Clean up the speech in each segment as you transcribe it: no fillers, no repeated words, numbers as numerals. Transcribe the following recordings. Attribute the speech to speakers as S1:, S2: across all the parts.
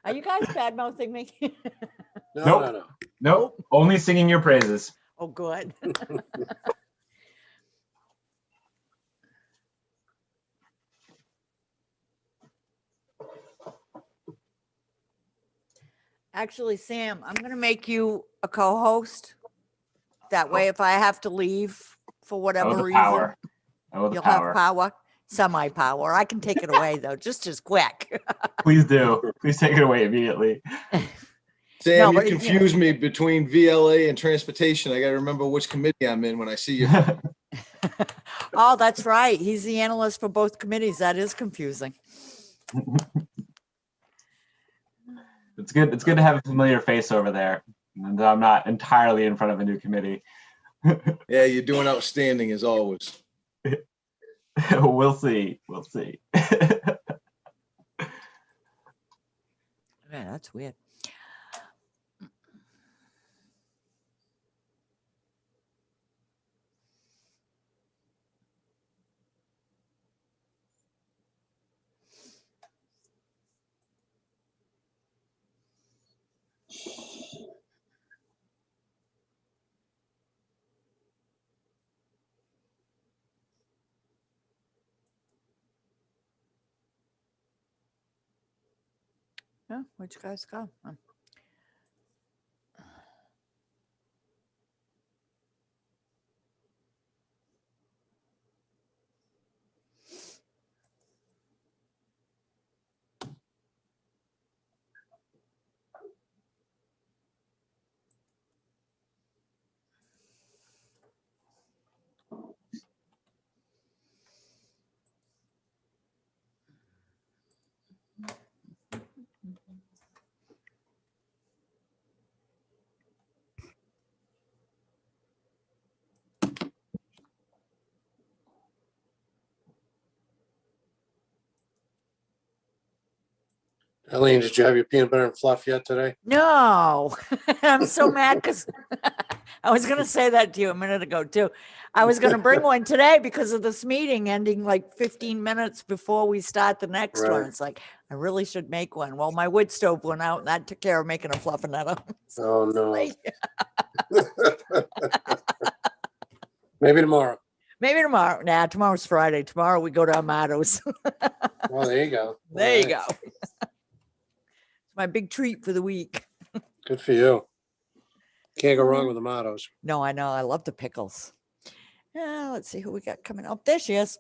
S1: Are you guys bad mouthing me?
S2: No,
S3: Nope.
S2: no, no.
S3: Nope. Only singing your praises.
S1: Oh, good. Actually, Sam, I'm going to make you a co-host. That way, if I have to leave for whatever
S3: Oh, the
S1: reason,
S3: power. Oh, the
S1: you'll
S3: power.
S1: have power, semi-power. I can take it away though, just as quick.
S3: Please do. Please take it away immediately.
S4: Sam,
S1: No,
S4: you
S1: but, you know-
S4: confuse me between VLA and transportation. I got to remember which committee I'm in when I see you.
S1: Oh, that's right. He's the analyst for both committees. That is confusing.
S3: It's good. It's good to have a familiar face over there, and I'm not entirely in front of a new committee.
S4: Yeah, you're doing outstanding as always.
S3: We'll see. We'll see.
S1: Yeah, that's weird. Yeah, where'd you guys go? Oh.
S2: Eileen, did you have your peanut butter and fluff yet today?
S1: No, I'm so mad because I was going to say that to you a minute ago too. I was going to bring one today because of this meeting ending like 15 minutes before we start the next one.
S2: Right.
S1: It's like, I really should make one. Well, my wood stove went out and that took care of making a fluffernutter.
S2: Oh, no.
S1: Like,
S2: Maybe tomorrow.
S1: maybe tomorrow. Nah, tomorrow's Friday. Tomorrow we go to Amato's.
S2: Well, there you go.
S1: There you
S2: All
S1: go. It's my big treat for the week.
S2: Good for you. Can't go wrong with the mottos.
S1: No, I know. I love the pickles. Let's see who we got coming up. There she is.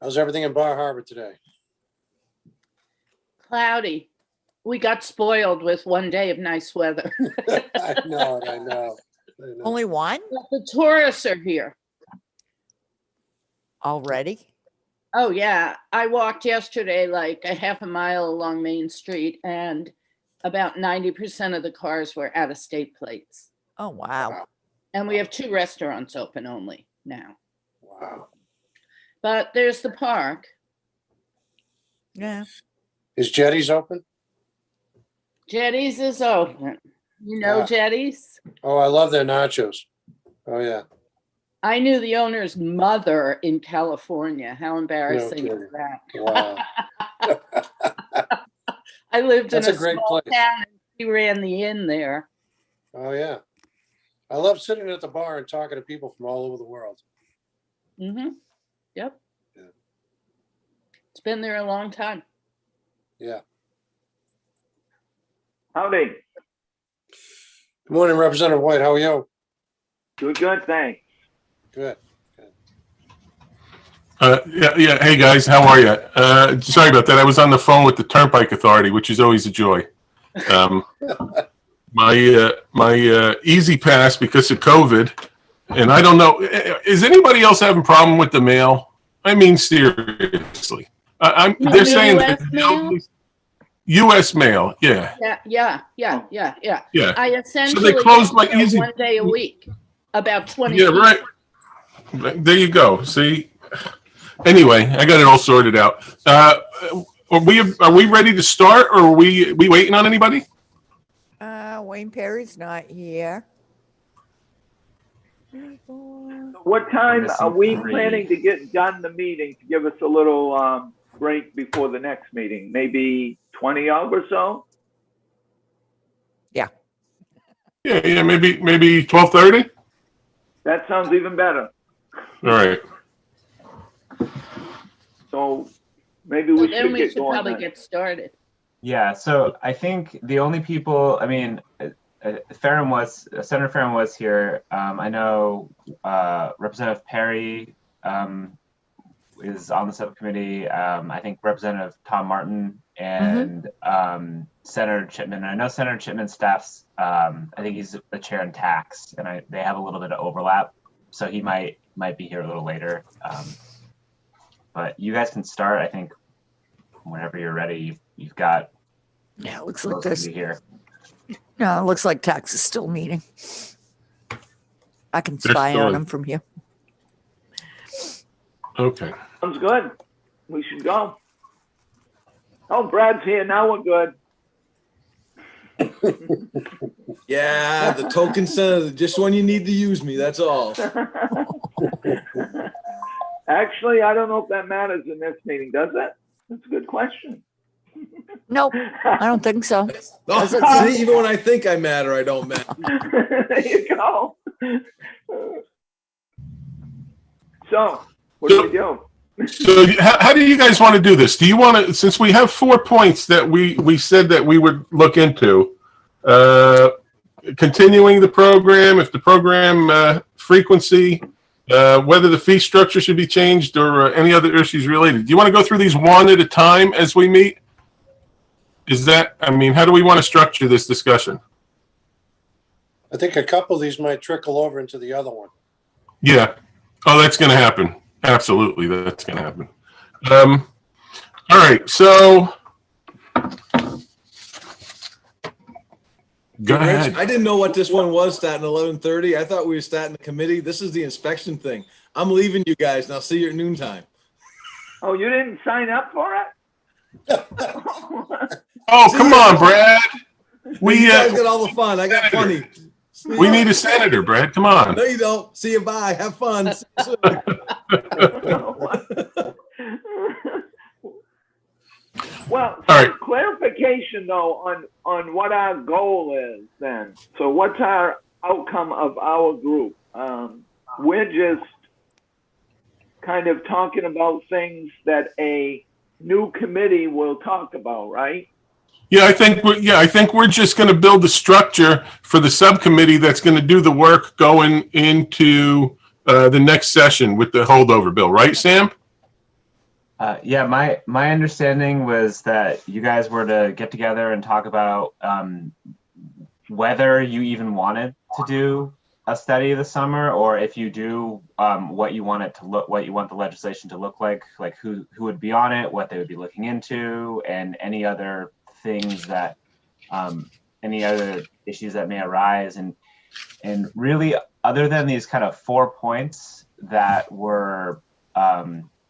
S2: How's everything in Bar Harbor today?
S5: Cloudy. We got spoiled with one day of nice weather.
S2: I know it. I know.
S1: Only one
S5: But the tourists are here.
S1: already?
S5: Oh, yeah. I walked yesterday like a half a mile along Main Street, and about 90% of the cars were out of state plates.
S1: Oh, wow.
S5: And we have 2 restaurants open only now.
S2: Wow.
S5: But there's the park.
S1: Yeah.
S2: Is Jetty's open?
S5: Jetty's is open. You know
S2: Yeah.
S5: Jetty's?
S2: Oh, I love their nachos. Oh, yeah.
S5: I knew the owner's mother in California. How embarrassing
S2: kidding.
S5: is that?
S2: Wow.
S5: I lived
S2: That's
S5: in
S2: a
S5: a
S2: great
S5: small
S2: place.
S5: town and she ran the inn there.
S2: Oh, yeah. I love sitting at the bar and talking to people from all over the world.
S5: Mm-hmm. Yep.
S2: Yeah.
S5: It's been there a long time.
S2: Yeah.
S6: Howdy.
S2: Good morning, Representative White. How are you?
S6: Doing good, thanks.
S2: Good.
S7: Yeah. Hey guys, how are you? Sorry about that. I was on the phone with the Turnpike Authority, which is always a joy. My Easy Pass because of COVID, and I don't know. Is anybody else having a problem with the mail? I mean, seriously. They're saying
S5: US
S7: that
S5: mail?
S7: U.S. mail. Yeah.
S5: Yeah. I essentially
S7: So they closed my
S5: get mail
S7: Easy.
S5: one day a week. About 20.
S7: Yeah, right. There you go. See. Anyway, I got it all sorted out. Are we ready to start, or are we waiting on anybody?
S1: Wayne Perry's not here.
S6: What time
S3: Missing
S6: are we
S3: 3.
S6: planning to get done the meeting to give us a little break before the next meeting? Maybe 20 of or so?
S7: Yeah, maybe 12:30.
S6: That sounds even better.
S7: All right.
S6: So maybe
S5: So
S6: we
S5: then
S6: should
S5: we
S6: get
S5: should
S6: going
S5: probably
S6: then.
S5: get started.
S3: Yeah, so I think the only people, I mean, Senator Farron was here. I know Representative Perry is on the subcommittee. I think Representative Tom Martin and Senator Chipman. I know Senator Chipman's staff's, I think he's the chair in tax, and they have a little bit of overlap, so he might be here a little later. But you guys can start, I think, whenever you're ready. You've got
S1: Yeah, it looks like
S3: most of
S1: this.
S3: you here.
S1: No, it looks like tax is still meeting. I can
S7: They're
S1: spy
S7: still
S1: on
S7: in.
S1: them from here.
S7: Okay.
S6: Sounds good. We should go. Oh, Brad's here. Now we're good.
S4: Yeah, the token senator, just when you need to use me, that's all.
S6: Actually, I don't know if that matters in this meeting, does it? That's a good question.
S1: Nope, I don't think so.
S4: Oh,
S1: Does it
S4: see, even when I think I matter, I don't matter.
S6: There you go. So, what do we do?
S7: So how do you guys want to do this? Do you want to, since we have 4 points that we said that we would look into, continuing the program, if the program frequency, whether the fee structure should be changed or any other issues related. Do you want to go through these one at a time as we meet? Is that, I mean, how do we want to structure this discussion?
S2: I think a couple of these might trickle over into the other one.
S7: Yeah. Oh, that's going to happen. Absolutely, that's going to happen. All right, so go
S4: Rich,
S7: ahead.
S4: I didn't know what this one was starting 11:30. I thought we were starting the committee. This is the inspection thing. I'm leaving you guys, and I'll see you at noontime.
S6: Oh, you didn't sign up for it?
S7: Oh, come on, Brad.
S4: You guys got all the fun. I got plenty. See
S7: We
S4: ya.
S7: need a senator, Brad. Come on.
S4: No, you don't. See you. Bye. Have fun. See you soon.
S6: Well,
S7: All right.
S6: clarification though on what our goal is then. So what's our outcome of our group? We're just kind of talking about things that a new committee will talk about, right?
S7: Yeah, I think we're just going to build the structure for the subcommittee that's going to do the work going into the next session with the holdover bill, right, Sam?
S3: Yeah, my understanding was that you guys were to get together and talk about whether you even wanted to do a study this summer, or if you do, what you want the legislation to look like who would be on it, what they would be looking into, and any other things that, any other issues that may arise, and really, other than these kind of 4 points that were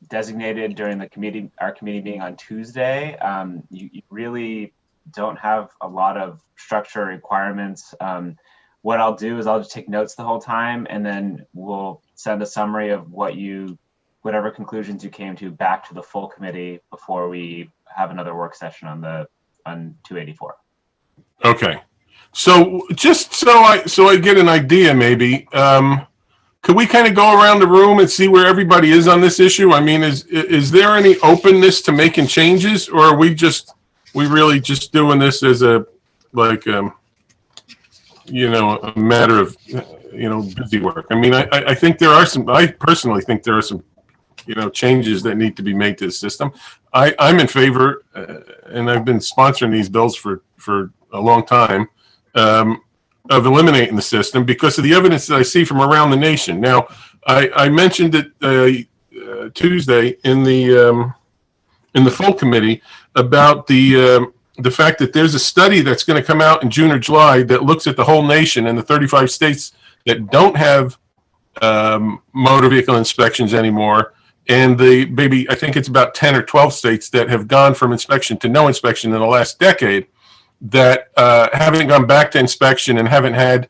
S3: designated during our committee meeting on Tuesday, you really don't have a lot of structure requirements. What I'll do is I'll just take notes the whole time, and then we'll send a summary of whatever conclusions you came to back to the full committee before we have another work session on 284.
S7: Okay. So just so I get an idea, maybe, could we kind of go around the room and see where everybody is on this issue? I mean, is there any openness to making changes, or are we really just doing this as a matter of busy work? I mean, I think I personally think there are some changes that need to be made to the system. I'm in favor, and I've been sponsoring these bills for a long time, of eliminating the system because of the evidence that I see from around the nation. Now, I mentioned it Tuesday in the full committee about the fact that there's a study that's going to come out in June or July that looks at the whole nation and the 35 states that don't have motor vehicle inspections anymore, and I think it's about 10 or 12 states that have gone from inspection to no inspection in the last decade, that haven't gone back to inspection and haven't had,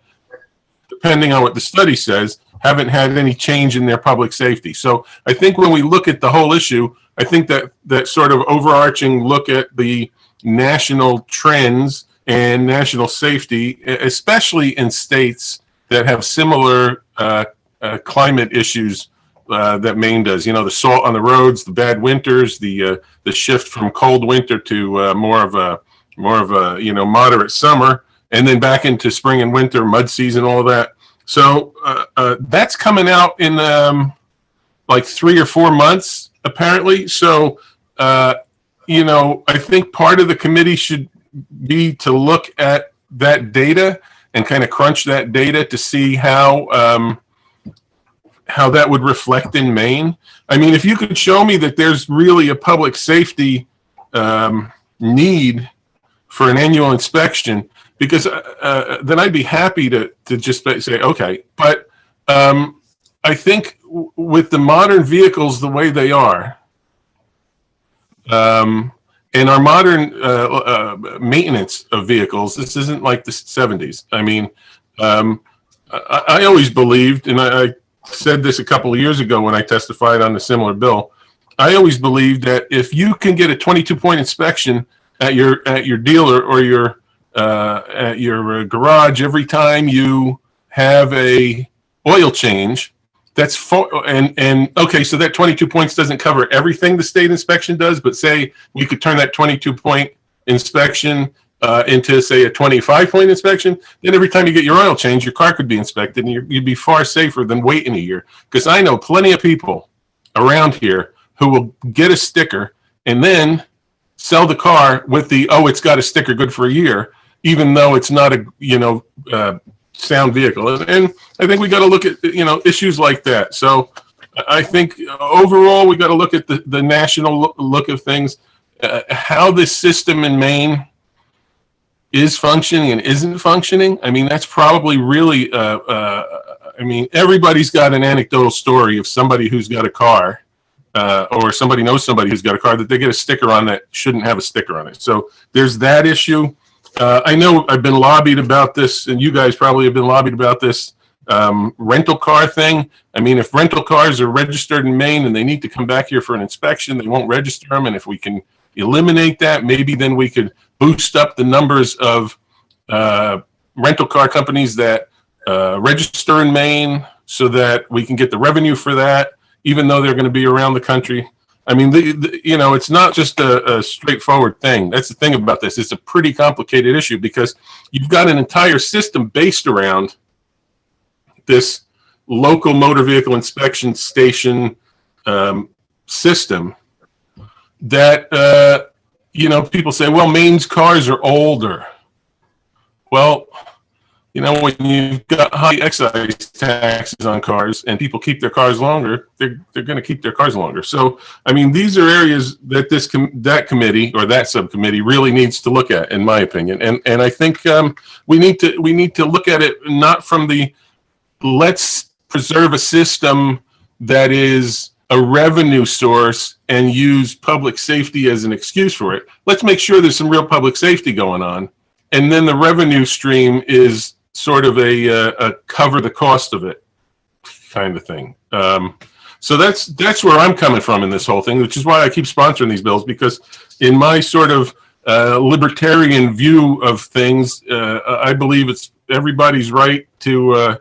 S7: depending on what the study says, haven't had any change in their public safety. So I think when we look at the whole issue, I think that sort of overarching look at the national trends and national safety, especially in states that have similar climate issues that Maine does. You know, the salt on the roads, the bad winters, the shift from cold winter to more of a moderate summer, and then back into spring and winter, mud season, all of that. So that's coming out in like 3 or 4 months, apparently. So, I think part of the committee should be to look at that data and kind of crunch that data to see how that would reflect in Maine. I mean, if you could show me that there's really a public safety need for an annual inspection, because then I'd be happy to just say, okay. But I think with the modern vehicles the way they are, and our modern maintenance of vehicles, this isn't like the 70s. I mean, I always believed, and I said this a couple of years ago when I testified on a similar bill, I always believed that if you can get a 22-point inspection at your dealer or at your garage every time you have a oil change, that's okay, so that 22 points doesn't cover everything the state inspection does, but say we could turn that 22-point inspection into, say, a 25-point inspection, then every time you get your oil change, your car could be inspected, and you'd be far safer than waiting a year. Because I know plenty of people around here who will get a sticker and then sell the car with the, oh, it's got a sticker good for a year, even though it's not a, sound vehicle. And I think we got to look at, issues like that. So I think overall, we got to look at the national look of things, how this system in Maine is functioning and isn't functioning. I mean, that's probably really, everybody's got an anecdotal story of somebody who's got a car, or somebody knows somebody who's got a car that they get a sticker on that shouldn't have a sticker on it. So there's that issue. I know I've been lobbied about this, and you guys probably have been lobbied about this rental car thing. I mean, if rental cars are registered in Maine and they need to come back here for an inspection, they won't register them. And if we can eliminate that, maybe then we could boost up the numbers of rental car companies that register in Maine so that we can get the revenue for that, even though they're going to be around the country. I mean, it's not just a straightforward thing. That's the thing about this. It's a pretty complicated issue because you've got an entire system based around this local motor vehicle inspection station system that, people say, well, Maine's cars are older. Well, when you've got high excise taxes on cars and people keep their cars longer, they're going to keep their cars longer. So, I mean, these are areas that that committee or that subcommittee really needs to look at, in my opinion. And I think we need to look at it not from the let's preserve a system that is a revenue source and use public safety as an excuse for it. Let's make sure there's some real public safety going on. And then the revenue stream is sort of a cover the cost of it kind of thing. So that's where I'm coming from in this whole thing, which is why I keep sponsoring these bills, because in my sort of libertarian view of things, I believe it's everybody's right to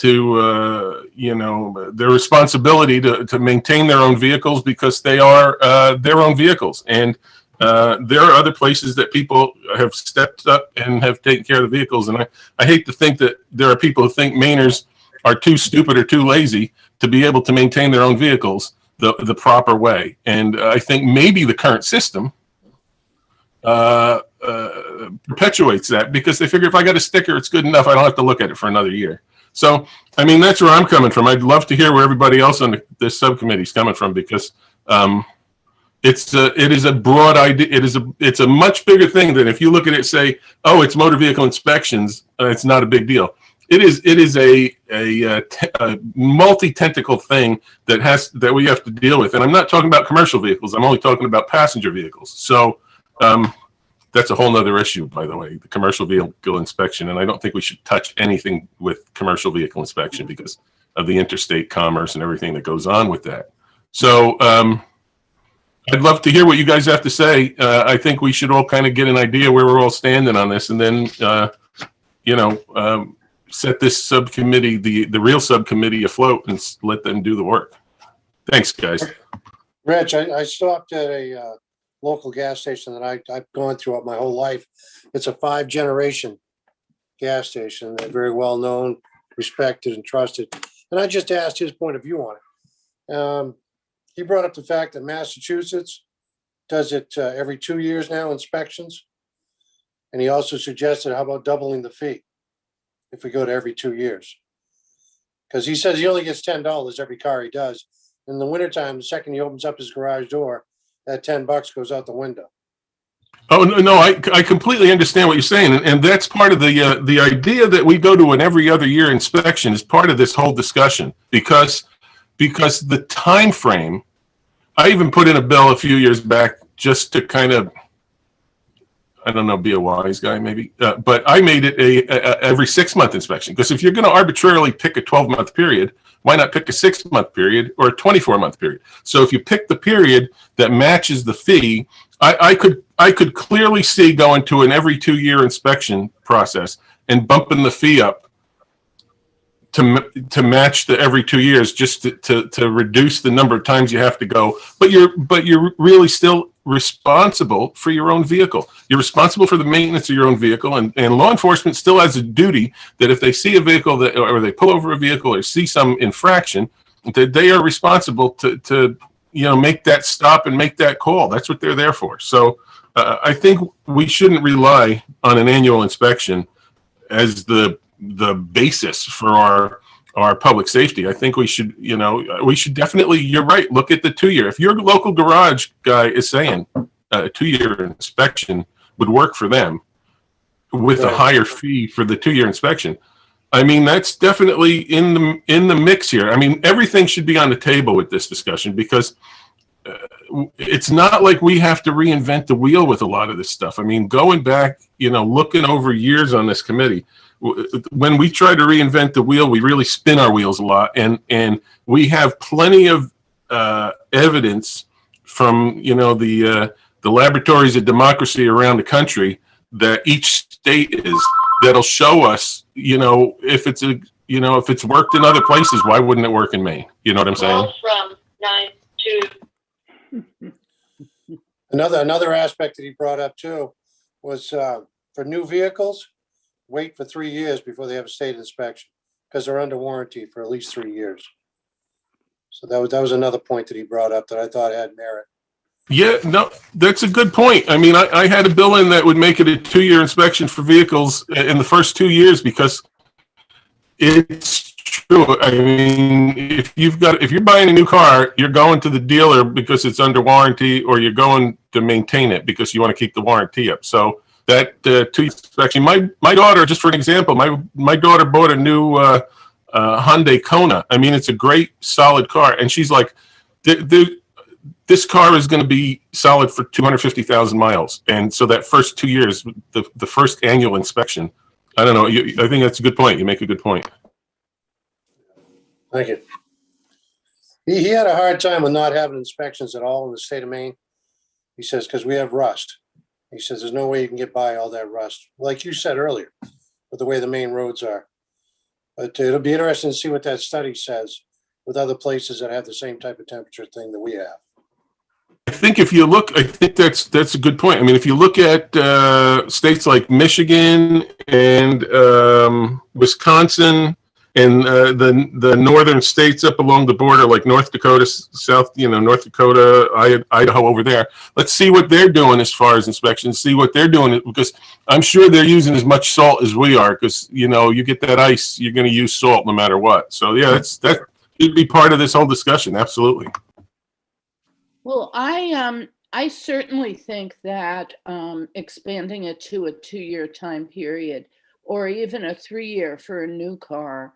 S7: their responsibility to maintain their own vehicles because they are their own vehicles. And there are other places that people have stepped up and have taken care of the vehicles. And I hate to think that there are people who think Mainers are too stupid or too lazy to be able to maintain their own vehicles the proper way. And I think maybe the current system perpetuates that because they figure if I got a sticker, it's good enough. I don't have to look at it for another year. So, I mean, that's where I'm coming from. I'd love to hear where everybody else on this subcommittee is coming from because it is a broad idea. It's a much bigger thing than if you look at it, say, oh, it's motor vehicle inspections. It's not a big deal. It is a multi-tentacle thing that we have to deal with. And I'm not talking about commercial vehicles. I'm only talking about passenger vehicles. So that's a whole nother issue, by the way, the commercial vehicle inspection. And I don't think we should touch anything with commercial vehicle inspection because of the interstate commerce and everything that goes on with that. So, I'd love to hear what you guys have to say. I think we should all kind of get an idea where we're all standing on this, and then, set this subcommittee, the real subcommittee afloat and let them do the work. Thanks, guys.
S2: Rich, I stopped at a local gas station that I've gone through my whole life. It's a 5-generation gas station. They're very well known, respected, and trusted. And I just asked his point of view on it. He brought up the fact that Massachusetts does it every 2 years now, inspections. And he also suggested, how about doubling the fee if we go to every 2 years? Because he says he only gets $10 every car he does. In the wintertime, the second he opens up his garage door, that $10 goes out the window.
S7: Oh, no, I completely understand what you're saying. And that's part of the idea that we go to an every other year inspection is part of this whole discussion because the time frame, I even put in a bill a few years back just to kind of, I don't know, be a wise guy maybe, but I made it a every 6-month inspection, because if you're going to arbitrarily pick a 12-month period, why not pick a 6-month period or a 24-month period? So if you pick the period that matches the fee, I could clearly see going to an every 2-year inspection process and bumping the fee up to match the every 2 years, just to reduce the number of times you have to go. But you're really still responsible for your own vehicle. You're responsible for the maintenance of your own vehicle, and law enforcement still has a duty that if they see a vehicle that, or they pull over a vehicle or see some infraction, that they are responsible to make that stop and make that call. That's what they're there for. So I think we shouldn't rely on an annual inspection as the basis for our public safety. I think we should definitely, you're right, look at the 2-year. If your local garage guy is saying a 2-year inspection would work for them with a higher fee for the 2-year inspection, I mean, that's definitely in the mix here. I mean, everything should be on the table with this discussion, because it's not like we have to reinvent the wheel with a lot of this stuff. I mean, going back, looking over years on this committee, when we try to reinvent the wheel, we really spin our wheels a lot. And we have plenty of evidence from, the laboratories of democracy around the country that each state is, that'll show us, if it's worked in other places, why wouldn't it work in Maine? You know what I'm saying?
S8: From 9 to
S2: Another aspect that he brought up too was for new vehicles, wait for 3 years before they have a state inspection, because they're under warranty for at least 3 years. So that was another point that he brought up that I thought had merit.
S7: Yeah, no, that's a good point. I mean, I had a bill in that would make it a 2-year inspection for vehicles in the first 2 years, because it's true. I mean, if you're buying a new car, you're going to the dealer because it's under warranty, or you're going to maintain it because you want to keep the warranty up. So that 2-year inspection, my daughter, just for an example, my daughter bought a new Hyundai Kona. I mean, it's a great, solid car, and she's like, this car is going to be solid for 250,000 miles. And so that first 2 years, the first annual inspection, I don't know. I think that's a good point. You make a good point.
S2: Thank you. He had a hard time with not having inspections at all in the state of Maine. He says, because we have rust. He says, there's no way you can get by all that rust, like you said earlier, with the way the main roads are. But it'll be interesting to see what that study says with other places that have the same type of temperature thing that we have.
S7: I think if you look, I think that's a good point. I mean, if you look at states like Michigan and Wisconsin and the northern states up along the border, like North Dakota, North Dakota, Idaho over there, let's see what they're doing as far as inspections, see what they're doing, because I'm sure they're using as much salt as we are, because, you get that ice, you're going to use salt no matter what. So, yeah, that should be part of this whole discussion. Absolutely.
S5: Well, I certainly think that expanding it to a 2-year time period, or even a 3-year for a new car,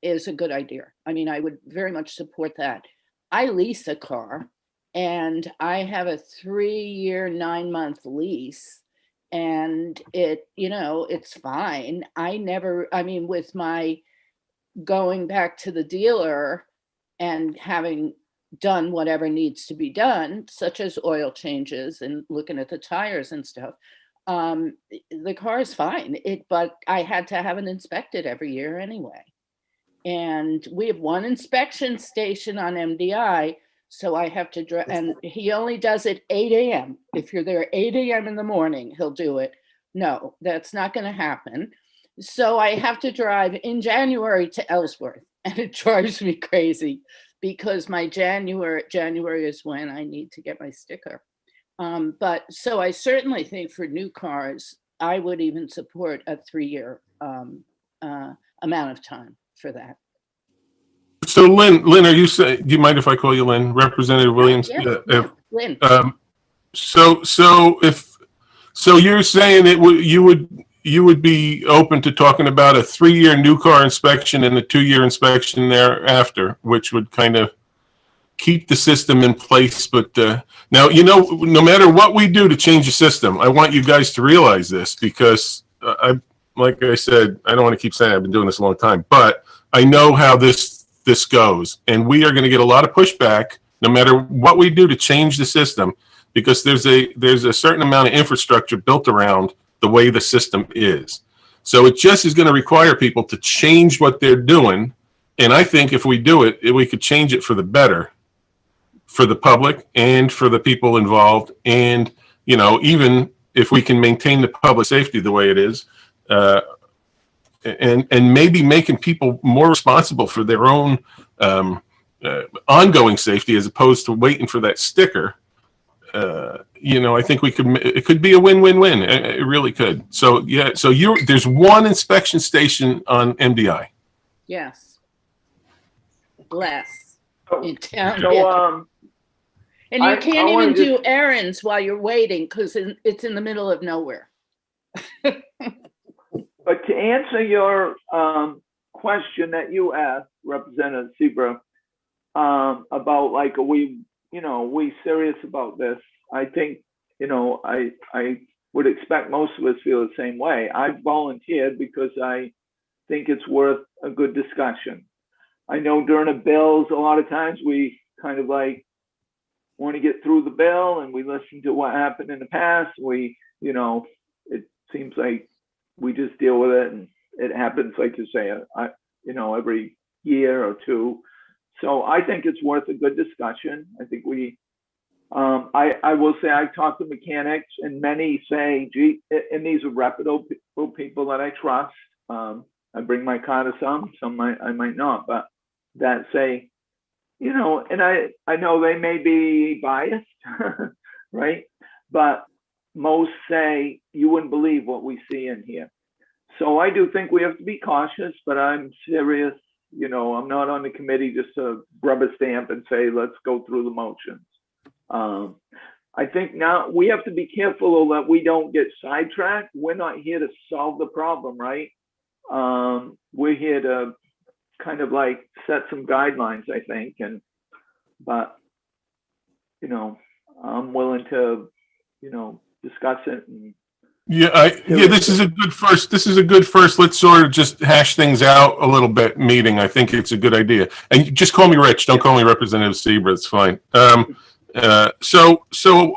S5: is a good idea. I mean, I would very much support that. I lease a car, and I have a 3-year, 9-month lease, and it's fine. With my going back to the dealer and having done whatever needs to be done, such as oil changes and looking at the tires and stuff, the car is fine. But I had to have it inspected every year anyway. And we have one inspection station on MDI, so I have to drive, and he only does it 8 a.m. If you're there 8 a.m. in the morning, he'll do it. No, that's not going to happen. So I have to drive in January to Ellsworth, and it drives me crazy because my January is when I need to get my sticker. But so I certainly think for new cars, I would even support a 3-year amount of time for that.
S7: So Lynn, are you saying, do you mind if I call you Lynn? Representative Williams?
S5: Yeah, Lynn.
S7: So you're saying you would be open to talking about a 3-year new car inspection and a 2-year inspection thereafter, which would kind of keep the system in place. But now, no matter what we do to change the system, I want you guys to realize this, because like I said, I don't want to keep saying I've been doing this a long time, but I know how this goes, and we are going to get a lot of pushback no matter what we do to change the system, because there's a certain amount of infrastructure built around the way the system is. So it just is going to require people to change what they're doing. And I think if we do it, we could change it for the better, for the public and for the people involved. And, even if we can maintain the public safety the way it is, and maybe making people more responsible for their own ongoing safety as opposed to waiting for that sticker. I think it could be a win-win-win. It really could. So yeah, there's one inspection station on MDI.
S5: Yes. Less in town.
S6: So,
S5: yeah. And you can't even
S6: wanted to-
S5: do errands while you're waiting because it's in the middle of nowhere.
S6: But to answer your question that you asked, Representative Seabrook, about like, are we serious about this? I think, I would expect most of us feel the same way. I volunteered because I think it's worth a good discussion. I know during the bills, a lot of times we kind of like want to get through the bill and we listen to what happened in the past. It seems like we just deal with it, and it happens, like you say, every year or two. So I think it's worth a good discussion. I think I will say I talk to mechanics, and many say, gee, and these are reputable people that I trust. I bring my car to some I might not, but that say, and I know they may be biased, right? But most say you wouldn't believe what we see in here. So I do think we have to be cautious, but I'm serious. I'm not on the committee just to rubber stamp and say, let's go through the motions. I think now we have to be careful that we don't get sidetracked. We're not here to solve the problem, right? We're here to kind of like set some guidelines, I think. But I'm willing to, discuss it. And
S7: This is a good first. Let's sort of just hash things out a little bit meeting. I think it's a good idea. And just call me Rich. Don't call me Representative Seabrook. It's fine. So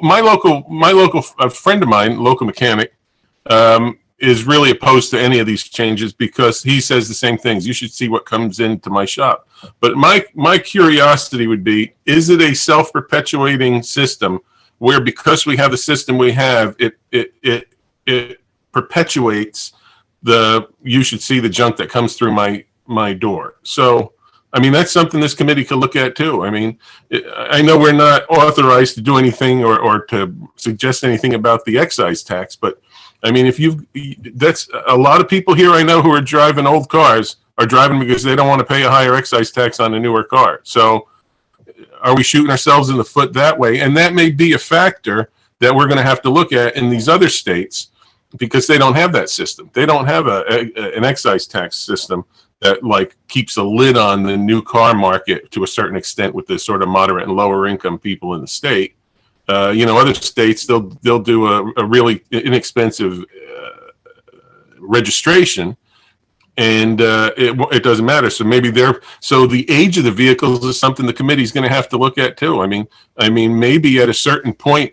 S7: my local friend of mine, local mechanic, is really opposed to any of these changes because he says the same things. You should see what comes into my shop. But my curiosity would be, is it a self-perpetuating system where, because we have the system we have, it perpetuates you should see the junk that comes through my door. So, that's something this committee could look at too. I know we're not authorized to do anything or to suggest anything about the excise tax, but that's a lot of people here I know who are driving old cars are driving because they don't want to pay a higher excise tax on a newer car. So are we shooting ourselves in the foot that way? And that may be a factor that we're going to have to look at in these other states because they don't have that system. They don't have an excise tax system that like keeps a lid on the new car market to a certain extent with the sort of moderate and lower income people in the state. Other states, they'll do a really inexpensive registration, and it doesn't matter. So maybe so the age of the vehicles is something the committee's going to have to look at too. I mean, maybe at a certain point,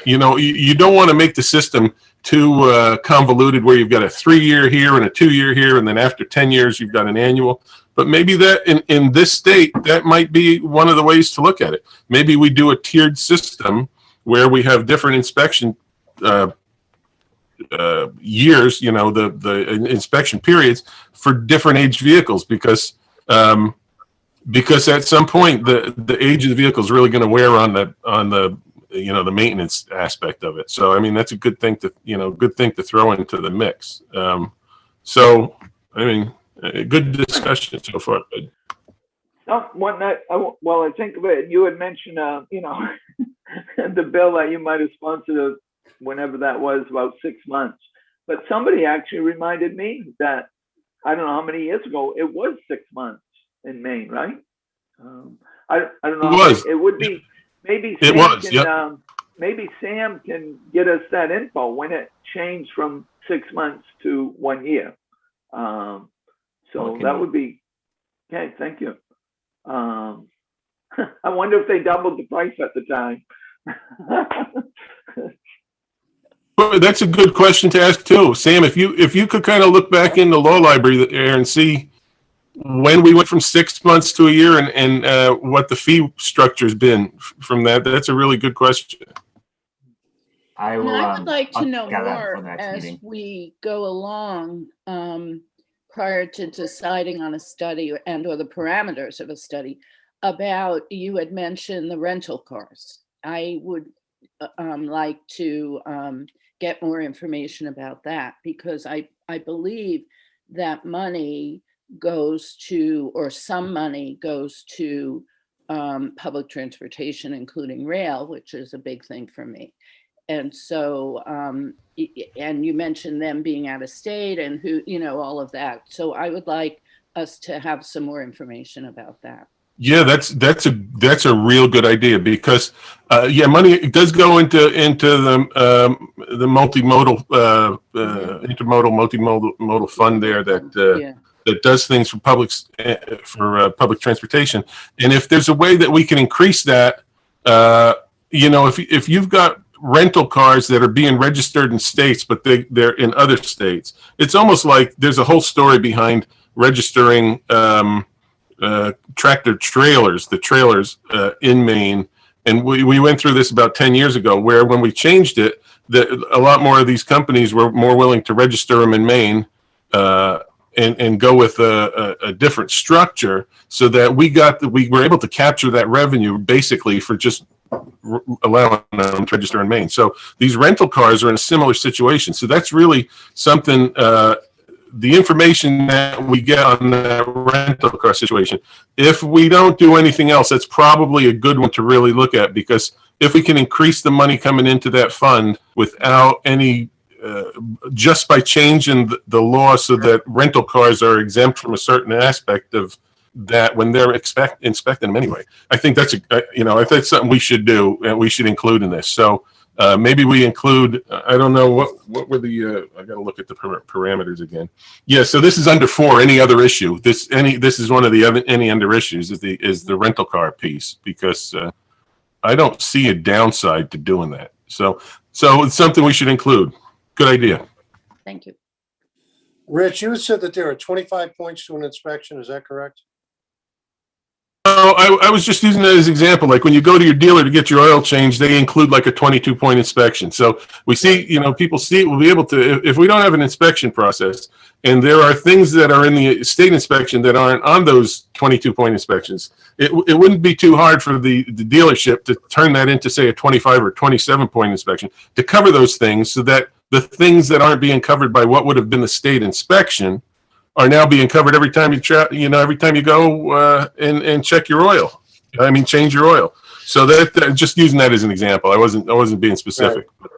S7: you know, you don't want to make the system too convoluted where you've got a 3-year here and a 2-year here, and then after 10 years you've got an annual. But maybe that in this state, that might be one of the ways to look at it. Maybe we do a tiered system where we have different inspection years, you know, the inspection periods for different age vehicles, because at some point the age of the vehicle is really going to wear on the you know, the maintenance aspect of it. So I mean, that's a good thing to throw into the mix. So I mean, a good discussion so far.
S6: One night, well, I think of it, you had mentioned, you know, the bill that you might have sponsored whenever that was, about 6 months. But somebody actually reminded me that, I don't know how many years ago, it was 6 months in Maine, right? I don't know.
S7: It was.
S6: It would be, maybe
S7: It
S6: Sam
S7: was,
S6: can,
S7: yep.
S6: Maybe Sam can get us that info when it changed from 6 months to 1 year. So that would be, okay, thank you. I wonder if they doubled the price at the time.
S7: Well, that's a good question to ask too, Sam. If you could kind of look back in the law library there and see when we went from 6 months to a year, and what the fee structure's been from that, that's a really good question.
S3: I
S5: And
S3: will.
S5: I would like to
S3: I'll
S5: know
S3: get that for
S5: more
S3: the next
S5: as
S3: meeting.
S5: we go along, prior to deciding on a study or the parameters of a study, about, you had mentioned the rental cars. I would like to get more information about that, because I believe that money goes to, or some money goes to public transportation, including rail, which is a big thing for me. And so, and you mentioned them being out of state and who, you know, all of that. So I would like us to have some more information about that.
S7: Yeah, that's a real good idea, because yeah, money does go into the multimodal multimodal fund there that does things for public transportation. And if there's a way that we can increase that, you know, if you've got rental cars that are being registered in states, but they're in other states, it's almost like there's a whole story behind registering tractor trailers, the trailers in Maine. And we went through this about 10 years ago, where when we changed it, a lot more of these companies were more willing to register them in Maine and go with a different structure, so that we were able to capture that revenue basically for just allowing them to register in Maine. So these rental cars are in a similar situation. So that's really something, the information that we get on that rental car situation, if we don't do anything else, that's probably a good one to really look at, because if we can increase the money coming into that fund without any, just by changing the law so that rental cars are exempt from a certain aspect of that when they're inspecting them anyway, I think that's I think something we should do, and we should include in this. So maybe we include, I don't know, what were the, I got to look at the parameters again. Yeah, so this is under 4, any other issue. This is one of the any under issues is the rental car piece, because I don't see a downside to doing that. So it's something we should include. Good idea.
S5: Thank you.
S2: Rich, you said that there are 25 points to an inspection. Is that correct?
S7: Oh, I was just using that as an example. Like when you go to your dealer to get your oil changed, they include like a 22-point inspection. So we see, people see it. We'll be able to, if we don't have an inspection process, and there are things that are in the state inspection that aren't on those 22-point inspections, it wouldn't be too hard for the dealership to turn that into, say, a 25 or 27-point inspection to cover those things, so that the things that aren't being covered by what would have been the state inspection are now being covered every time every time you go and check your oil. I mean, change your oil. So that just using that as an example. I wasn't being specific. Right. But,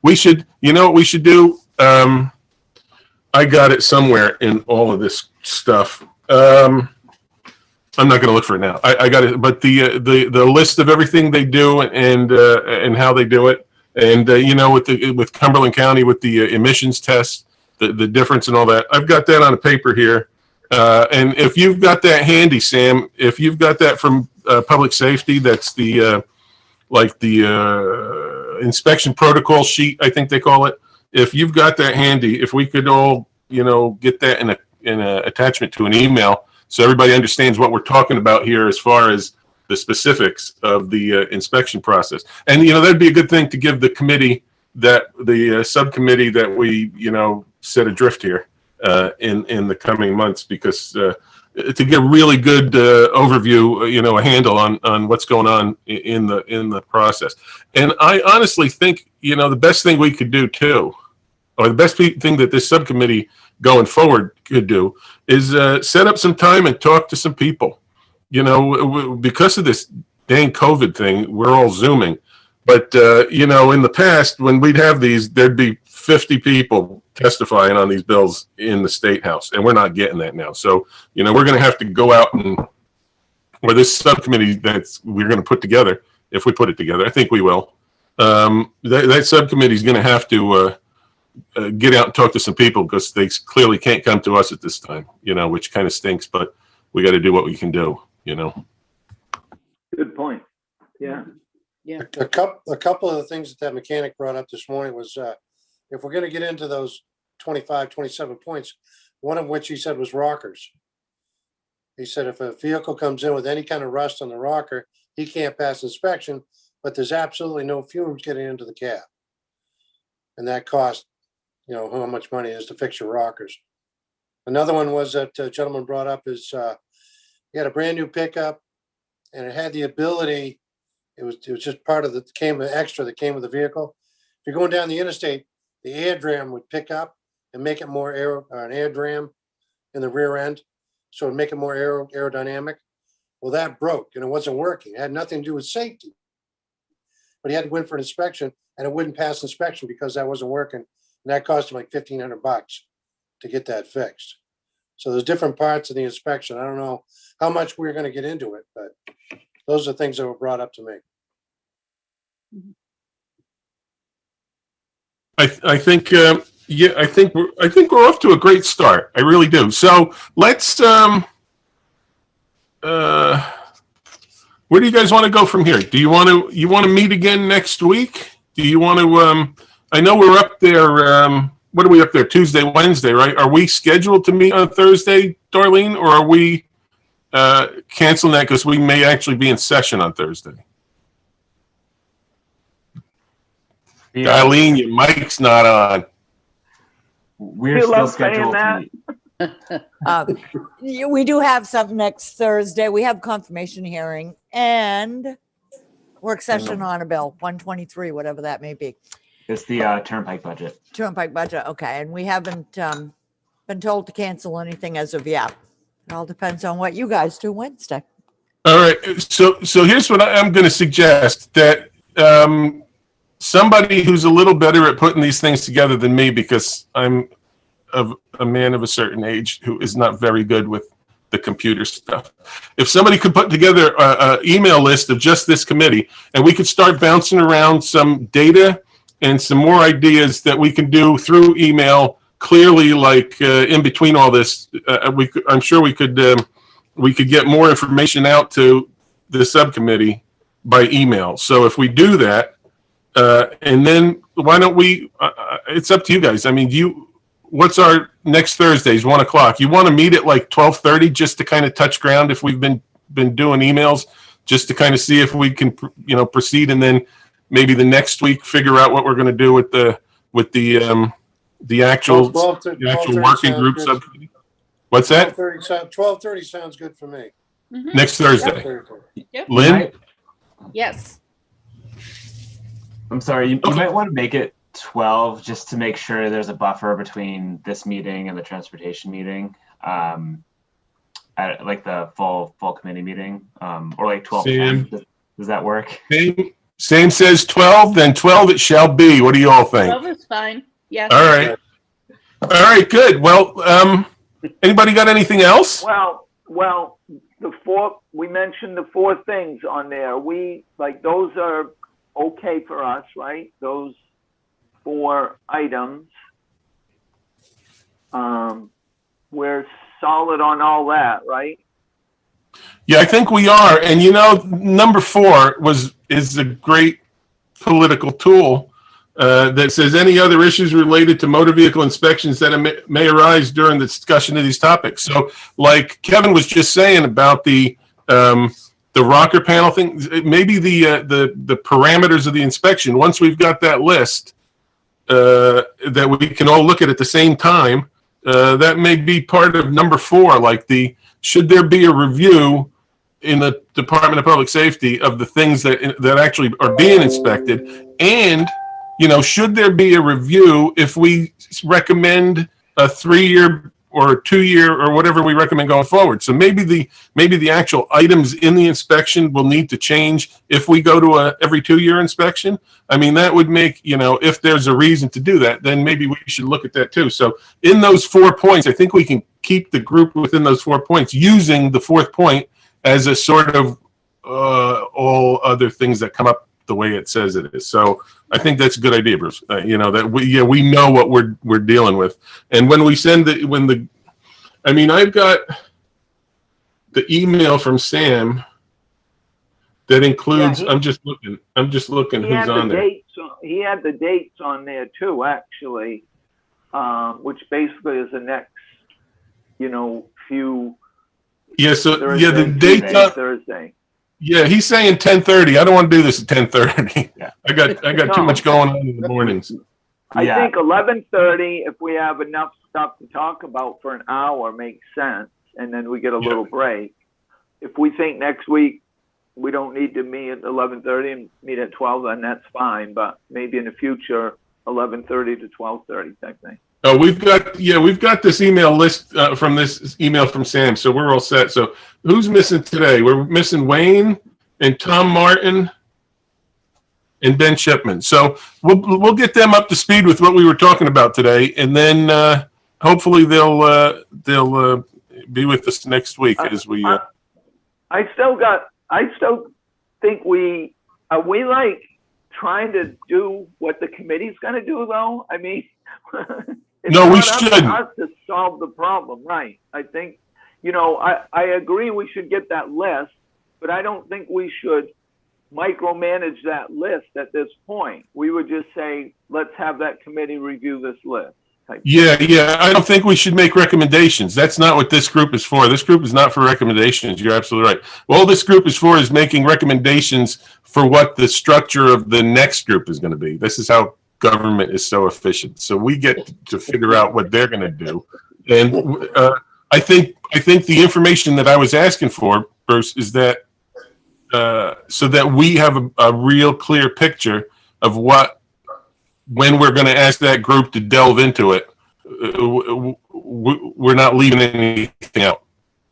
S7: we should, what we should do. I got it somewhere in all of this stuff. I'm not going to look for it now. I got it, but the list of everything they do and how they do it, and with Cumberland County with the emissions tests. the difference and all that. I've got that on a paper here. And if you've got that handy, Sam, if you've got that from public safety, that's the inspection protocol sheet, I think they call it. If you've got that handy, if we could all, get that in a attachment to an email, so everybody understands what we're talking about here as far as the specifics of the inspection process. And, that'd be a good thing to give the committee, the subcommittee that we, set adrift here in the coming months, because to get a really good overview, a handle on what's going on in the process. And I honestly think, the best thing we could do too, or the best thing that this subcommittee going forward could do, is set up some time and talk to some people. Because of this dang COVID thing, we're all Zooming. But, in the past, when we'd have these, there'd be 50 people testifying on these bills in the State House, and we're not getting that now. So, we're going to have to go out or this subcommittee we're going to put together, if we put it together, I think we will. That subcommittee is going to have to get out and talk to some people, because they clearly can't come to us at this time, which kind of stinks, but we got to do what we can do,
S6: Good point. Yeah.
S5: Yeah.
S2: A couple of the things that mechanic brought up this morning was, if we're going to get into those 25, 27 points, one of which he said was rockers. He said if a vehicle comes in with any kind of rust on the rocker, he can't pass inspection, but there's absolutely no fumes getting into the cab. And that costs, how much money it is to fix your rockers. Another one was that a gentleman brought up is he had a brand new pickup, and it had the ability, it was just part of extra that came with the vehicle. If you're going down the interstate, the air dram would pick up and make it more an air dram in the rear end, so it'd make it more aerodynamic. Well, that broke and it wasn't working. It had nothing to do with safety, but he had to go in for an inspection, and it wouldn't pass inspection because that wasn't working, and that cost him like $1,500 to get that fixed. So there's different parts of the inspection. I don't know how much we're going to get into it, but those are things that were brought up to me.
S7: I think we're off to a great start. I really do. So let's where do you guys want to go from here? Do you want to meet again next week? Do you want to I know we're up there what are we up there, Tuesday, Wednesday, right? Are we scheduled to meet on Thursday, Darlene, or are we canceling that because we may actually be in session on Thursday?
S3: Yeah,
S7: Darlene, your mic's not on.
S3: we're
S6: You
S3: still
S6: love saying
S3: scheduled to
S6: that.
S3: meet.
S1: We do have something next Thursday. We have confirmation hearing and work session on a bill, 123, whatever that may be.
S3: It's the Turnpike budget.
S1: Turnpike budget, okay. And we haven't been told to cancel anything as of yet. It all depends on what you guys do Wednesday.
S7: All right. So here's what I'm going to suggest, that somebody who's a little better at putting these things together than me, because I'm a man of a certain age who is not very good with the computer stuff. If somebody could put together an email list of just this committee, and we could start bouncing around some data and some more ideas that we can do through email, clearly, like in between all this, I'm sure we could get more information out to the subcommittee by email. So if we do that, and then why don't we? It's up to you guys. I mean, what's our next Thursday's 1 o'clock? You want to meet at like 12:30 just to kind of touch ground if we've been doing emails, just to kind of see if we can proceed, and then maybe the next week figure out what we're going to do with the actual
S2: 12:30
S7: working group
S2: sounds good.
S7: subcommittee. What's that?
S2: 12:30 sounds good for me.
S5: Mhm.
S7: Next Thursday.
S5: Yep.
S7: Lynn?
S5: Yes.
S3: I'm sorry, you
S7: Okay.
S3: might want to make it 12 just to make sure there's a buffer between this meeting and the transportation meeting, at like the full committee meeting, or like 12:10. Does that work?
S7: Same says 12, then 12 it shall be. What do you all think?
S5: 12 is fine. Yes.
S7: All right. All right, good. Well, anybody got anything else?
S6: Well, we mentioned the 4 things on there. Those are okay for us, right? Those 4 items. we're solid on all that, right?
S7: Yeah, I think we are. And number 4 is a great political tool that says any other issues related to motor vehicle inspections that may arise during the discussion of these topics. So, like Kevin was just saying about the rocker panel thing, maybe the parameters of the inspection. Once we've got that list that we can all look at the same time, that may be part of number 4. Like should there be a review in the Department of Public Safety of the things that actually are being inspected, and should there be a review if we recommend a 3-year or a 2-year or whatever we recommend going forward? So maybe the actual items in the inspection will need to change if we go to a every 2-year inspection. I mean, that would make, if there's a reason to do that, then maybe we should look at that too. So in those 4 points, I think we can keep the group within those 4 points, using the 4th point as a sort of all other things that come up the way it says it is. So I think that's a good idea, Bruce. That we know what we're dealing with, and when we send I've got the email from Sam that includes.
S6: Yeah,
S7: I'm just looking who's on there.
S6: He had the dates on there too, actually, which basically is the next, few.
S7: Yeah. So
S6: Thursday,
S7: the dates on
S6: Thursday.
S7: Yeah, he's saying 10:30. I don't want to do this at 10:30.
S3: Yeah.
S7: I got too much going on in the mornings.
S6: I
S3: Yeah.
S6: think 11:30, if we have enough stuff to talk about for an hour, makes sense, and then we get a little break. If we think next week we don't need to meet at 11:30 and meet at 12, then that's fine. But maybe in the future, 11:30 to 12:30 type thing.
S7: Oh, we've got this email list from this email from Sam, so we're all set. So who's missing today? We're missing Wayne and Tom Martin and Ben Shipman. So we'll get them up to speed with what we were talking about today, and then hopefully they'll be with us next week as we.
S6: I still think we like trying to do what the committee's going to do, though. I mean.
S7: No, we
S6: It's not up
S7: shouldn't.
S6: to us to solve the problem, right? I think, I agree we should get that list, but I don't think we should micromanage that list at this point. We would just say, let's have that committee review this list.
S7: Yeah. I don't think we should make recommendations. That's not what this group is for. This group is not for recommendations. You're absolutely right. All this group is for is making recommendations for what the structure of the next group is going to be. This is how government is so efficient. So we get to figure out what they're going to do. And I think the information that I was asking for, Bruce, is that so that we have a real clear picture of when we're going to ask that group to delve into it, we're not leaving anything out.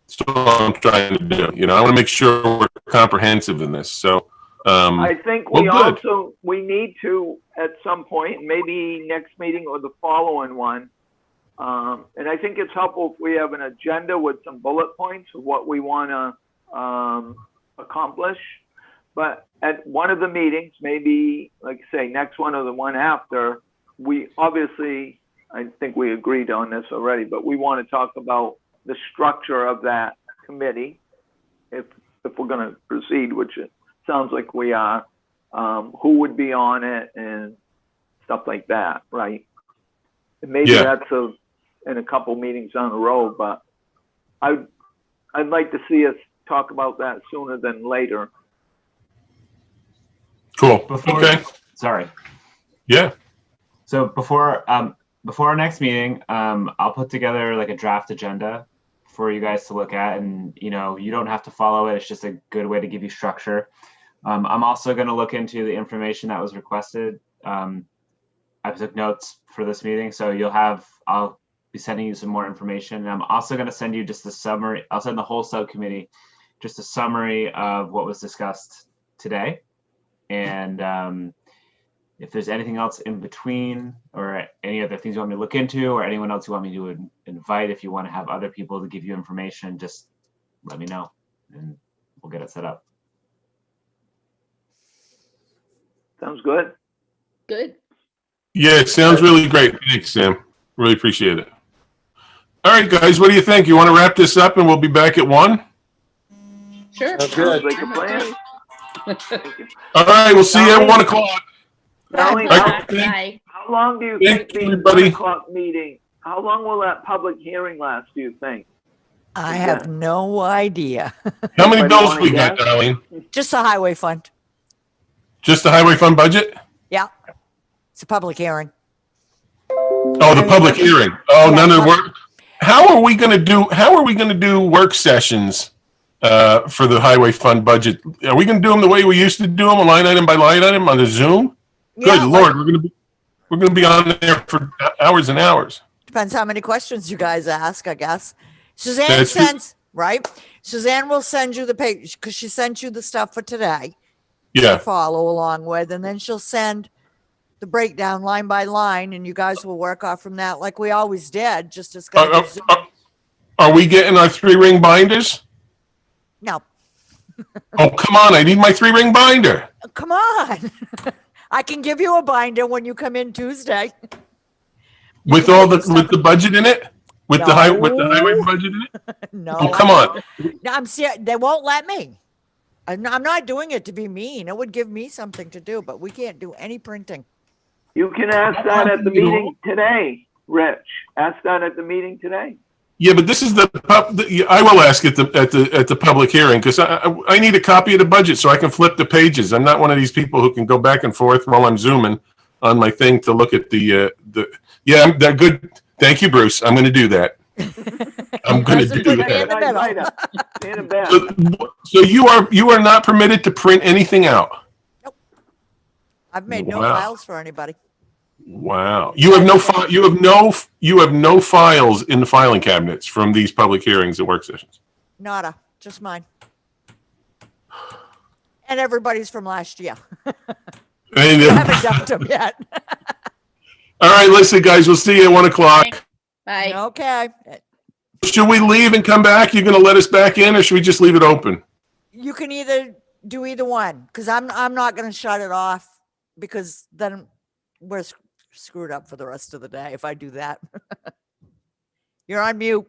S7: That's what I'm trying to do. I want to make sure we're comprehensive in this. So
S6: I think we need to, at some point, maybe next meeting or the following one. And I think it's helpful if we have an agenda with some bullet points of what we want to accomplish. But at one of the meetings, maybe, like I say, next one or the one after, we obviously, I think we agreed on this already, but we want to talk about the structure of that committee, if we're going to proceed, which it sounds like we are, who would be on it and stuff like that, right? And maybe that's in a couple meetings down the road, but I'd like to see us talk about that sooner than later.
S7: cool. Okay.
S3: Sorry.
S7: Yeah.
S3: So before our next meeting, I'll put together like a draft agenda for you guys to look at, and you don't have to follow it. It's just a good way to give you structure. I'm also going to look into the information that was requested. I took notes for this meeting, so I'll be sending you some more information. And I'm also going to send you just a summary. I'll send the whole subcommittee just a summary of what was discussed today. And if there's anything else in between or any other things you want me to look into, or anyone else you want me to invite, if you want to have other people to give you information, just let me know and we'll get it set up.
S6: Sounds good.
S5: Good.
S7: Yeah, it sounds really great. Thanks, Sam. Really appreciate it. All right, guys, what do you think? You want to wrap this up and we'll be back at 1?
S5: Sure.
S2: Sounds good.
S6: Sounds like a
S5: I'm
S6: plan.
S5: agree.
S7: All right, we'll see you at 1 o'clock.
S6: Melanie,
S7: Bye.
S6: how,
S5: Bye.
S6: how long do you
S7: Thank
S6: think
S7: you,
S6: the
S7: everybody.
S6: 1 o'clock meeting, how long will that public hearing last, do you think?
S1: I have no idea.
S7: How many
S6: Anybody
S7: bills
S6: wanna
S7: we got,
S6: guess?
S7: Darlene?
S1: Just the highway fund.
S7: Just the highway fund budget?
S1: Yeah. It's a public hearing.
S7: Oh, the
S1: I mean,
S7: public hearing. Oh,
S1: yeah,
S7: none of the
S1: pub-
S7: work. How are we going to do work sessions for the highway fund budget? Are we going to do them the way we used to do them, line item by line item on the Zoom? Good
S1: Yeah,
S7: Lord, we're going to be on there for hours and hours.
S1: depends how many questions you guys ask, I guess. Suzanne
S7: That's true.
S1: sends, right? Suzanne will send you the page because she sent you the stuff for today to
S7: Yeah.
S1: follow along with, and then she'll send the breakdown line by line, and you guys will work off from that like we always did. Just it's
S7: Are,
S1: gonna be Zoom.
S7: are we getting our 3-ring binders?
S1: No,
S7: Oh, come on. I need my 3-ring binder.
S1: come on. I can give you a binder when you come in Tuesday. You
S7: With
S1: can
S7: all
S1: put your
S7: the, with
S1: stuff-
S7: the budget in it? With the highway
S1: No.
S7: budget in it?
S1: No,
S7: Oh, come on.
S1: No, I'm serious. They won't let me. I'm not doing it to be mean. It would give me something to do, but we can't do any printing.
S6: You can ask that at the meeting today, Rich. Ask that at the meeting today.
S7: Yeah, but this is I will ask at the public hearing because I need a copy of the budget so I can flip the pages. I'm not one of these people who can go back and forth while I'm zooming on my thing to look at yeah, they're good. Thank you, Bruce. I'm going to do that. I'm going to
S1: Doesn't
S7: do
S1: put me in
S7: that.
S1: the middle.
S6: Stay in a bed.
S7: So you are not permitted to print anything out.
S1: I've made no
S7: Wow.
S1: files for anybody.
S7: Wow. You have no files in the filing cabinets from these public hearings and work sessions.
S1: Nada, just mine. And everybody's from last year.
S7: And,
S1: I haven't dumped them yet.
S7: all right, listen, guys, we'll see you at 1 o'clock.
S5: Bye.
S1: Okay.
S7: Should we leave and come back? You're going to let us back in, or should we just leave it open?
S1: You can either do either one because I'm not going to shut it off because then we're screwed up for the rest of the day if I do that. You're on mute.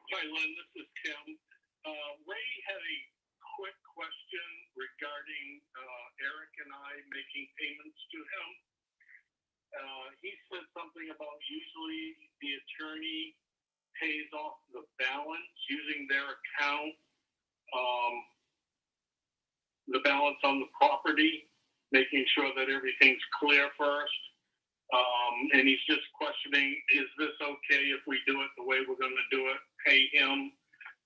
S7: Hi, Lynn, this is Kim. Ray had a quick question regarding Eric and I making payments to him. He said something about usually the attorney pays off the balance using their account, the balance on the property, making sure that everything's clear first. And he's just questioning, is this okay if we do it the way we're going to do it, pay him,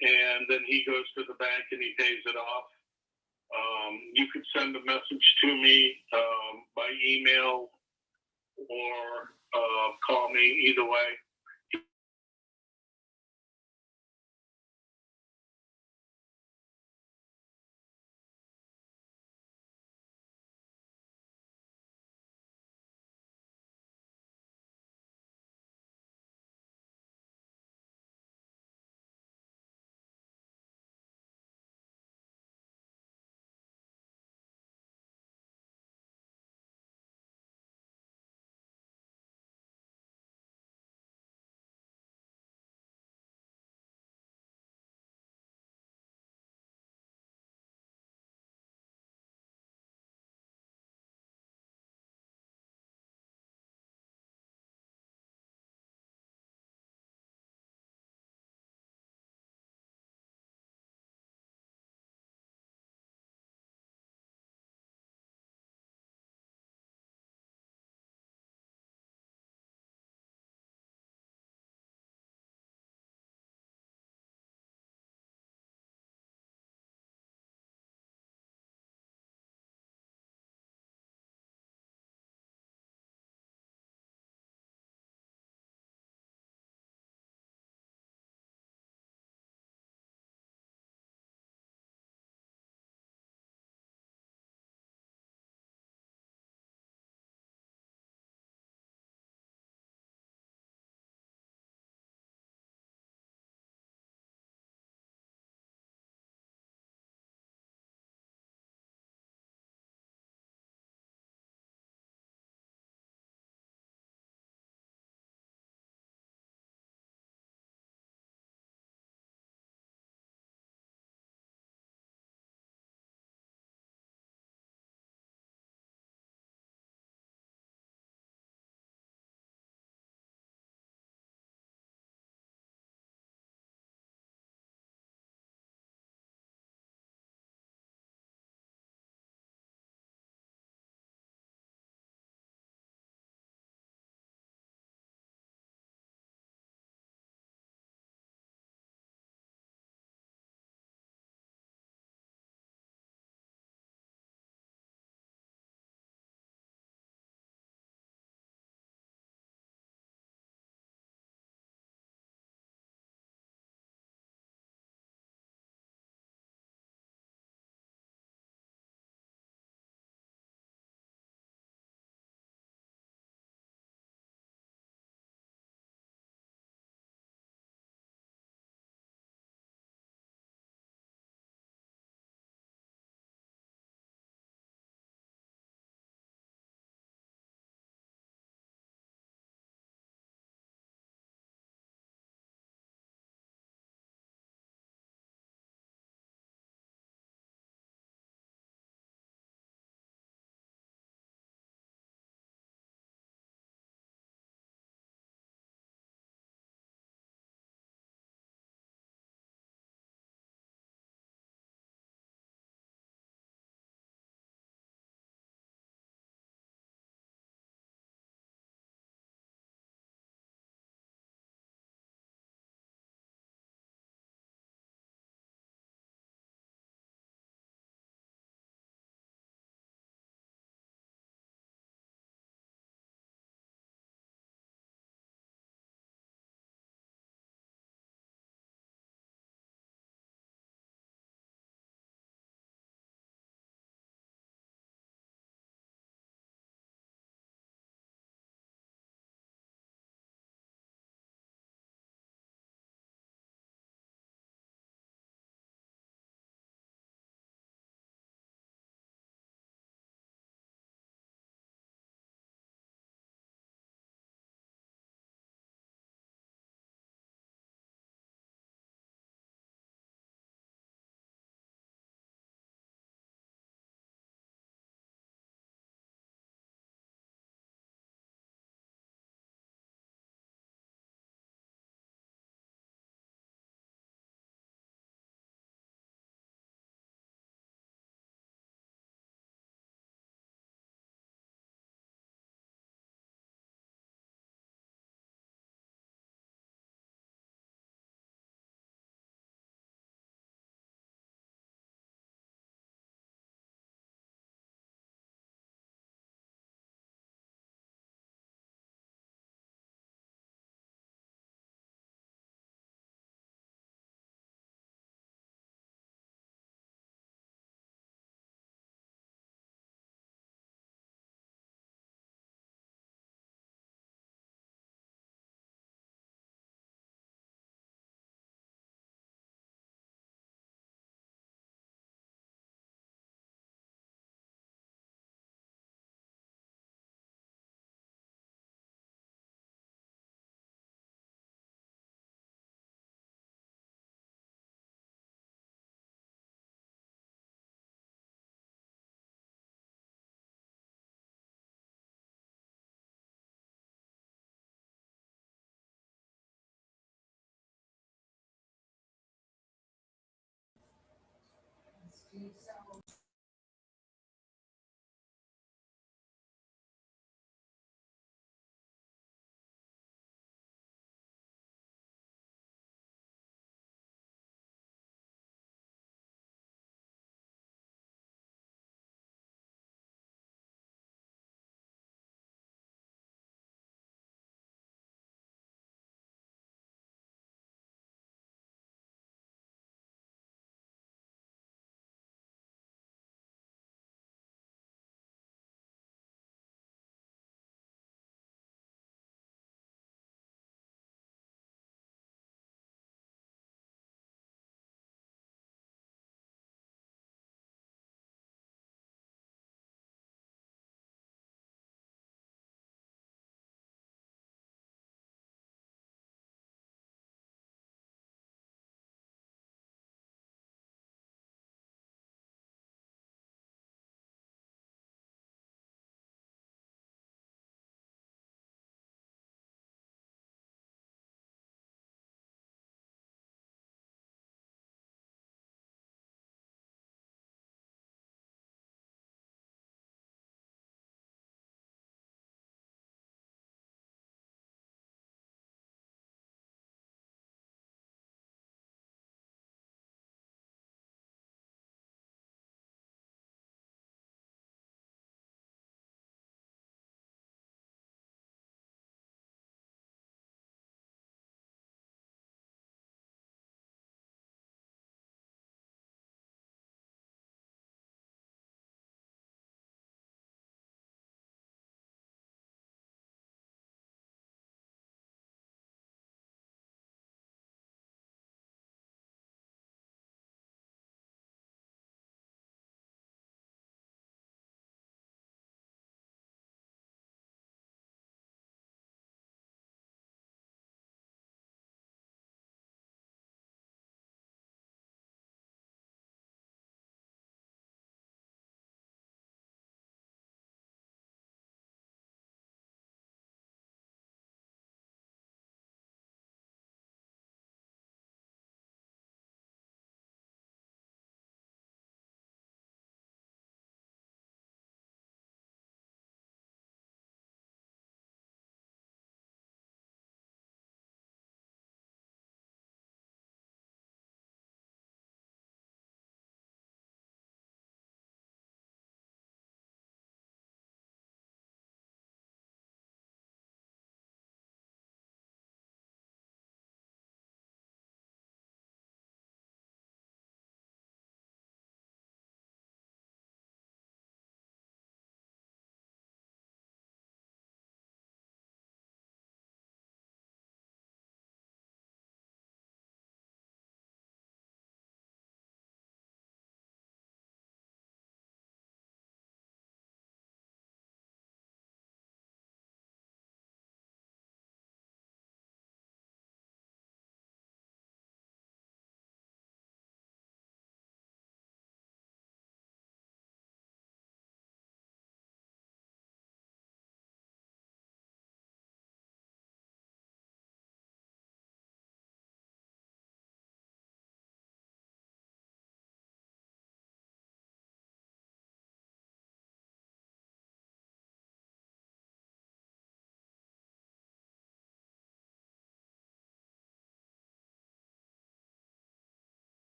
S7: and then he goes to the bank and he pays it off? You could send a message to me by email or call me, either way.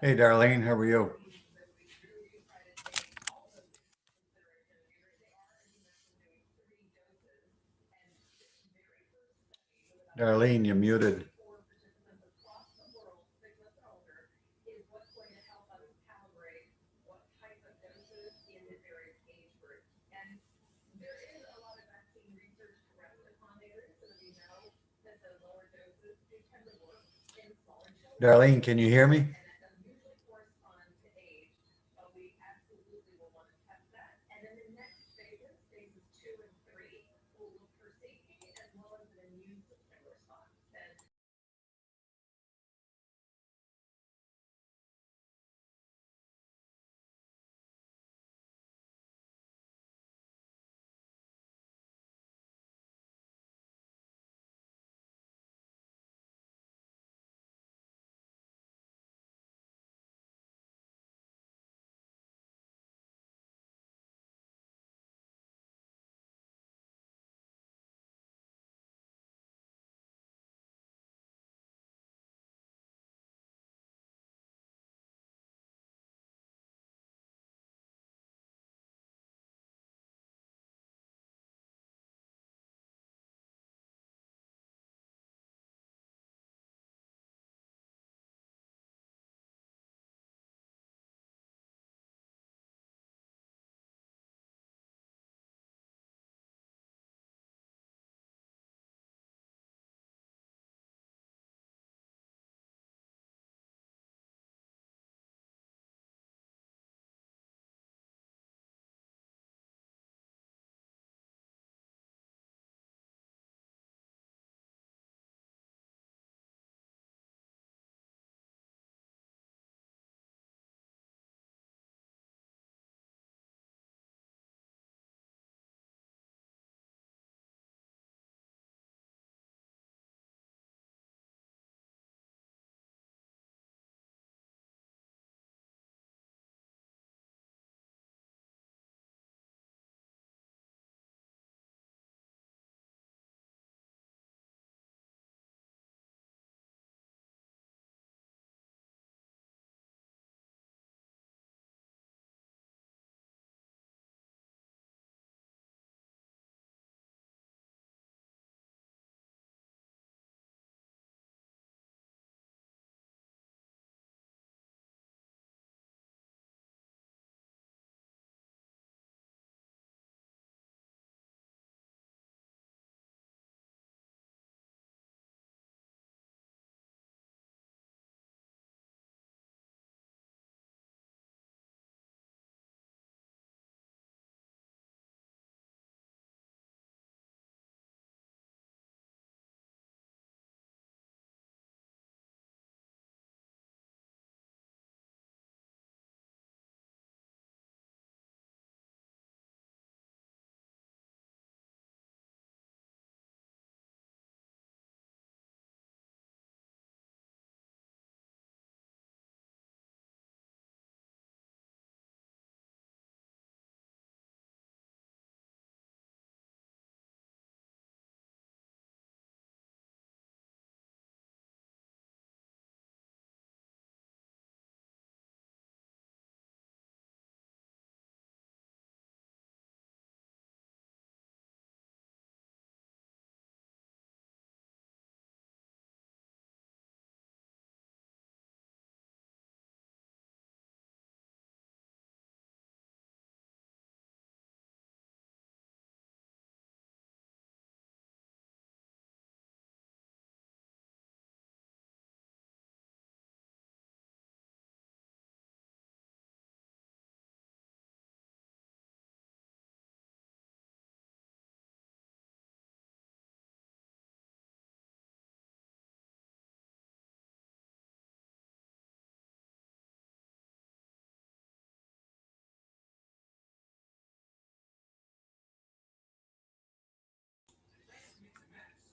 S9: Hey, Darlene, how are you? Darlene, you're muted. Darlene, can you hear me?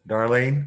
S9: Darlene?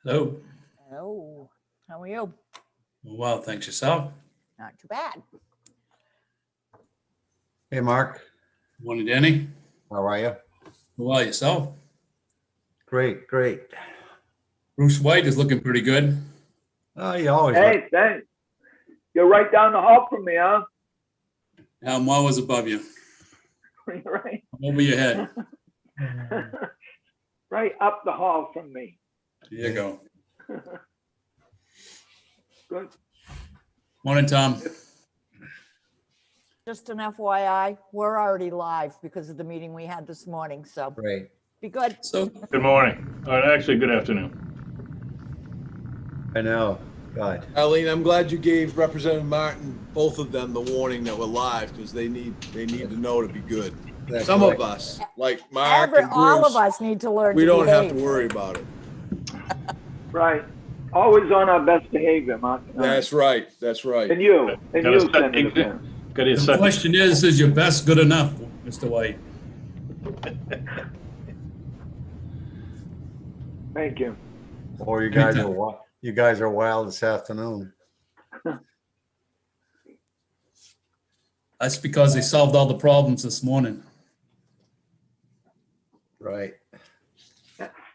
S10: Hello.
S1: Oh, how are you?
S10: Well, thanks yourself.
S1: Not too bad.
S9: Hey, Mark,
S10: Morning, Danny.
S9: how are you?
S10: Well, yourself.
S9: Great, great.
S10: Bruce White is looking pretty good.
S9: Oh, you always look.
S6: Hey, thanks. You're right down the hall from me, huh?
S10: Al was above you,
S6: Right.
S10: over your head.
S6: Right up the hall from me.
S10: There you go.
S6: Good.
S10: Morning, Tom.
S1: Just an FYI, we're already live because of the meeting we had this morning, so
S9: Great.
S1: be good.
S10: So,
S11: Good morning, or actually, good afternoon.
S9: I know. God.
S4: Darlene, I'm glad you gave Representative Martin, both of them, the warning that we're live, because they need to know to be good.
S9: That's
S4: Some
S9: right.
S4: of us, like Mark and
S1: All of
S4: Bruce,
S1: us need to learn
S4: we
S1: to
S4: don't have to
S1: behave.
S4: worry about it.
S6: Right. Always on our best behavior, Mark.
S4: That's right, that's right.
S6: And you,
S11: Gotta set-
S6: Senator Pence.
S11: Gotta
S10: the
S11: set-
S10: question is your best good enough, Mr. White?
S6: Thank you.
S9: Or you guys are wild this afternoon.
S10: That's because they solved all the problems this morning.
S9: Right.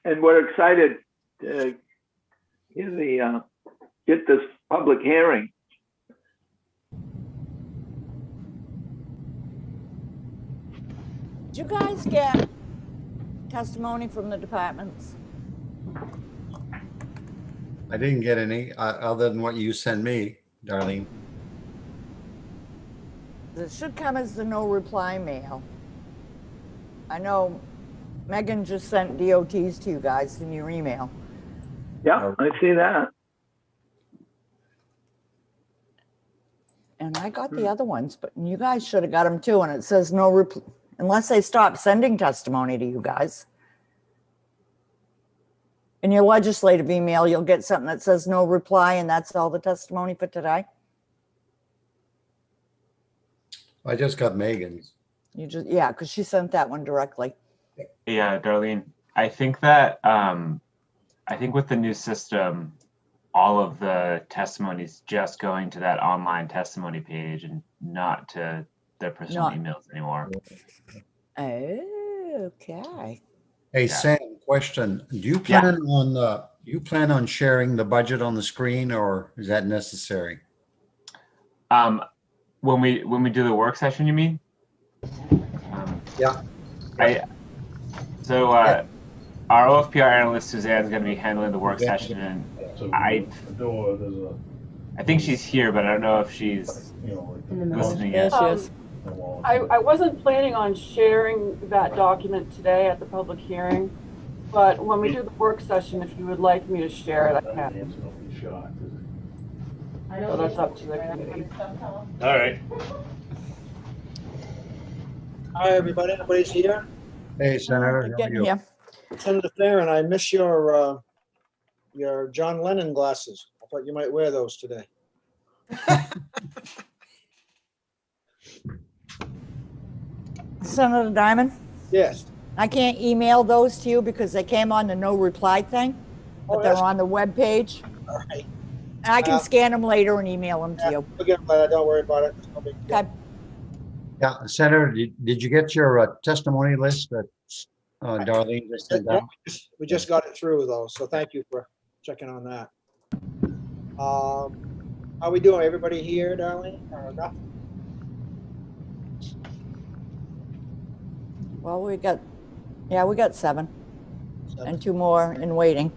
S6: And we're excited to get this public hearing.
S1: Did you guys get testimony from the departments?
S9: I didn't get any, other than what you sent me, Darlene.
S1: It should come as the no reply mail. I know Megan just sent DOTs to you guys in your email.
S6: Yeah, I see that.
S1: And I got the other ones, but you guys should have got them too. And it says no reply, unless they stop sending testimony to you guys. In your legislative email, you'll get something that says no reply, and that's all the testimony for today.
S9: I just got Megan's.
S1: You just, yeah, because she sent that one directly.
S3: Yeah, Darlene, I think that I think with the new system, all of the testimonies just going to that online testimony page and not to their personal emails anymore.
S1: Oh, okay.
S9: Hey,
S3: Yeah.
S9: Sam, question. Do you plan on sharing the budget on the screen, or is that necessary?
S3: When we do the work session, you mean?
S9: Yeah.
S3: Our OFPR analyst Suzanne's going to be handling the work session, and I think she's here, but I don't know if she's listening
S1: There
S3: yet.
S1: she is.
S12: I wasn't planning on sharing that document today at the public hearing, but when we do the work session, if you would like me to share it, I can. So that's up to the committee.
S11: All right.
S13: Hi, everybody. Everybody's here.
S9: Hey, Senator. how are
S1: Getting
S9: you?
S1: here.
S13: Senator Farron, I miss your John Lennon glasses. I thought you might wear those today.
S1: Senator Diamond,
S13: Yes.
S1: I can't email those to you because they came on the no reply thing,
S13: Oh,
S1: but they're
S13: that's
S1: on the web page.
S13: all right.
S1: And I can scan them later and email them to you.
S13: Forget about it. Don't worry about it. It's no big deal.
S1: Okay.
S9: Yeah, Senator, did you get your testimony list that Darlene just sent out?
S13: We just got it through though, so thank you for checking on that. How we doing? Everybody here, Darlene? Or enough?
S1: Well, we got 7 and 2 more in waiting.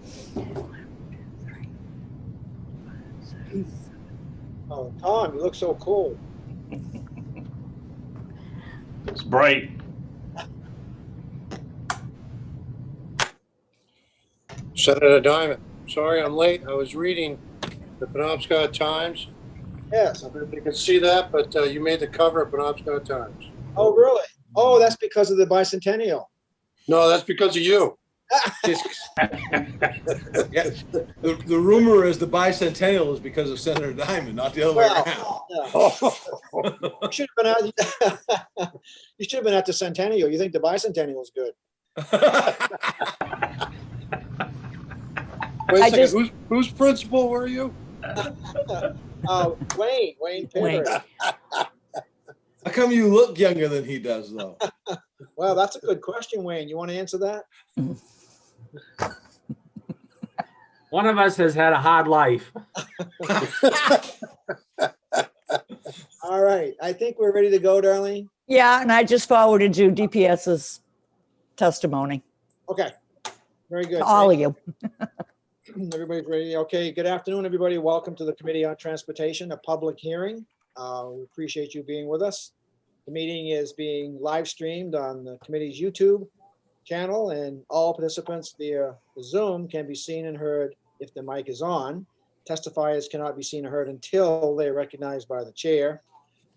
S13: Oh, Tom, you look so cool.
S11: It's bright.
S2: Senator Diamond, sorry I'm late. I was reading the Penobscot Times.
S13: Yes.
S2: I don't know if you can see that, but you made the cover of Penobscot Times.
S13: Oh, really? Oh, that's because of the bicentennial.
S2: No, that's because of you.
S4: Yeah, the rumor is the bicentennial is because of Senator Diamond, not the other way around.
S13: Well, you should have been at, you should have been at the centennial. You think the bicentennial is good?
S2: Wait a
S1: I
S2: second,
S1: just-
S2: whose principal were you?
S13: Wayne Perry.
S4: How come you look younger than he does, though?
S13: Well, that's a good question, Wayne. You want to answer that?
S14: One of us has had a hard life.
S13: All right, I think we're ready to go, Darlene.
S1: Yeah, and I just forwarded you DPS's testimony,
S13: Okay, very good.
S1: to all of you.
S13: Everybody's ready. Okay, good afternoon, everybody. Welcome to the Committee on Transportation, a public hearing. We appreciate you being with us. The meeting is being live streamed on the committee's YouTube channel, and all participants via Zoom can be seen and heard if the mic is on. Testifiers cannot be seen or heard until they're recognized by the chair.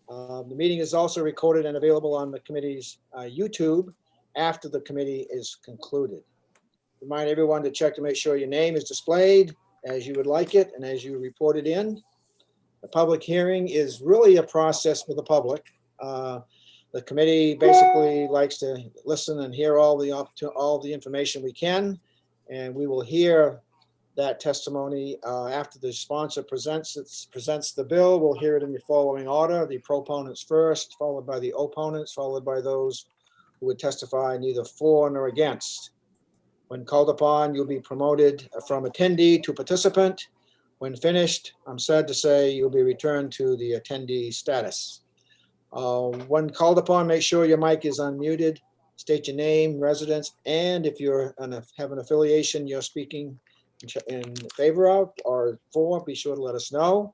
S13: The meeting is also recorded and available on the committee's YouTube after the committee is concluded. Remind everyone to check to make sure your name is displayed as you would like it and as you reported in. The public hearing is really a process for the public. The committee basically likes to listen and hear all the information we can, and we will hear that testimony after the sponsor presents the bill. We'll hear it in the following order: the proponents first, followed by the opponents, followed by those who would testify neither for nor against. When called upon, you'll be promoted from attendee to participant. When finished, I'm sad to say you'll be returned to the attendee status. When called upon, make sure your mic is unmuted. State your name, residence, and if you have an affiliation you're speaking in favor of or for, be sure to let us know.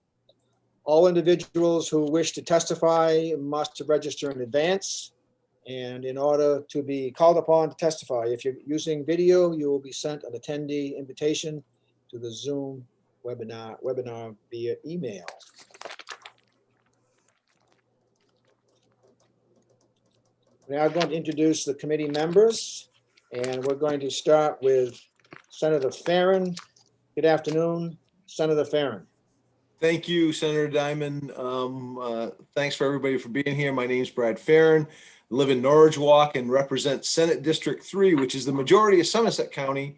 S13: All individuals who wish to testify must register in advance. And in order to be called upon to testify, if you're using video, you will be sent an attendee invitation to the Zoom webinar via email. Now I'm going to introduce the committee members, and we're going to start with Senator Farren. Good afternoon, Senator Farren.
S4: Thank you, Senator Diamond. Thanks for everybody for being here. My name's Brad Farren. I live in Norridge Walk and represent Senate District 3, which is the majority of Somerset County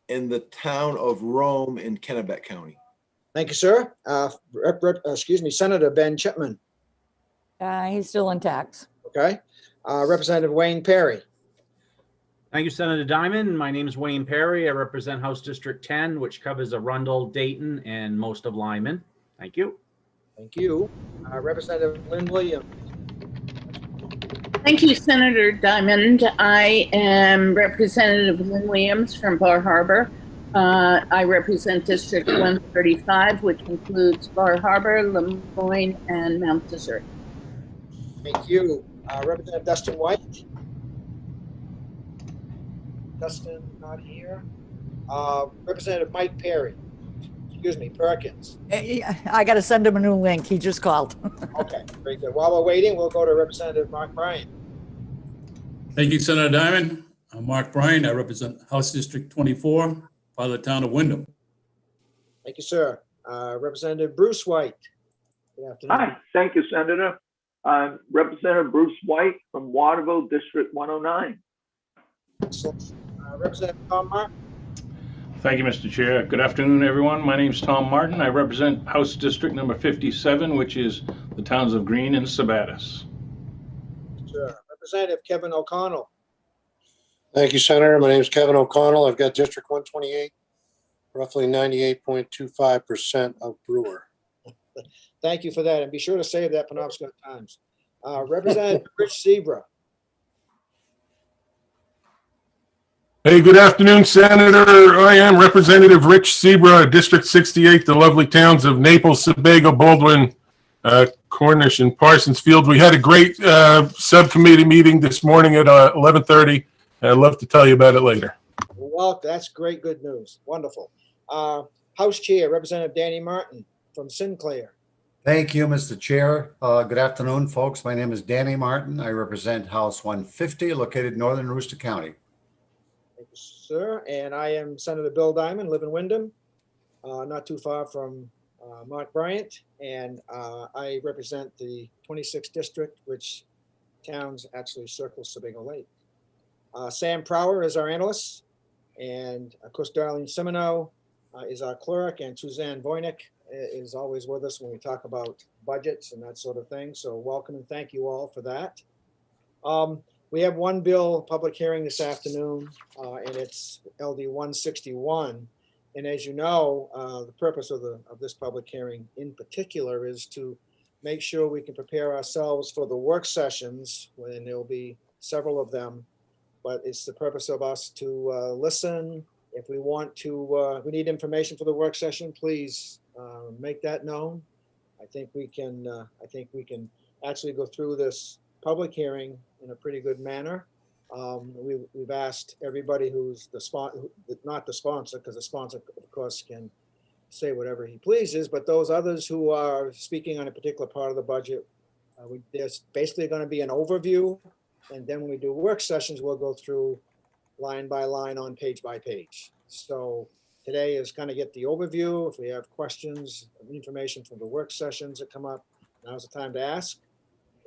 S4: in the town of Rome in Kennebec County.
S13: Thank you, sir. Senator Ben Chipman.
S1: He's still intact.
S13: Okay. Representative Wayne Perry.
S14: Thank you, Senator Diamond. My name is Wayne Perry. I represent House District 10, which covers Arundel, Dayton, and most of Lyman. Thank you.
S13: Thank you. Representative Lynn Williams.
S5: Thank you, Senator Diamond. I am Representative Lynn Williams from Bar Harbor. I represent District 135, which includes Bar Harbor, Lemoyne, and Mount Desert.
S13: Thank you. Representative Dustin White. Dustin, not here. Representative Mike Perry. Excuse me, Perkins.
S1: I got to send him a new link. He just called.
S13: Okay, very good. While we're waiting, we'll go to Representative Mark Bryan.
S10: Thank you, Senator Diamond. I'm Mark Bryan. I represent House District 24, part of the town of Wyndham.
S13: Thank you, sir. Representative Bruce White. Good afternoon.
S6: Hi, thank you, Senator. Representative Bruce White from Waterville, District 109.
S13: Excellent. Representative Tom Martin.
S11: Thank you, Mr. Chair. Good afternoon, everyone. My name's Tom Martin. I represent House District number 57, which is the towns of Greene and Sabattis.
S13: Sure. Representative Kevin O'Connell.
S2: Thank you, Senator. My name is Kevin O'Connell. I've got District 128, roughly 98.25% of Brewer.
S13: Thank you for that. And be sure to save that Penobscot Times. Representative Rich Zebra.
S7: Hey, good afternoon, Senator. I am Representative Rich Zebra, District 68, the lovely towns of Naples, Sebago, Baldwin, Cornish, and Parsonsfield. We had a great subcommittee meeting this morning at 11:30. I'd love to tell you about it later.
S13: Well, that's great, good news. Wonderful. House Chair, Representative Danny Martin from Sinclair.
S9: Thank you, Mr. Chair. Good afternoon, folks. My name is Danny Martin. I represent House 150, located in northern Worcester County.
S13: Thank you, sir. And I am Senator Bill Diamond, live in Wyndham, not too far from Mark Bryant. And I represent the 26th district, which towns actually circle Sebago Lake. Sam Prower is our analyst. And of course, Darlene Semino is our clerk, and Suzanne Voynick is always with us when we talk about budgets and that sort of thing. So welcome and thank you all for that. We have one bill public hearing this afternoon, and it's LD 161. And as you know, the purpose of this public hearing in particular is to make sure we can prepare ourselves for the work sessions, when there'll be several of them. But it's the purpose of us to listen. If we want to, we need information for the work session, please make that known. I think we can actually go through this public hearing in a pretty good manner. We've asked everybody who's not the sponsor, because the sponsor, of course, can say whatever he pleases, but those others who are speaking on a particular part of the budget, there's basically going to be an overview. And then when we do work sessions, we'll go through line by line, on page by page. So today is kind of get the overview. If we have questions, information from the work sessions that come up, now's the time to ask.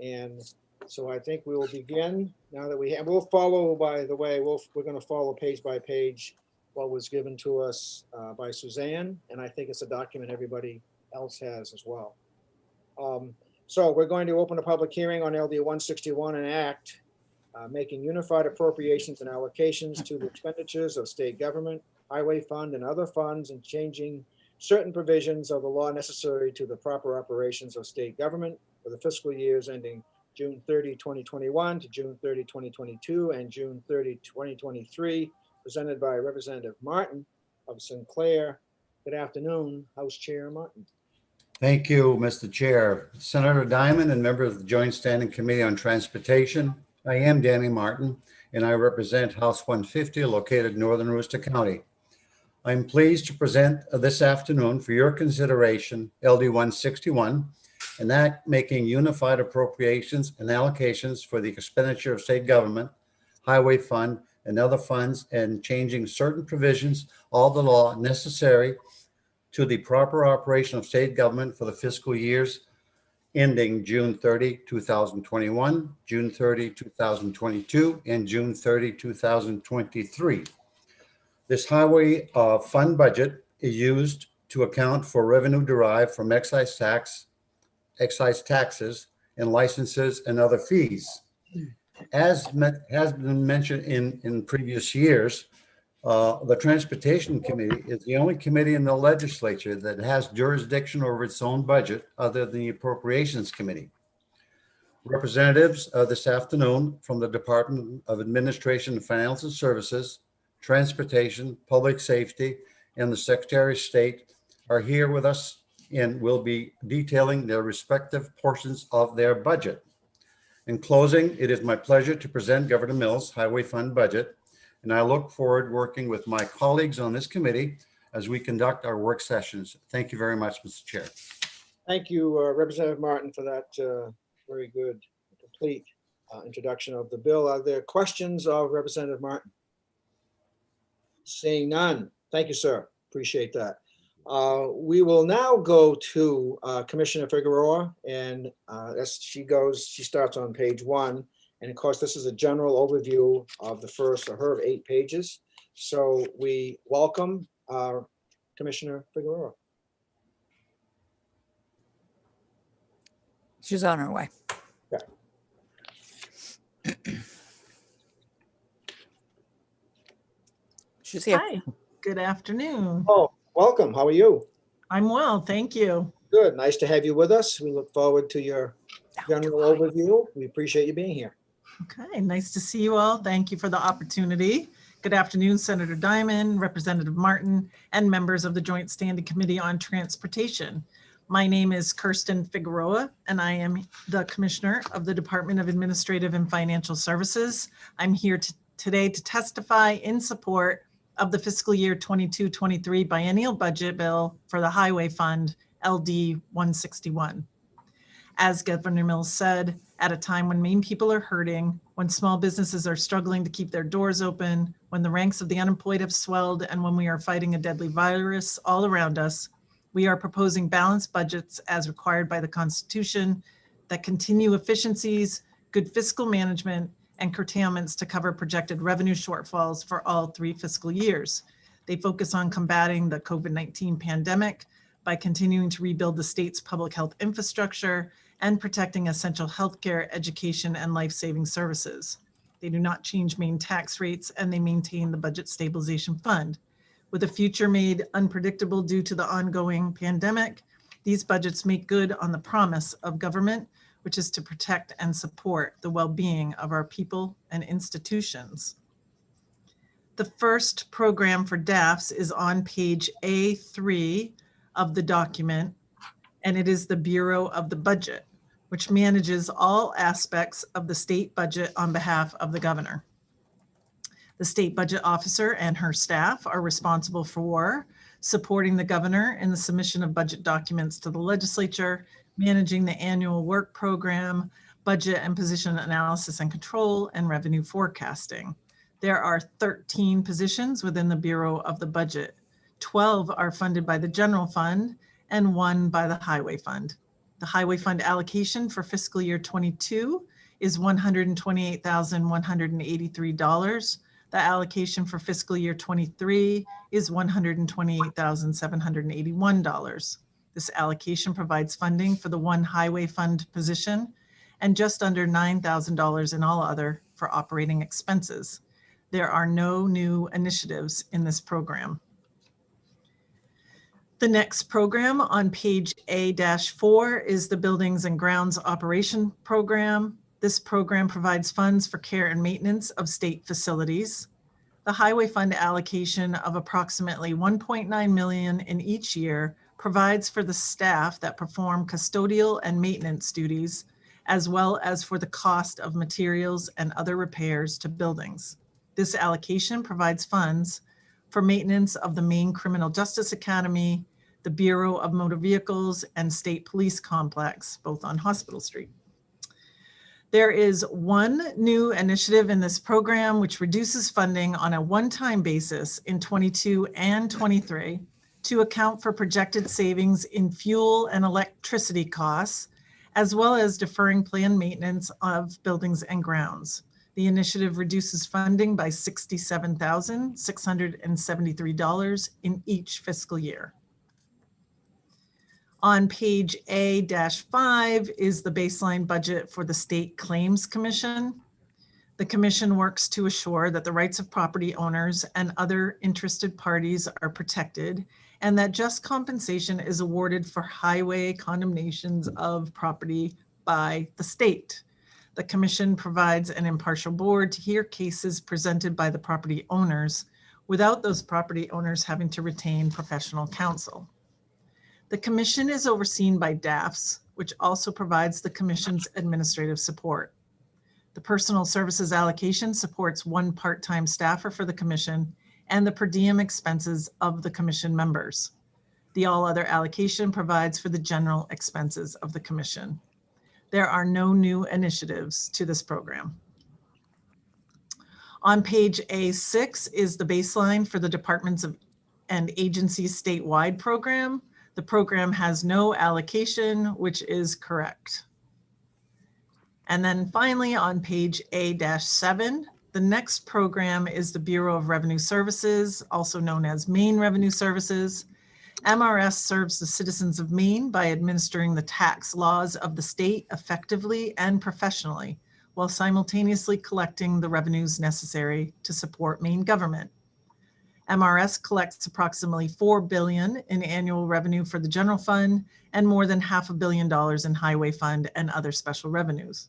S13: And so I think we will begin now that we'll follow, by the way, we're going to follow page by page what was given to us by Suzanne. And I think it's a document everybody else has as well. So we're going to open a public hearing on LD 161, an act making unified appropriations and allocations to the expenditures of state government, highway fund, and other funds, and changing certain provisions of the law necessary to the proper operations of state government for the fiscal years ending June 30, 2021 to June 30, 2022, and June 30, 2023, presented by Representative Martin of Sinclair. Good afternoon, House Chair Martin.
S9: Thank you, Mr. Chair. Senator Diamond and member of the Joint Standing Committee on Transportation. I am Danny Martin, and I represent House 150, located in Northern Aroostook County. I'm pleased to present this afternoon for your consideration LD 161, an act making unified appropriations and allocations for the expenditure of state government, highway fund, and other funds, and changing certain provisions of the law necessary to the proper operation of state government for the fiscal years ending June 30, 2021, June 30, 2022, and June 30, 2023. This highway fund budget is used to account for revenue derived from excise taxes, and licenses and other fees. As has been mentioned in previous years, the Transportation Committee is the only committee in the legislature that has jurisdiction over its own budget other than the Appropriations Committee. Representatives this afternoon from the Department of Administration and Financial Services, Transportation, Public Safety, and the Secretary of State are here with us and will be detailing their respective portions of their budget. In closing, it is my pleasure to present Governor Mills' Highway Fund budget, and I look forward working with my colleagues on this committee as we conduct our work sessions. Thank you very much, Mr. Chair.
S13: Thank you, Representative Martin, for that very good, complete introduction of the bill. Are there questions of Representative Martin? Seeing none. Thank you, sir. Appreciate that. We will now go to Commissioner Figueroa, and as she starts on page 1. And of course, this is a general overview of the first of her 8 pages. So we welcome Commissioner Figueroa.
S1: She's on her way.
S13: Yeah.
S1: She's here.
S15: Hi, good afternoon.
S13: Oh, welcome. How are you?
S15: I'm well, thank you.
S13: Good. Nice to have you with us. We look forward to your general overview. We appreciate you being here.
S15: Okay, nice to see you all. Thank you for the opportunity. Good afternoon, Senator Diamond, Representative Martin, and members of the Joint Standing Committee on Transportation. My name is Kirsten Figueroa, and I am the Commissioner of the Department of Administrative and Financial Services. I'm here today to testify in support of the fiscal year 22-23 biennial budget bill for the Highway Fund, LD 161. As Governor Mills said, at a time when Maine people are hurting, when small businesses are struggling to keep their doors open, when the ranks of the unemployed have swelled, and when we are fighting a deadly virus all around us, we are proposing balanced budgets as required by the Constitution that continue efficiencies, good fiscal management, and curtailments to cover projected revenue shortfalls for all 3 fiscal years. They focus on combating the COVID-19 pandemic by continuing to rebuild the state's public health infrastructure and protecting essential healthcare, education, and life-saving services. They do not change Maine tax rates, and they maintain the Budget Stabilization Fund. With a future made unpredictable due to the ongoing pandemic, these budgets make good on the promise of government, which is to protect and support the well-being of our people and institutions. The first program for DAFs is on page A3 of the document, and it is the Bureau of the Budget, which manages all aspects of the state budget on behalf of the governor. The state budget officer and her staff are responsible for supporting the governor in the submission of budget documents to the legislature, managing the annual work program, budget and position analysis and control, and revenue forecasting. There are 13 positions within the Bureau of the Budget. 12 are funded by the general fund and 1 by the highway fund. The highway fund allocation for fiscal year 22 is $128,183. The allocation for fiscal year 23 is $128,781. This allocation provides funding for the 1 highway fund position and just under $9,000 in all other for operating expenses. There are no new initiatives in this program. The next program on page A-4 is the Buildings and Grounds Operation Program. This program provides funds for care and maintenance of state facilities. The highway fund allocation of approximately $1.9 million in each year provides for the staff that perform custodial and maintenance duties, as well as for the cost of materials and other repairs to buildings. This allocation provides funds for maintenance of the Maine Criminal Justice Academy, the Bureau of Motor Vehicles, and State Police Complex, both on Hospital Street. There is one new initiative in this program which reduces funding on a one-time basis in 22 and 23 to account for projected savings in fuel and electricity costs, as well as deferring planned maintenance of buildings and grounds. The initiative reduces funding by $67,673 in each fiscal year. On page A-5 is the baseline budget for the State Claims Commission. The commission works to assure that the rights of property owners and other interested parties are protected and that just compensation is awarded for highway condemnations of property by the state. The commission provides an impartial board to hear cases presented by the property owners without those property owners having to retain professional counsel. The commission is overseen by DAFs, which also provides the commission's administrative support. The personal services allocation supports 1 part-time staffer for the commission and the per diem expenses of the commission members. The all other allocation provides for the general expenses of the commission. There are no new initiatives to this program. On page A6 is the baseline for the departments and agencies statewide program. The program has no allocation, which is correct. And then finally on page A-7, the next program is the Bureau of Revenue Services, also known as Maine Revenue Services. MRS serves the citizens of Maine by administering the tax laws of the state effectively and professionally, while simultaneously collecting the revenues necessary to support Maine government. MRS collects approximately $4 billion in annual revenue for the general fund and more than $500 million in highway fund and other special revenues.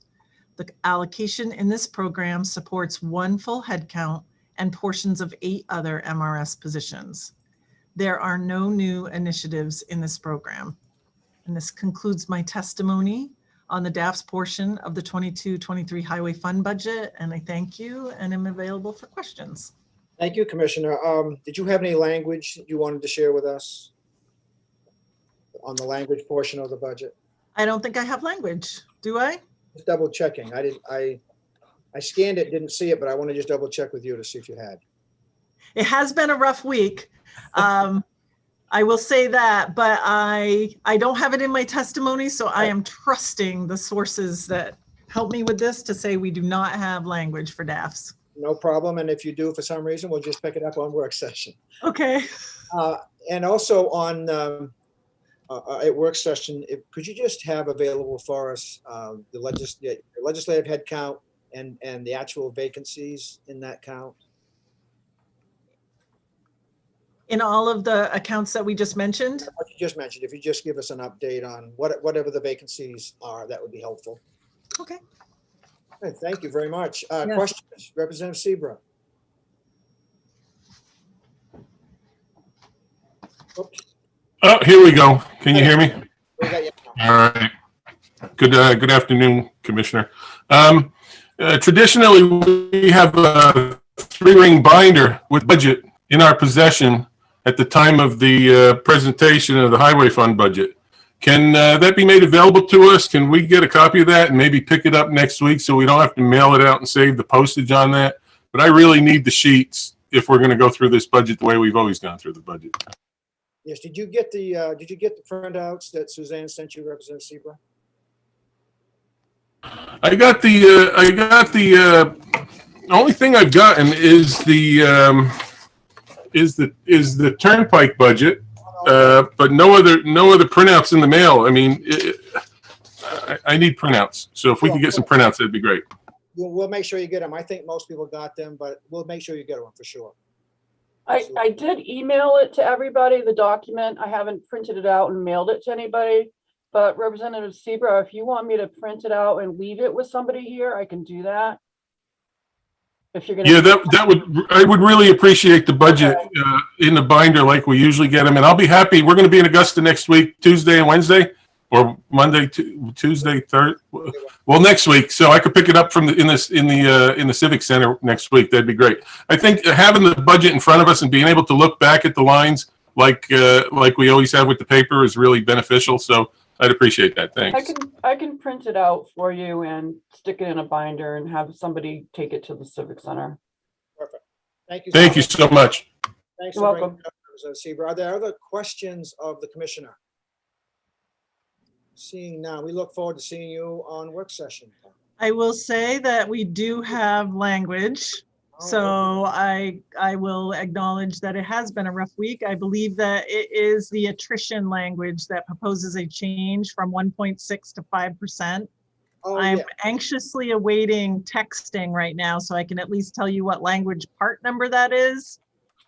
S15: The allocation in this program supports 1 full headcount and portions of 8 other MRS positions. There are no new initiatives in this program. And this concludes my testimony on the DAF's portion of the 22-23 highway fund budget. And I thank you and am available for questions.
S13: Thank you, Commissioner. Did you have any language you wanted to share with us on the language portion of the budget?
S15: I don't think I have language. Do I?
S13: Just double checking. I scanned it, didn't see it, but I want to just double check with you to see if you had.
S15: It has been a rough week. I will say that, but I don't have it in my testimony, so I am trusting the sources that help me with this to say we do not have language for DAFs.
S13: No problem. And if you do, for some reason, we'll just pick it up on work session.
S15: Okay.
S13: And also on at work session, could you just have available for us the legislative head count and the actual vacancies in that count?
S15: In all of the accounts that we just mentioned?
S13: What you just mentioned, if you just give us an update on whatever the vacancies are, that would be helpful.
S15: Okay.
S13: Okay, thank you very much.
S15: Yes.
S13: Questions, Representative Seabrook? Oops,
S7: Oh, here we go. Can you hear me?
S13: we got you now.
S7: All right. Good afternoon, Commissioner. Traditionally, we have a 3-ring binder with budget in our possession at the time of the presentation of the Highway Fund budget. Can that be made available to us? Can we get a copy of that and maybe pick it up next week so we don't have to mail it out and save the postage on that? But I really need the sheets if we're going to go through this budget the way we've always gone through the budget.
S13: Yes, did you get the printouts that Suzanne sent you, Representative Seabrook?
S7: I got the only thing I've gotten is the Turnpike budget, but no other printouts in the mail. I mean, I need printouts. So if we could get some printouts, that'd be great.
S13: We'll make sure you get them. I think most people got them, but we'll make sure you get them for sure.
S12: I did email it to everybody, the document. I haven't printed it out and mailed it to anybody. But Representative Seabrook, if you want me to print it out and leave it with somebody here, I can do that. If you're gonna.
S7: Yeah, I would really appreciate the budget in the binder like we usually get them, and I'll be happy. We're going to be in Augusta next week, Tuesday and Wednesday, or Monday, Tuesday, third. Well, next week, so I could pick it up from in the Civic Center next week. That'd be great. I think having the budget in front of us and being able to look back at the lines like we always have with the paper is really beneficial. So I'd appreciate that. Thanks.
S12: I can print it out for you and stick it in a binder and have somebody take it to the Civic Center.
S13: Perfect. Thank you.
S7: Thank you so much.
S13: Thanks
S12: You're
S13: for bringing
S12: welcome.
S13: it up, Representative Seabrook. Are there other questions of the commissioner? Seeing none, we look forward to seeing you on work session.
S15: I will say that we do have language. So I will acknowledge that it has been a rough week. I believe that it is the attrition language that proposes a change from 1.6 to 5%. I'm anxiously awaiting texting right now so I can at least tell you what language part number that is.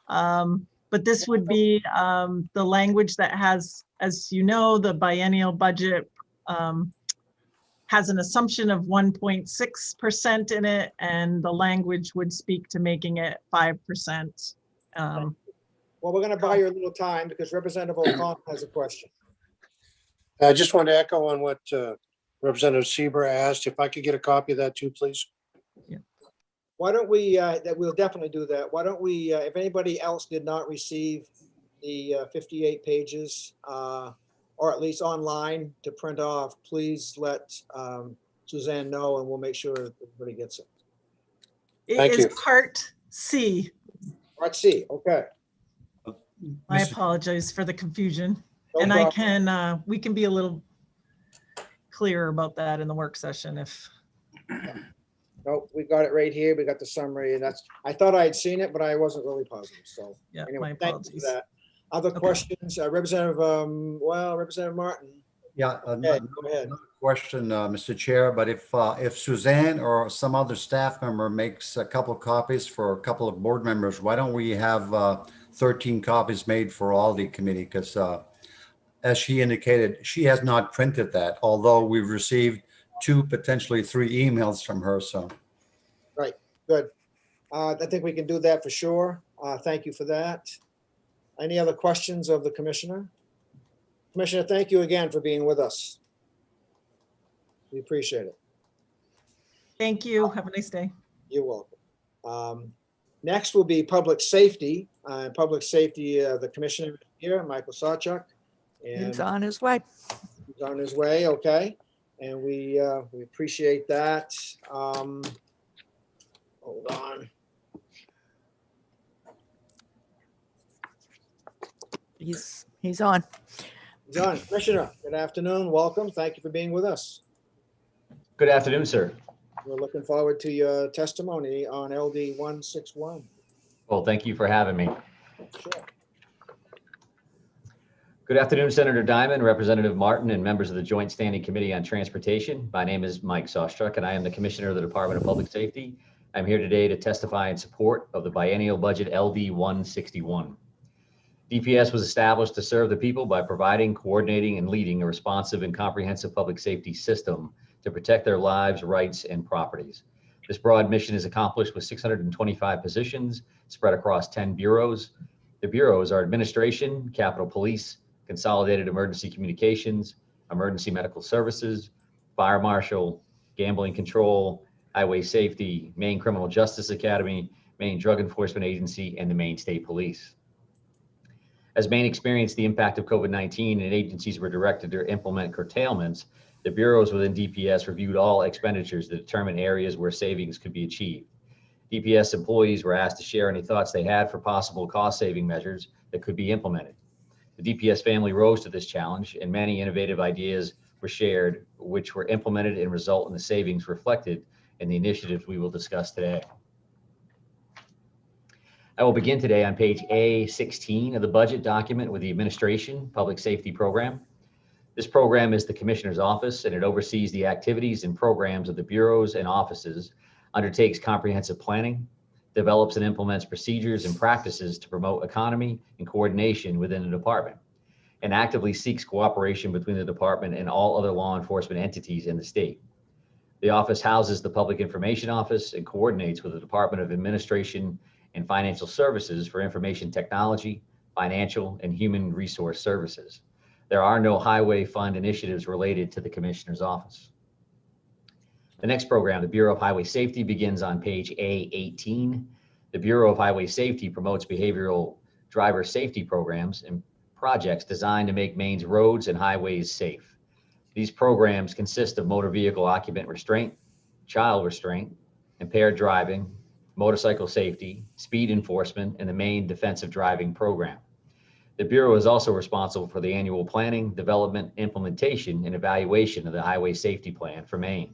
S15: But this would be the language that has, as you know, the biennial budget has an assumption of 1.6% in it, and the language would speak to making it 5%.
S13: Well, we're going to buy you a little time because Representative O'Connor has a question.
S2: I just want to echo on what Representative Seabrook asked. If I could get a copy of that too, please.
S13: Why don't we, we'll definitely do that. Why don't we, if anybody else did not receive the 58 pages, or at least online to print off, please let Suzanne know and we'll make sure everybody gets it.
S15: It is Part C.
S13: Part C, okay.
S15: I apologize for the confusion.
S13: No
S15: And
S13: problem.
S15: we can be a little clearer about that in the work session if.
S13: No, we got it right here. We got the summary and I thought I had seen it, but I wasn't really positive. So
S15: Yeah,
S13: anyway,
S15: my
S13: thank you
S15: apologies.
S13: for that. Other questions, Representative, Representative Martin.
S9: Yeah,
S13: Go ahead.
S9: question, Mr. Chair, but if Suzanne or some other staff member makes a couple copies for a couple of board members, why don't we have 13 copies made for all the committee? Because as she indicated, she has not printed that, although we've received 2, potentially 3 emails from her. So,
S13: Right, good. I think we can do that for sure. Thank you for that. Any other questions of the commissioner? Commissioner, thank you again for being with us. We appreciate it.
S15: Thank you. Have a nice day.
S13: You're welcome. Next will be public safety. Public safety, the commissioner here, Michael Sawchuk.
S1: He's on his way.
S13: He's on his way, okay. And we appreciate that. Hold on.
S1: He's on.
S13: John, Commissioner, good afternoon. Welcome. Thank you for being with us.
S16: Good afternoon, sir.
S13: We're looking forward to your testimony on LD 161.
S16: Well, thank you for having me.
S13: Sure.
S16: Good afternoon, Senator Diamond, Representative Martin, and members of the Joint Standing Committee on Transportation. My name is Mike Sostruck, and I am the Commissioner of the Department of Public Safety. I'm here today to testify in support of the biennial budget LD 161. DPS was established to serve the people by providing, coordinating, and leading a responsive and comprehensive public safety system to protect their lives, rights, and properties. This broad mission is accomplished with 625 positions spread across 10 bureaus. The bureaus are Administration, Capitol Police, Consolidated Emergency Communications, Emergency Medical Services, Fire Marshal, Gambling Control, Highway Safety, Maine Criminal Justice Academy, Maine Drug Enforcement Agency, and the Maine State Police. As Maine experienced the impact of COVID-19 and agencies were directed to implement curtailments, the bureaus within DPS reviewed all expenditures to determine areas where savings could be achieved. DPS employees were asked to share any thoughts they had for possible cost-saving measures that could be implemented. The DPS family rose to this challenge, and many innovative ideas were shared, which were implemented and result in the savings reflected in the initiatives we will discuss today. I will begin today on page A16 of the budget document with the Administration Public Safety Program. This program is the Commissioner's Office, and it oversees the activities and programs of the bureaus and offices, undertakes comprehensive planning, develops and implements procedures and practices to promote economy and coordination within the department, and actively seeks cooperation between the department and all other law enforcement entities in the state. The office houses the Public Information Office and coordinates with the Department of Administration and Financial Services for information technology, financial, and human resource services. There are no highway fund initiatives related to the Commissioner's Office. The next program, the Bureau of Highway Safety, begins on page A18. The Bureau of Highway Safety promotes behavioral driver safety programs and projects designed to make Maine's roads and highways safe. These programs consist of motor vehicle occupant restraint, child restraint, impaired driving, motorcycle safety, speed enforcement, and the Maine Defensive Driving Program. The Bureau is also responsible for the annual planning, development, implementation, and evaluation of the Highway Safety Plan for Maine.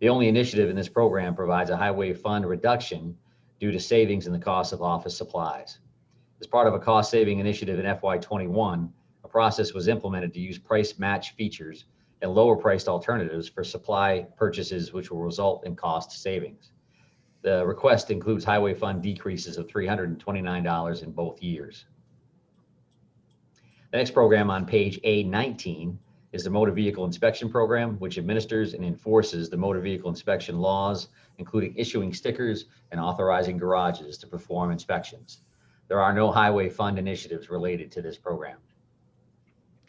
S16: The only initiative in this program provides a highway fund reduction due to savings in the cost of office supplies. As part of a cost-saving initiative in FY21, a process was implemented to use price match features and lower-priced alternatives for supply purchases, which will result in cost savings. The request includes highway fund decreases of $329 in both years. The next program on page A19 is the Motor Vehicle Inspection Program, which administers and enforces the motor vehicle inspection laws, including issuing stickers and authorizing garages to perform inspections. There are no highway fund initiatives related to this program.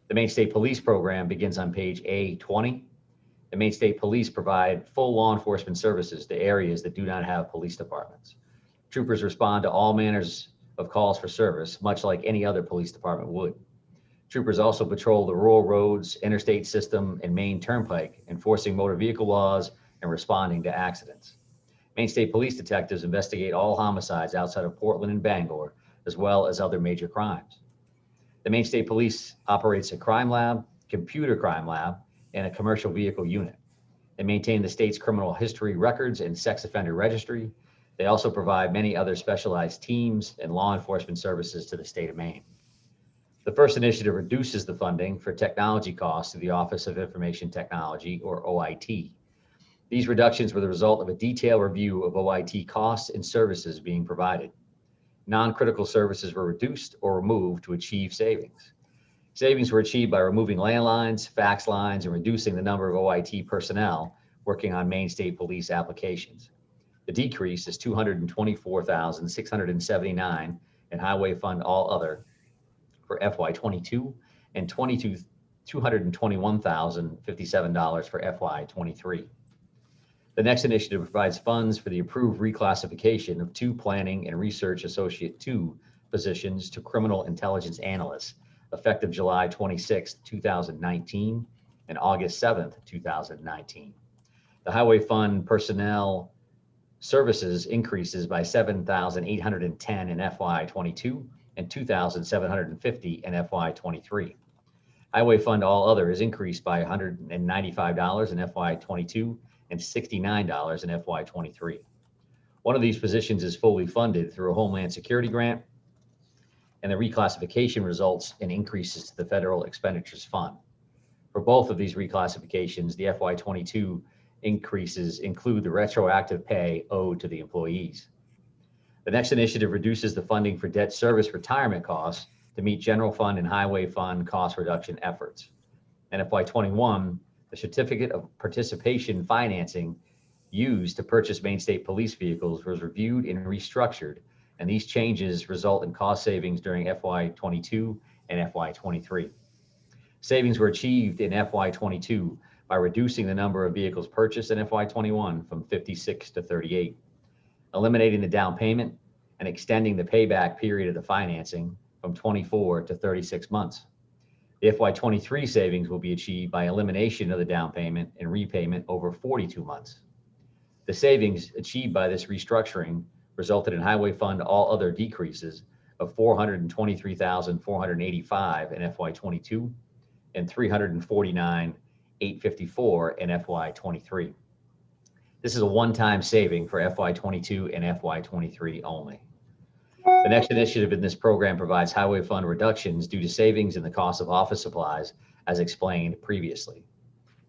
S16: The Maine State Police Program begins on page A20. The Maine State Police provide full law enforcement services to areas that do not have police departments. Troopers respond to all manners of calls for service, much like any other police department would. Troopers also patrol the rural roads, interstate system, and Maine Turnpike, enforcing motor vehicle laws and responding to accidents. Maine State Police detectives investigate all homicides outside of Portland and Bangor, as well as other major crimes. The Maine State Police operates a crime lab, computer crime lab, and a commercial vehicle unit. They maintain the state's criminal history records and sex offender registry. They also provide many other specialized teams and law enforcement services to the state of Maine. The first initiative reduces the funding for technology costs to the Office of Information Technology, or OIT. These reductions were the result of a detailed review of OIT costs and services being provided. Non-critical services were reduced or removed to achieve savings. Savings were achieved by removing landlines, fax lines, and reducing the number of OIT personnel working on Maine State Police applications. The decrease is $224,679 in Highway Fund All Other for FY22 and $221,057 for FY23. The next initiative provides funds for the approved reclassification of 2 Planning and Research Associate 2 positions to Criminal Intelligence Analysts, effective July 26, 2019 and August 7th, 2019. The Highway Fund personnel services increases by $7,810 in FY22 and $2,750 in FY23. Highway Fund All Other is increased by $195 in FY22 and $69 in FY23. One of these positions is fully funded through a Homeland Security grant, and the reclassification results in increases to the Federal Expenditures Fund. For both of these reclassifications, the FY22 increases include the retroactive pay owed to the employees. The next initiative reduces the funding for debt service retirement costs to meet general fund and highway fund cost reduction efforts. In FY21, the certificate of participation financing used to purchase Maine State Police vehicles was reviewed and restructured, and these changes result in cost savings during FY22 and FY23. Savings were achieved in FY22 by reducing the number of vehicles purchased in FY21 from 56 to 38, eliminating the down payment and extending the payback period of the financing from 24 to 36 months. The FY23 savings will be achieved by elimination of the down payment and repayment over 42 months. The savings achieved by this restructuring resulted in Highway Fund all other decreases of $423,485 in FY22 and $349,854 in FY23. This is a one-time saving for FY22 and FY23 only. The next initiative in this program provides Highway Fund reductions due to savings in the cost of office supplies, as explained previously.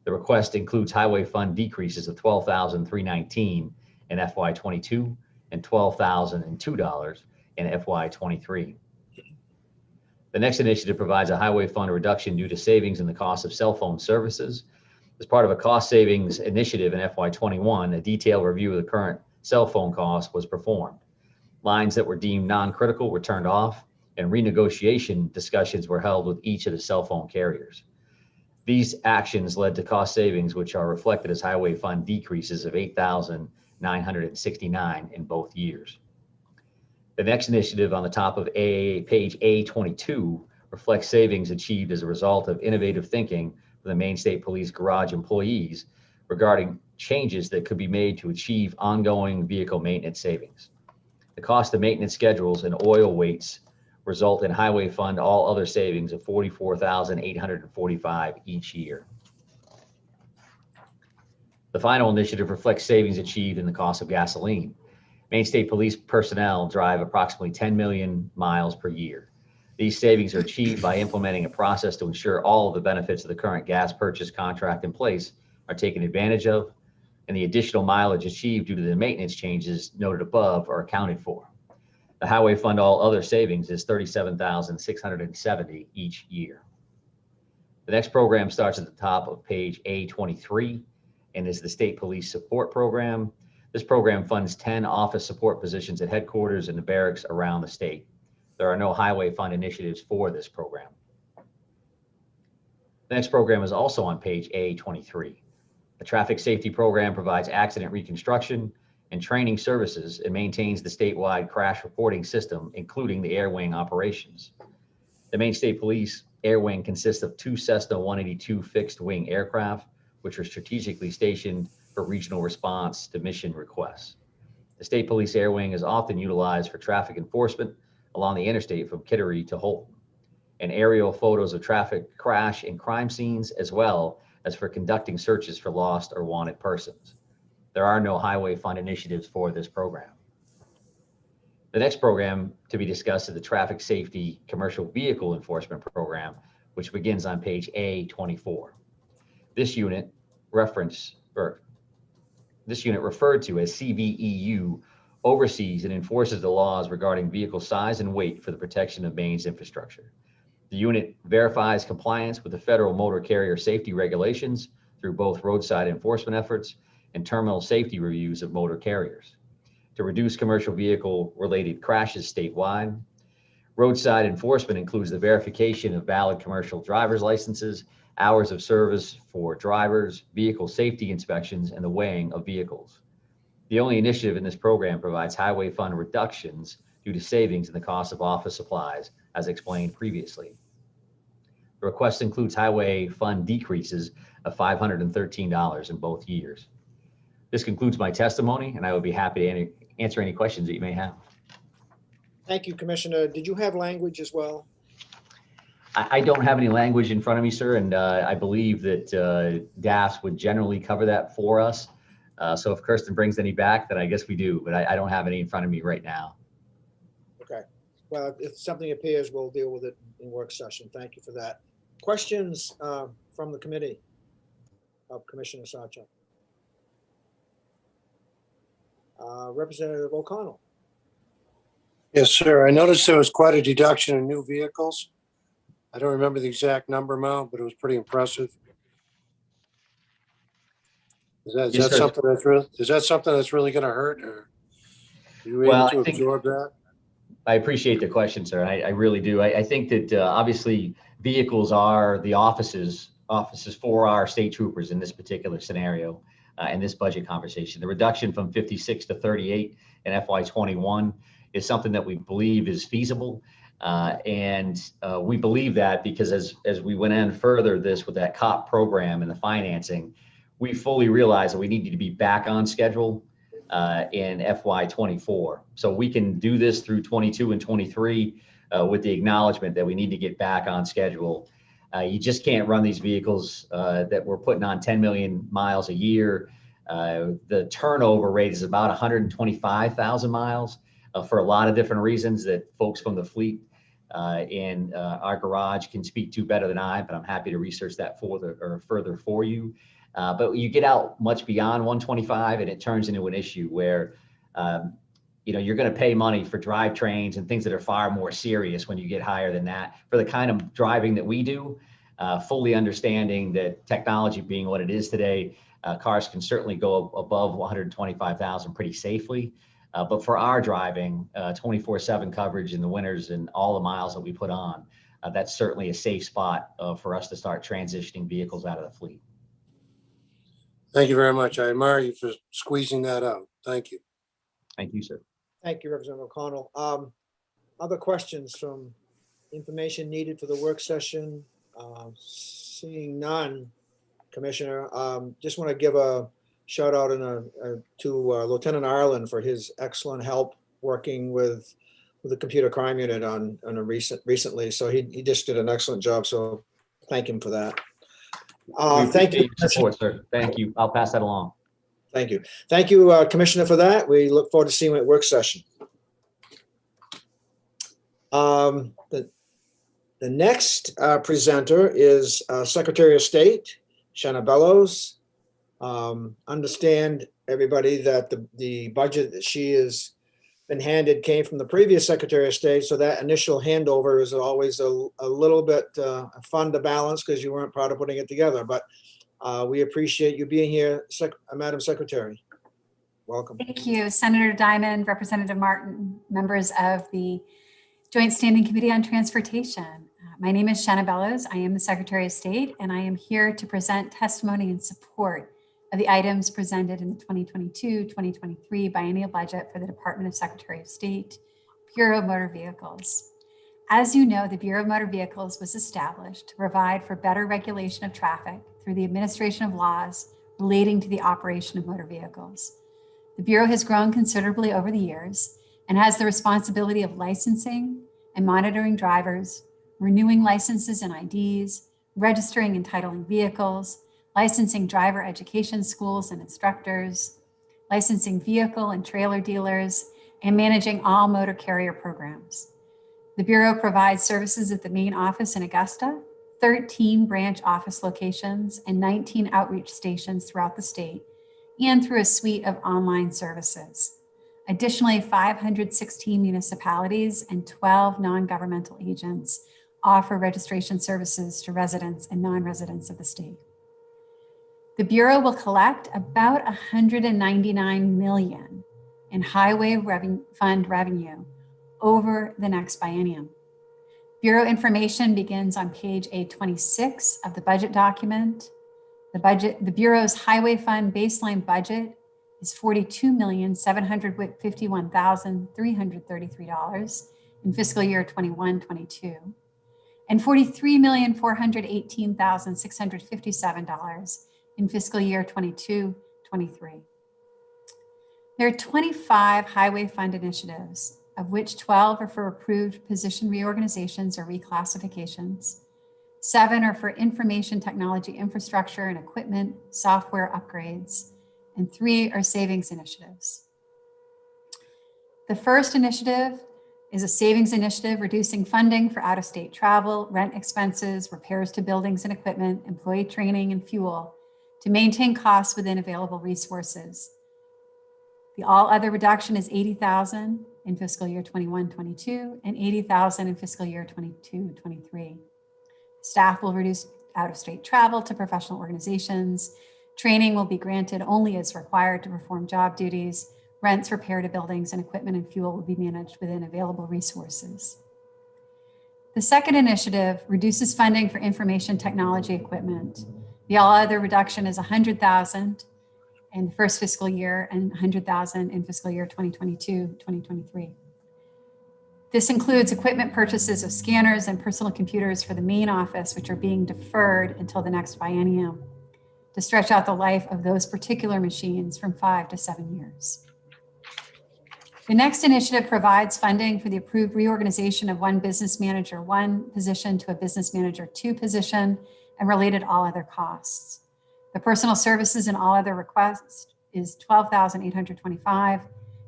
S16: The request includes Highway Fund decreases of $12,319 in FY22 and $12,002 in FY23. The next initiative provides a Highway Fund reduction due to savings in the cost of cell phone services. As part of a cost savings initiative in FY21, a detailed review of the current cell phone cost was performed. Lines that were deemed non-critical were turned off, and renegotiation discussions were held with each of the cell phone carriers. These actions led to cost savings, which are reflected as Highway Fund decreases of $8,969 in both years. The next initiative on the top of page A22 reflects savings achieved as a result of innovative thinking for the Maine State Police garage employees regarding changes that could be made to achieve ongoing vehicle maintenance savings. The cost of maintenance schedules and oil weights result in Highway Fund all other savings of $44,845 each year. The final initiative reflects savings achieved in the cost of gasoline. Maine State Police personnel drive approximately 10 million miles per year. These savings are achieved by implementing a process to ensure all of the benefits of the current gas purchase contract in place are taken advantage of, and the additional mileage achieved due to the maintenance changes noted above are accounted for. The Highway Fund all other savings is $37,670 each year. The next program starts at the top of page A23 and is the State Police Support Program. This program funds 10 office support positions at headquarters and the barracks around the state. There are no Highway Fund initiatives for this program. The next program is also on page A23. The Traffic Safety Program provides accident reconstruction and training services and maintains the statewide crash reporting system, including the air wing operations. The Maine State Police Air Wing consists of 2 Cessna 182 fixed wing aircraft, which are strategically stationed for regional response to mission requests. The State Police Air Wing is often utilized for traffic enforcement along the interstate from Kittery to Holton, and aerial photos of traffic crash and crime scenes, as well as for conducting searches for lost or wanted persons. There are no Highway Fund initiatives for this program. The next program to be discussed is the Traffic Safety Commercial Vehicle Enforcement Program, which begins on page A24. This unit referred to as CVEU oversees and enforces the laws regarding vehicle size and weight for the protection of Maine's infrastructure. The unit verifies compliance with the federal motor carrier safety regulations through both roadside enforcement efforts and terminal safety reviews of motor carriers. To reduce commercial vehicle related crashes statewide, roadside enforcement includes the verification of valid commercial driver's licenses, hours of service for drivers, vehicle safety inspections, and the weighing of vehicles. The only initiative in this program provides Highway Fund reductions due to savings in the cost of office supplies, as explained previously. The request includes Highway Fund decreases of $513 in both years. This concludes my testimony, and I would be happy to answer any questions that you may have.
S13: Thank you, Commissioner. Did you have language as well?
S16: I don't have any language in front of me, sir, and I believe that DAFs would generally cover that for us. So if Kirsten brings any back, then I guess we do, but I don't have any in front of me right now.
S13: Okay, well, if something appears, we'll deal with it in work session. Thank you for that. Questions from the committee of Commissioner Sawchuck? Representative O'Connell.
S2: Yes, sir. I noticed there was quite a deduction in new vehicles. I don't remember the exact number amount, but it was pretty impressive. Is that
S16: Yes, sir.
S2: something that's really going to hurt, or are you
S16: Well,
S2: able
S16: I
S2: to
S16: think-
S2: absorb that?
S16: I appreciate the question, sir. I really do. I think that obviously vehicles are the offices for our state troopers in this particular scenario, in this budget conversation. The reduction from 56 to 38 in FY21 is something that we believe is feasible. And we believe that because as we went in further this with that COP program and the financing, we fully realized that we needed to be back on schedule in FY24. So we can do this through 22 and 23 with the acknowledgement that we need to get back on schedule. You just can't run these vehicles that we're putting on 10 million miles a year. The turnover rate is about 125,000 miles for a lot of different reasons that folks from the fleet in our garage can speak to better than I, but I'm happy to research that further for you. But you get out much beyond 125 and it turns into an issue where, you're going to pay money for drivetrains and things that are far more serious when you get higher than that. For the kind of driving that we do, fully understanding that technology being what it is today, cars can certainly go above 125,000 pretty safely. But for our driving, 24/7 coverage in the winters and all the miles that we put on, that's certainly a safe spot for us to start transitioning vehicles out of the fleet.
S2: Thank you very much. I admire you for squeezing that out. Thank you.
S16: Thank you, sir.
S13: Thank you, Representative O'Connell. Other questions from information needed for the work session? Seeing none, Commissioner, just want to give a shout out to Lieutenant Ireland for his excellent help working with the computer crime unit on a recently. So he just did an excellent job. So thank him for that. Thank you,
S16: support, sir. Thank you. I'll pass that along.
S13: Thank you. Thank you, Commissioner, for that. We look forward to seeing you at work session. The next presenter is Secretary of State, Shanna Bellows. Understand, everybody, that the budget that she has been handed came from the previous Secretary of State, so that initial handover is always a little bit fun to balance because you weren't proud of putting it together. But we appreciate you being here, Madam Secretary. Welcome.
S17: Thank you, Senator Diamond, Representative Martin, members of the Joint Standing Committee on Transportation. My name is Shanna Bellows. I am the Secretary of State, and I am here to present testimony in support of the items presented in the 2022-2023 biennial budget for the Department of Secretary of State, Bureau of Motor Vehicles. As you know, the Bureau of Motor Vehicles was established to provide for better regulation of traffic through the administration of laws relating to the operation of motor vehicles. The Bureau has grown considerably over the years and has the responsibility of licensing and monitoring drivers, renewing licenses and IDs, registering and titling vehicles, licensing driver education schools and instructors, licensing vehicle and trailer dealers, and managing all motor carrier programs. The Bureau provides services at the main office in Augusta, 13 branch office locations, and 19 outreach stations throughout the state, and through a suite of online services. Additionally, 516 municipalities and 12 non-governmental agents offer registration services to residents and non-residents of the state. The Bureau will collect about $199 million in highway fund revenue over the next biennium. Bureau information begins on page A26 of the budget document. The Bureau's highway fund baseline budget is $42,751,333 in fiscal year 21-22, and $43,418,657 in fiscal year 22-23. There are 25 highway fund initiatives, of which 12 are for approved position reorganizations or reclassifications. 7 are for information technology infrastructure and equipment, software upgrades, and 3 are savings initiatives. The first initiative is a savings initiative reducing funding for out-of-state travel, rent expenses, repairs to buildings and equipment, employee training, and fuel to maintain costs within available resources. The all other reduction is $80,000 in fiscal year 21-22 and $80,000 in fiscal year 22-23. Staff will reduce out-of-state travel to professional organizations. Training will be granted only as required to perform job duties. Rents, repair to buildings and equipment and fuel will be managed within available resources. The second initiative reduces funding for information technology equipment. The all other reduction is $100,000 in the first fiscal year and $100,000 in fiscal year 2022-2023. This includes equipment purchases of scanners and personal computers for the main office, which are being deferred until the next biennium to stretch out the life of those particular machines from 5 to 7 years. The next initiative provides funding for the approved reorganization of one business manager 1 position to a business manager 2 position and related all other costs. The personal services and all other requests is $12,825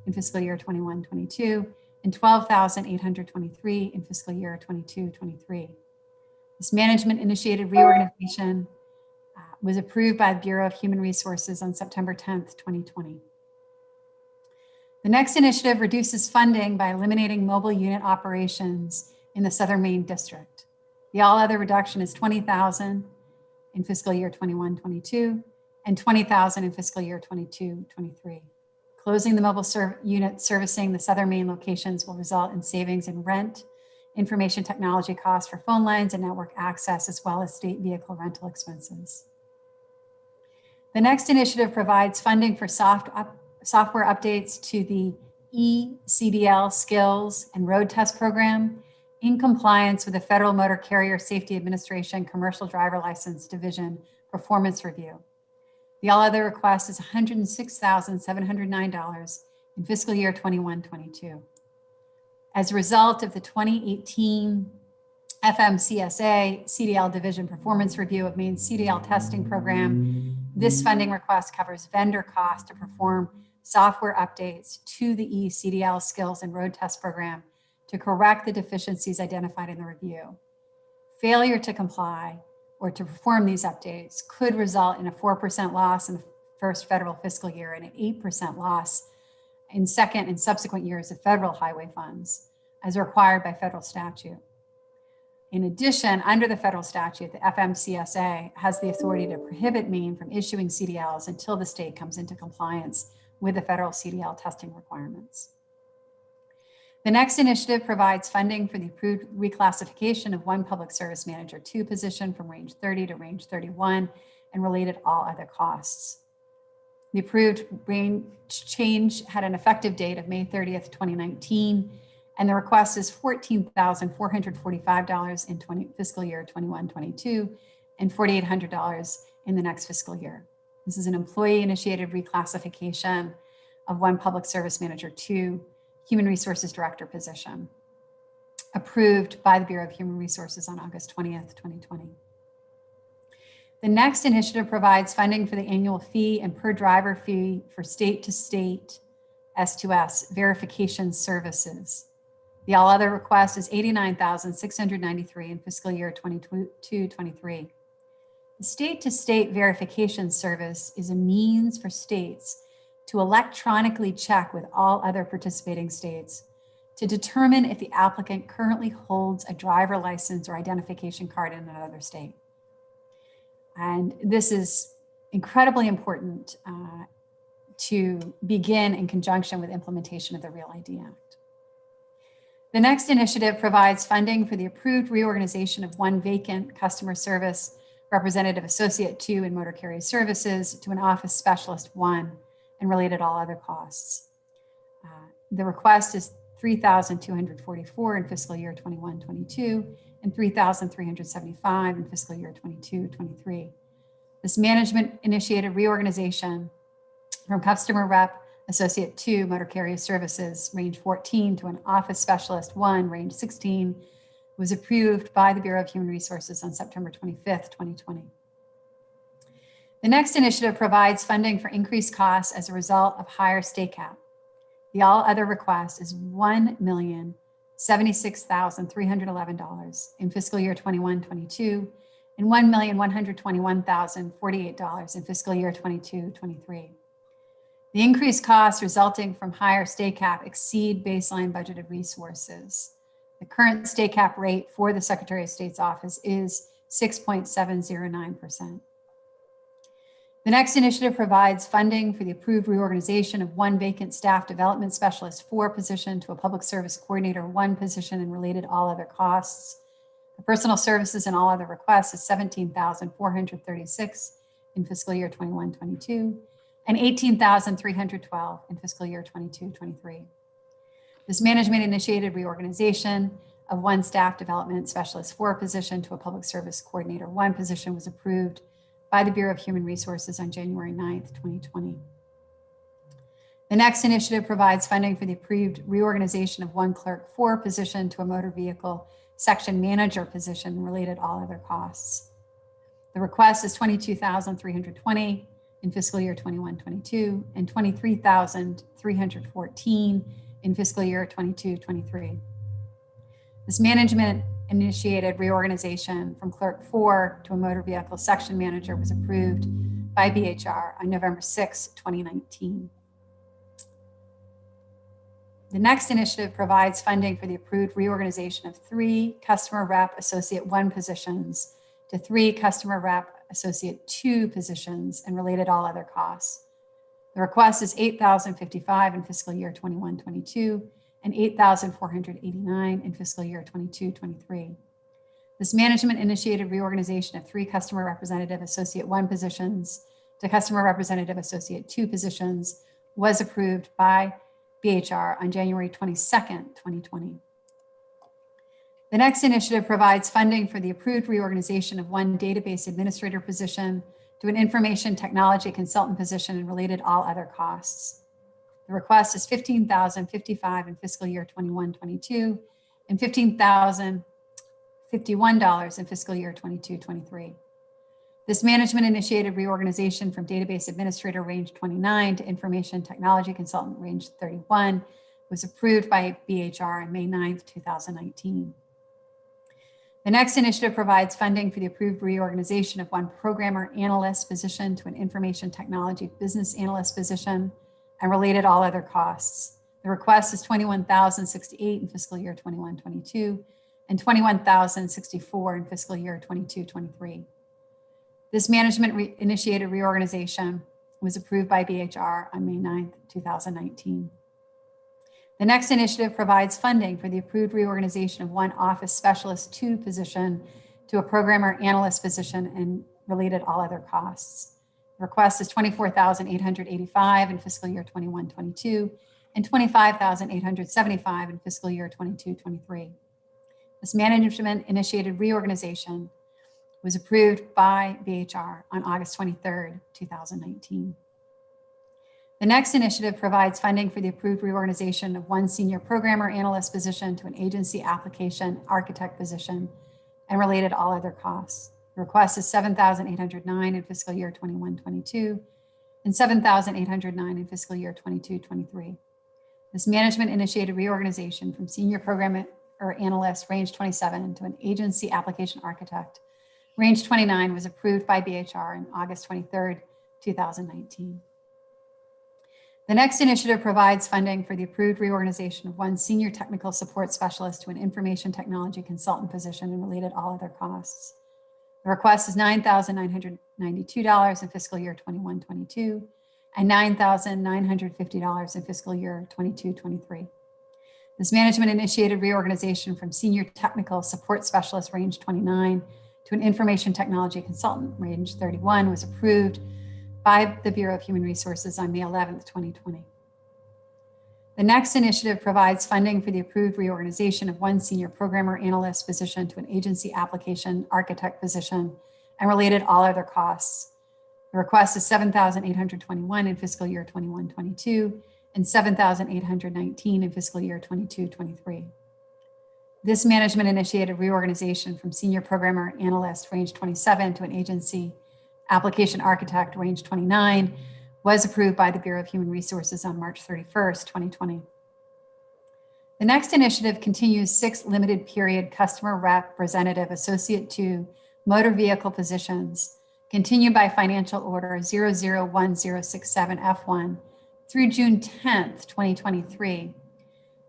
S17: in fiscal year 21-22 and $12,823 in fiscal year 22-23. This management initiated reorganization was approved by the Bureau of Human Resources on September 10th, 2020. The next initiative reduces funding by eliminating mobile unit operations in the Southern Maine District. The all other reduction is $20,000 in fiscal year 21-22 and $20,000 in fiscal year 22-23. Closing the mobile unit servicing the Southern Maine locations will result in savings in rent, information technology costs for phone lines and network access, as well as state vehicle rental expenses. The next initiative provides funding for software updates to the eCDL skills and road test program in compliance with the Federal Motor Carrier Safety Administration Commercial Driver License Division performance review. The all other request is $106,709 in fiscal year 21-22. As a result of the 2018 FMCSA CDL Division performance review of Maine's CDL testing program, this funding request covers vendor costs to perform software updates to the eCDL skills and road test program to correct the deficiencies identified in the review. Failure to comply or to perform these updates could result in a 4% loss in the first federal fiscal year and an 8% loss in second and subsequent years of federal highway funds, as required by federal statute. In addition, under the federal statute, the FMCSA has the authority to prohibit Maine from issuing CDLs until the state comes into compliance with the federal CDL testing requirements. The next initiative provides funding for the approved reclassification of one public service manager 2 position from range 30 to range 31 and related all other costs. The approved range change had an effective date of May 30th, 2019, and the request is $14,445 in fiscal year 21-22 and $4,800 in the next fiscal year. This is an employee-initiated reclassification of one public service manager 2 Human Resources Director position, approved by the Bureau of Human Resources on August 20th, 2020. The next initiative provides funding for the annual fee and per driver fee for state-to-state S2S verification services. The all other request is $89,693 in fiscal year 22-23. The state-to-state verification service is a means for states to electronically check with all other participating states to determine if the applicant currently holds a driver license or identification card in another state. And this is incredibly important to begin in conjunction with implementation of the Real ID Act. The next initiative provides funding for the approved reorganization of one vacant customer service representative associate 2 in motor carrier services to an office specialist 1 and related all other costs. The request is $3,244 in fiscal year 21-22 and $3,375 in fiscal year 22-23. This management initiated reorganization from customer rep associate 2 motor carrier services range 14 to an office specialist 1 range 16 was approved by the Bureau of Human Resources on September 25th, 2020. The next initiative provides funding for increased costs as a result of higher state cap. The all other request is $1,076,311 in fiscal year 21-22 and $1,121,048 in fiscal year 22-23. The increased costs resulting from higher state cap exceed baseline budgeted resources. The current state cap rate for the Secretary of State's office is 6.709%. The next initiative provides funding for the approved reorganization of one vacant staff development specialist 4 position to a public service coordinator 1 position and related all other costs. The personal services and all other requests is $17,436 in fiscal year 21-22 and $18,312 in fiscal year 22-23. This management initiated reorganization of one staff development specialist 4 position to a public service coordinator 1 position was approved by the Bureau of Human Resources on January 9th, 2020. The next initiative provides funding for the approved reorganization of one clerk 4 position to a motor vehicle section manager position and related all other costs. The request is $22,320 in fiscal year 21-22 and $23,314 in fiscal year 22-23. This management initiated reorganization from clerk 4 to a motor vehicle section manager was approved by BHR on November 6, 2019. The next initiative provides funding for the approved reorganization of 3 customer rep associate 1 positions to 3 customer rep associate 2 positions and related all other costs. The request is $8,055 in fiscal year 21-22 and $8,489 in fiscal year 22-23. This management initiated reorganization of 3 customer representative associate 1 positions to customer representative associate 2 positions was approved by BHR on January 22nd, 2020. The next initiative provides funding for the approved reorganization of 1 database administrator position to an information technology consultant position and related all other costs. The request is $15,055 in fiscal year 21-22 and $15,051 in fiscal year 22-23. This management initiated reorganization from database administrator range 29 to information technology consultant range 31 was approved by BHR on May 9th, 2019. The next initiative provides funding for the approved reorganization of 1 programmer analyst position to an information technology business analyst position and related all other costs. The request is $21,068 in fiscal year 21-22 and $21,064 in fiscal year 22-23. This management initiated reorganization was approved by BHR on May 9th, 2019. The next initiative provides funding for the approved reorganization of 1 office specialist 2 position to a programmer analyst position and related all other costs. The request is $24,885 in fiscal year 21-22 and $25,875 in fiscal year 22-23. This management initiated reorganization was approved by BHR on August 23rd, 2019. The next initiative provides funding for the approved reorganization of 1 senior programmer analyst position to an agency application architect position and related all other costs. The request is $7,809 in fiscal year 21-22 and $7,809 in fiscal year 22-23. This management initiated reorganization from senior programmer or analyst range 27 to an agency application architect range 29 was approved by BHR on August 23rd, 2019. The next initiative provides funding for the approved reorganization of 1 senior technical support specialist to an information technology consultant position and related all other costs. The request is $9,992 in fiscal year 21-22 and $9,950 in fiscal year 22-23. This management initiated reorganization from senior technical support specialist range 29 to an information technology consultant range 31 was approved by the Bureau of Human Resources on May 11th, 2020. The next initiative provides funding for the approved reorganization of 1 senior programmer analyst position to an agency application architect position and related all other costs. The request is $7,821 in fiscal year 21-22 and $7,819 in fiscal year 22-23. This management initiated reorganization from senior programmer analyst range 27 to an agency Application architect range 29 was approved by the Bureau of Human Resources on March 31st, 2020. The next initiative continues 6 limited period customer representative associate 2 motor vehicle positions continued by financial order 001067F1 through June 10th, 2023,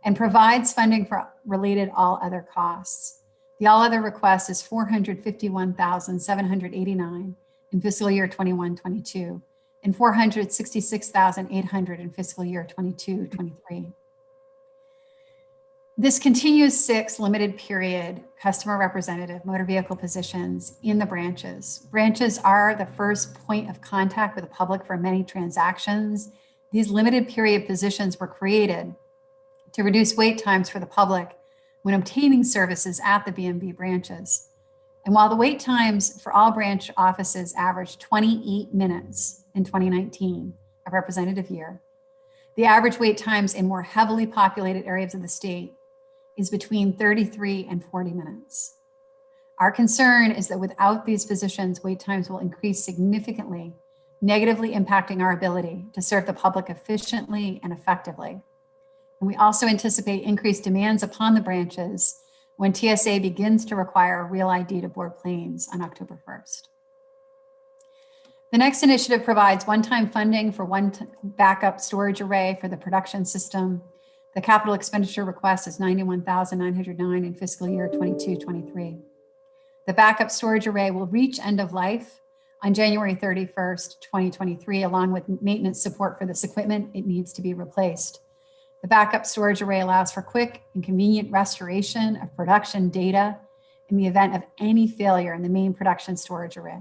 S17: and provides funding for related all other costs. The all other request is $451,789 in fiscal year 21-22 and $466,800 in fiscal year 22-23. This continues 6 limited period customer representative motor vehicle positions in the branches. Branches are the first point of contact with the public for many transactions. These limited period positions were created to reduce wait times for the public when obtaining services at the BMV branches. And while the wait times for all branch offices averaged 28 minutes in 2019, a representative year, the average wait times in more heavily populated areas of the state is between 33 and 40 minutes. Our concern is that without these positions, wait times will increase significantly, negatively impacting our ability to serve the public efficiently and effectively. And we also anticipate increased demands upon the branches when TSA begins to require Real ID to board planes on October 1st. The next initiative provides one-time funding for one backup storage array for the production system. The capital expenditure request is $91,909 in fiscal year 22-23. The backup storage array will reach end of life on January 31st, 2023, along with maintenance support for this equipment. It needs to be replaced. The backup storage array allows for quick and convenient restoration of production data in the event of any failure in the main production storage array.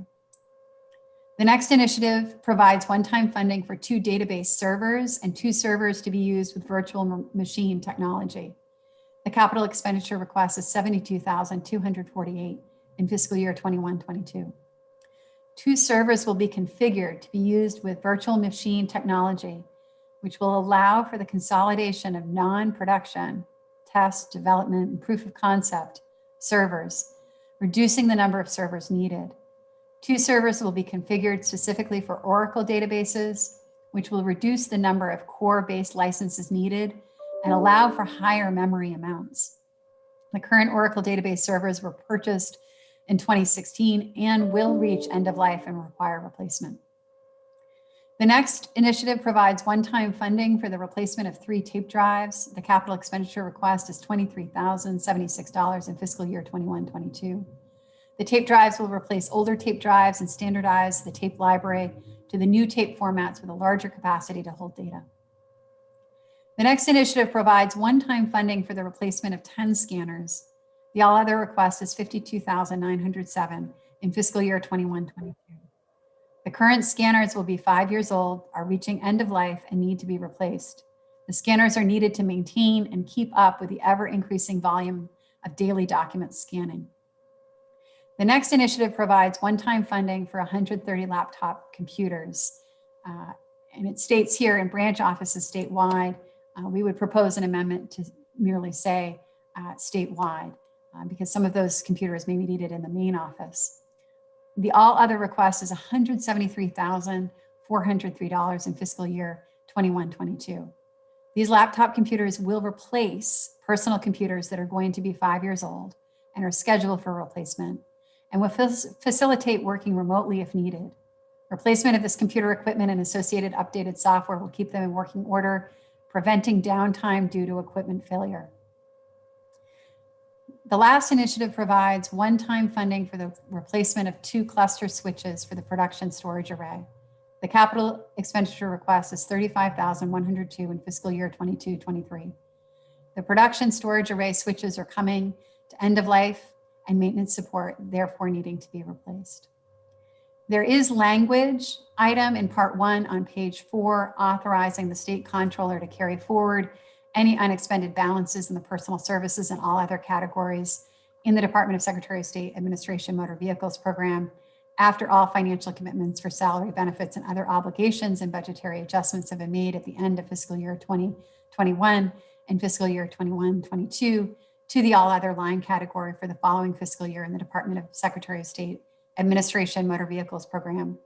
S17: The next initiative provides one-time funding for 2 database servers and 2 servers to be used with virtual machine technology. The capital expenditure request is $72,248 in fiscal year 21-22. 2 servers will be configured to be used with virtual machine technology, which will allow for the consolidation of non-production, test, development, and proof of concept servers, reducing the number of servers needed. 2 servers will be configured specifically for Oracle databases, which will reduce the number of core-based licenses needed and allow for higher memory amounts. The current Oracle database servers were purchased in 2016 and will reach end of life and require replacement. The next initiative provides one-time funding for the replacement of 3 tape drives. The capital expenditure request is $23,076 in fiscal year 21-22. The tape drives will replace older tape drives and standardize the tape library to the new tape formats with a larger capacity to hold data. The next initiative provides one-time funding for the replacement of 10 scanners. The all other request is $52,907 in fiscal year 21-22. The current scanners will be 5 years old, are reaching end of life, and need to be replaced. The scanners are needed to maintain and keep up with the ever-increasing volume of daily document scanning. The next initiative provides one-time funding for 130 laptop computers. And it states here in branch offices statewide, we would propose an amendment to merely say statewide, because some of those computers may be needed in the main office. The all other request is $173,403 in fiscal year 21-22. These laptop computers will replace personal computers that are going to be 5 years old and are scheduled for replacement, and will facilitate working remotely if needed. Replacement of this computer equipment and associated updated software will keep them in working order, preventing downtime due to equipment failure. The last initiative provides one-time funding for the replacement of 2 cluster switches for the production storage array. The capital expenditure request is $35,102 in fiscal year 22-23. The production storage array switches are coming to end of life and maintenance support, therefore needing to be replaced. There is language item in part 1 on page 4 authorizing the state comptroller to carry forward any unexpended balances in the personal services and all other categories in the Department of Secretary of State Administration Motor Vehicles Program after all financial commitments for salary, benefits, and other obligations and budgetary adjustments have been made at the end of fiscal year 2021 and fiscal year 21-22 to the all other line category for the following fiscal year in the Department of Secretary of State Administration Motor Vehicles Program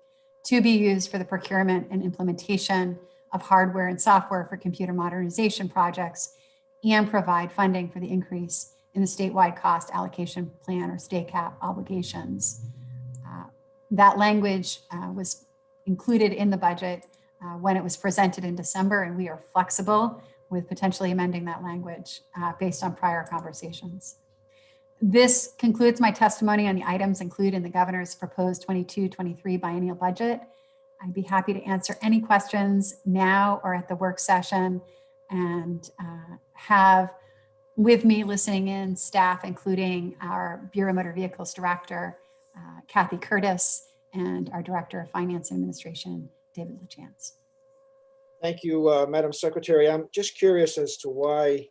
S17: to be used for the procurement and implementation of hardware and software for computer modernization projects, and provide funding for the increase in the statewide cost allocation plan or STACAP obligations. That language was included in the budget when it was presented in December, and we are flexible with potentially amending that language based on prior conversations. This concludes my testimony on the items included in the governor's proposed 22-23 biennial budget. I'd be happy to answer any questions now or at the work session, and have with me listening in staff, including our Bureau Motor Vehicles Director, Kathy Curtis, and our Director of Finance and Administration, David LaChance.
S13: Thank you, Madam Secretary. I'm just curious as to why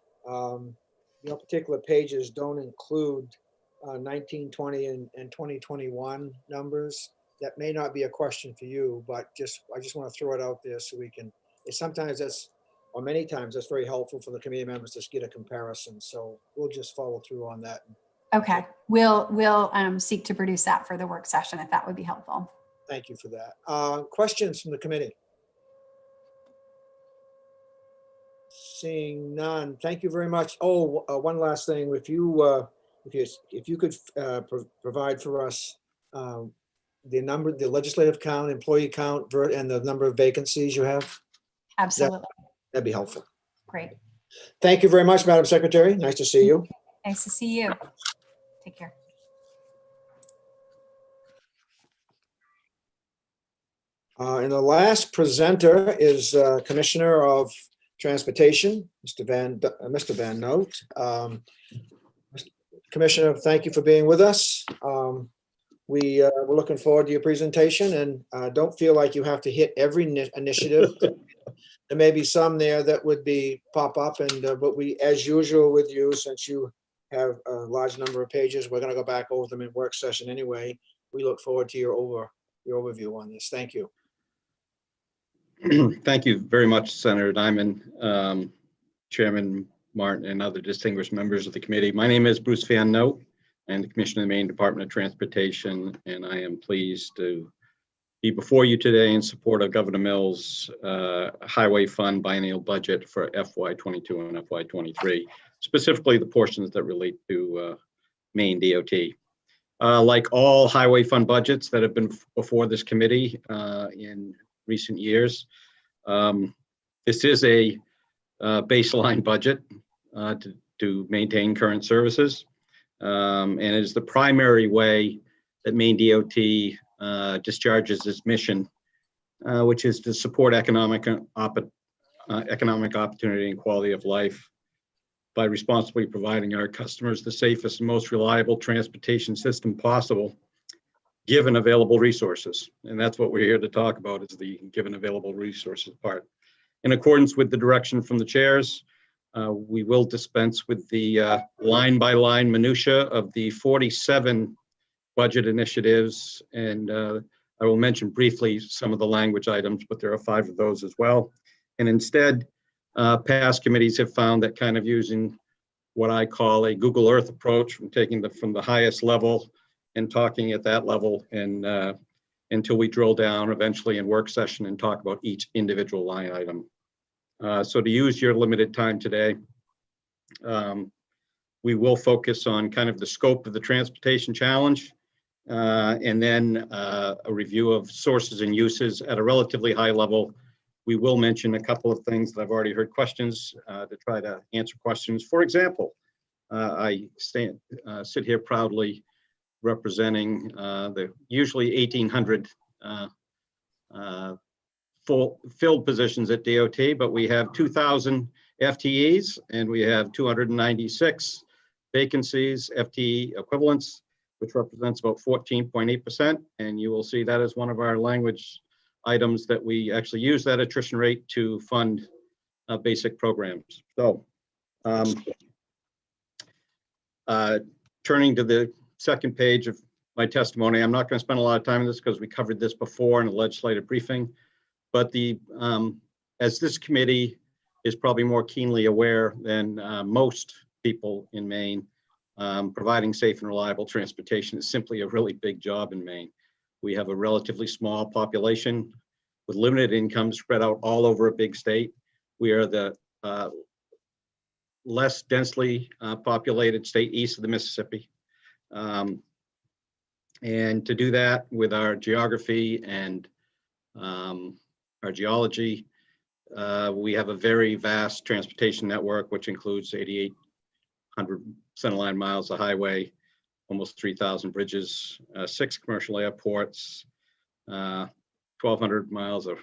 S13: particular pages don't include 1920 and 2021 numbers. That may not be a question for you, but I just want to throw it out there so we can. Sometimes that's, or many times that's very helpful for the committee members to get a comparison. So we'll just follow through on that.
S17: Okay, we'll seek to produce that for the work session if that would be helpful.
S13: Thank you for that. Questions from the committee? Seeing none, thank you very much. Oh, one last thing, if you could provide for us the legislative count, employee count, and the number of vacancies you have.
S17: Absolutely.
S13: That'd be helpful.
S17: Great.
S13: Thank you very much, Madam Secretary. Nice to see you.
S17: Nice to see you. Take care.
S13: And the last presenter is Commissioner of Transportation, Mr. Van Note. Commissioner, thank you for being with us. We're looking forward to your presentation, and don't feel like you have to hit every initiative. There may be some there that would pop up, but we, as usual with you, since you have a large number of pages, we're going to go back over them in work session anyway. We look forward to your overview on this. Thank you.
S18: Thank you very much, Senator Diamond, Chairman Martin, and other distinguished members of the committee. My name is Bruce Van Note. I'm the Commissioner of the Maine Department of Transportation, and I am pleased to be before you today in support of Governor Mills' Highway Fund biennial budget for FY22 and FY23, specifically the portions that relate to Maine DOT. Like all Highway Fund budgets that have been before this committee in recent years, this is a baseline budget to maintain current services, and it is the primary way that Maine DOT discharges its mission, which is to support economic opportunity and quality of life by responsibly providing our customers the safest and most reliable transportation system possible, given available resources. And that's what we're here to talk about, is the given available resources part. In accordance with the direction from the chairs, we will dispense with the line-by-line minutia of the 47 budget initiatives, and I will mention briefly some of the language items, but there are 5 of those as well. And instead, past committees have found that kind of using what I call a Google Earth approach, from taking from the highest level and talking at that level, and until we drill down eventually in work session and talk about each individual line item. So to use your limited time today, we will focus on kind of the scope of the transportation challenge, and then a review of sources and uses at a relatively high level. We will mention a couple of things that I've already heard questions to try to answer questions. For example, I sit here proudly representing the usually 1,800 filled positions at DOT, but we have 2,000 FTEs and we have 296 vacancies, FTE equivalents, which represents about 14.8%. And you will see that as one of our language items that we actually use that attrition rate to fund basic programs. So turning to the second page of my testimony, I'm not going to spend a lot of time on this because we covered this before in a legislative briefing, but as this committee is probably more keenly aware than most people in Maine, providing safe and reliable transportation is simply a really big job in Maine. We have a relatively small population with limited income spread out all over a big state. We are the less densely populated state east of the Mississippi. And to do that with our geography and our geology, we have a very vast transportation network, which includes 8,800 centerline miles of highway, almost 3,000 bridges, 6 commercial airports, 1,200 miles of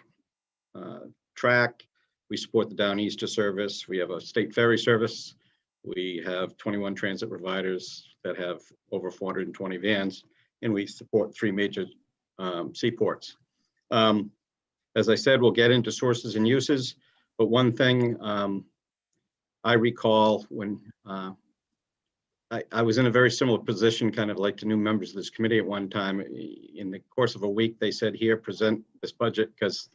S18: track. We support the Downeaster service. We have a state ferry service. We have 21 transit providers that have over 420 vans, and we support 3 major seaports. As I said, we'll get into sources and uses, but one thing I recall when I was in a very similar position, kind of like to new members of this committee at one time. In the course of a week, they said, here, present this budget, because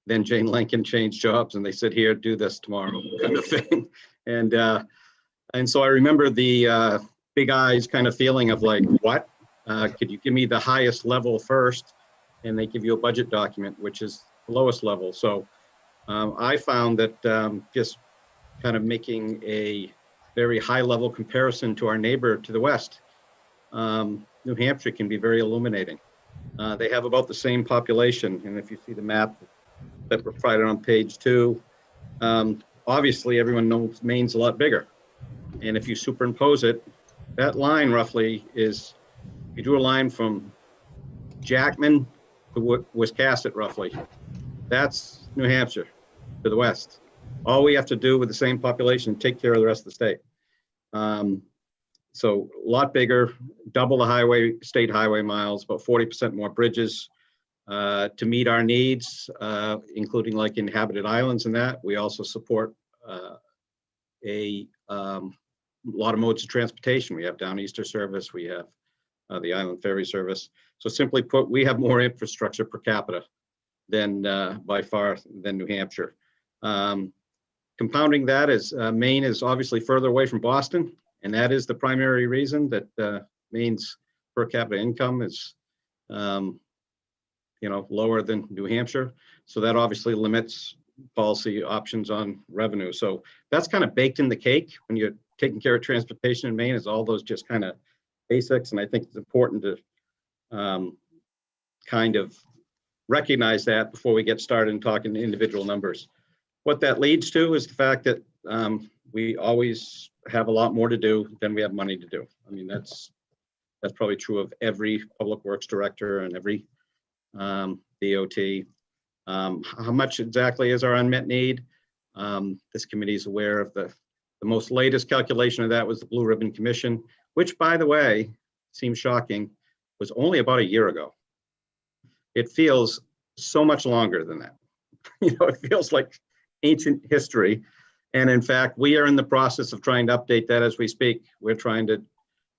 S18: then Jane Lincoln changed jobs and they said, here, do this tomorrow, kind of thing. And so I remember the big eyes kind of feeling of like, what? Could you give me the highest level first? And they give you a budget document, which is the lowest level. So I found that just kind of making a very high level comparison to our neighbor to the west, New Hampshire can be very illuminating. They have about the same population. And if you see the map that we're provided on page 2, obviously everyone knows Maine's a lot bigger. And if you superimpose it, that line roughly is, you drew a line from Jackman to Wiscasset roughly. That's New Hampshire to the west. All we have to do with the same population, take care of the rest of the state. So a lot bigger, double the highway, state highway miles, about 40% more bridges to meet our needs, including like inhabited islands and that. We also support a lot of modes of transportation. We have Downeaster service, we have the Island Ferry service. So simply put, we have more infrastructure per capita than by far than New Hampshire. Compounding that is Maine is obviously further away from Boston, and that is the primary reason that Maine's per capita income is lower than New Hampshire. So that obviously limits policy options on revenue. So that's kind of baked in the cake when you're taking care of transportation in Maine, is all those just kind of basics. And I think it's important to kind of recognize that before we get started and talking individual numbers. What that leads to is the fact that we always have a lot more to do than we have money to do. I mean, that's probably true of every public works director and every DOT. How much exactly is our unmet need? This committee is aware of the most latest calculation of that was the Blue Ribbon Commission, which, by the way, seems shocking, was only about a year ago. It feels so much longer than that. It feels like ancient history. And in fact, we are in the process of trying to update that as we speak. We're trying to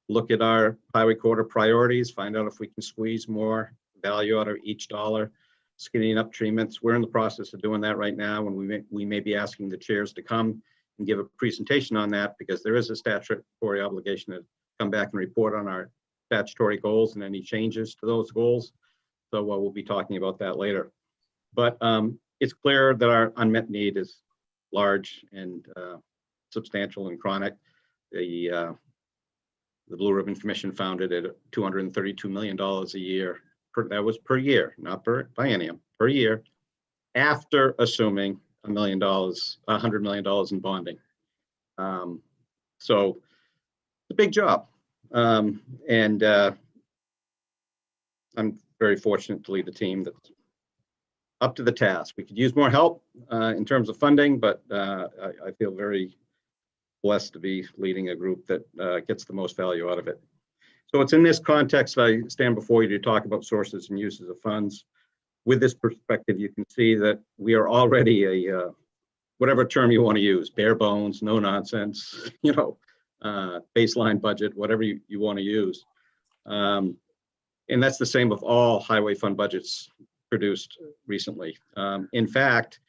S18: look at our highway corridor priorities, find out if we can squeeze more value out of each dollar, skinning up treatments. We're in the process of doing that right now, and we may be asking the chairs to come and give a presentation on that, because there is a statutory obligation to come back and report on our statutory goals and any changes to those goals. So we'll be talking about that later. But it's clear that our unmet need is large and substantial and chronic. The Blue Ribbon Commission found it at $232 million a year. That was per year, not per biennium, per year, after assuming $100 million in bonding. So it's a big job. And I'm very fortunate to lead a team that's up to the task. We could use more help in terms of funding, but I feel very blessed to be leading a group that gets the most value out of it. So it's in this context I stand before you to talk about sources and uses of funds. With this perspective, you can see that we are already a, whatever term you want to use, bare bones, no nonsense, baseline budget, whatever you want to use. And that's the same with all highway fund budgets produced recently. In fact,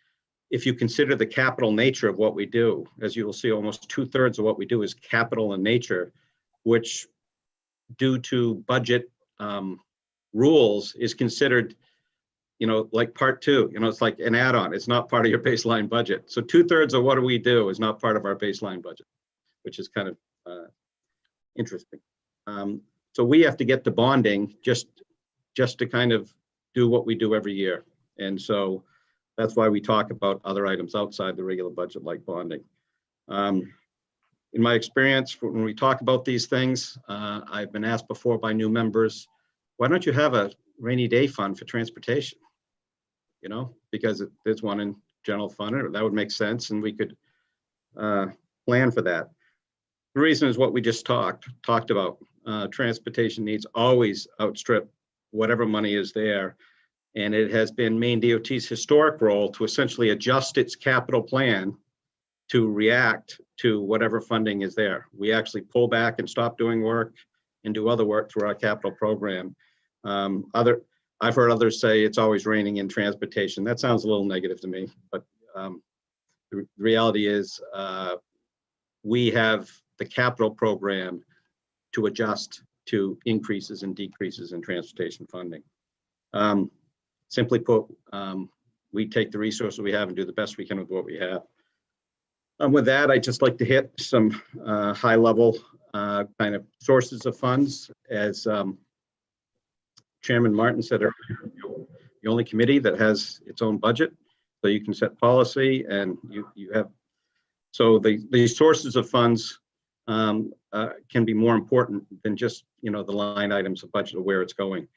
S18: if you consider the capital nature of what we do, as you will see, almost 2/3 of what we do is capital in nature, which due to budget rules is considered, like part two. It's like an add-on. It's not part of your baseline budget. So 2/3 of what do we do is not part of our baseline budget, which is kind of interesting. So we have to get to bonding just to kind of do what we do every year. And so that's why we talk about other items outside the regular budget, like bonding. In my experience, when we talk about these things, I've been asked before by new members, why don't you have a rainy day fund for transportation? Because there's one in general fund, or that would make sense, and we could plan for that. The reason is what we just talked about. Transportation needs always outstrip whatever money is there. And it has been Maine DOT's historic role to essentially adjust its capital plan to react to whatever funding is there. We actually pull back and stop doing work and do other work through our capital program. I've heard others say it's always raining in transportation. That sounds a little negative to me, but the reality is we have the capital program to adjust to increases and decreases in transportation funding. Simply put, we take the resources we have and do the best we can with what we have. With that, I'd just like to hit some high level kind of sources of funds. As Chairman Martin said earlier, the only committee that has its own budget, so you can set policy and you have, so the sources of funds can be more important than just, the line items of budget of where it's going.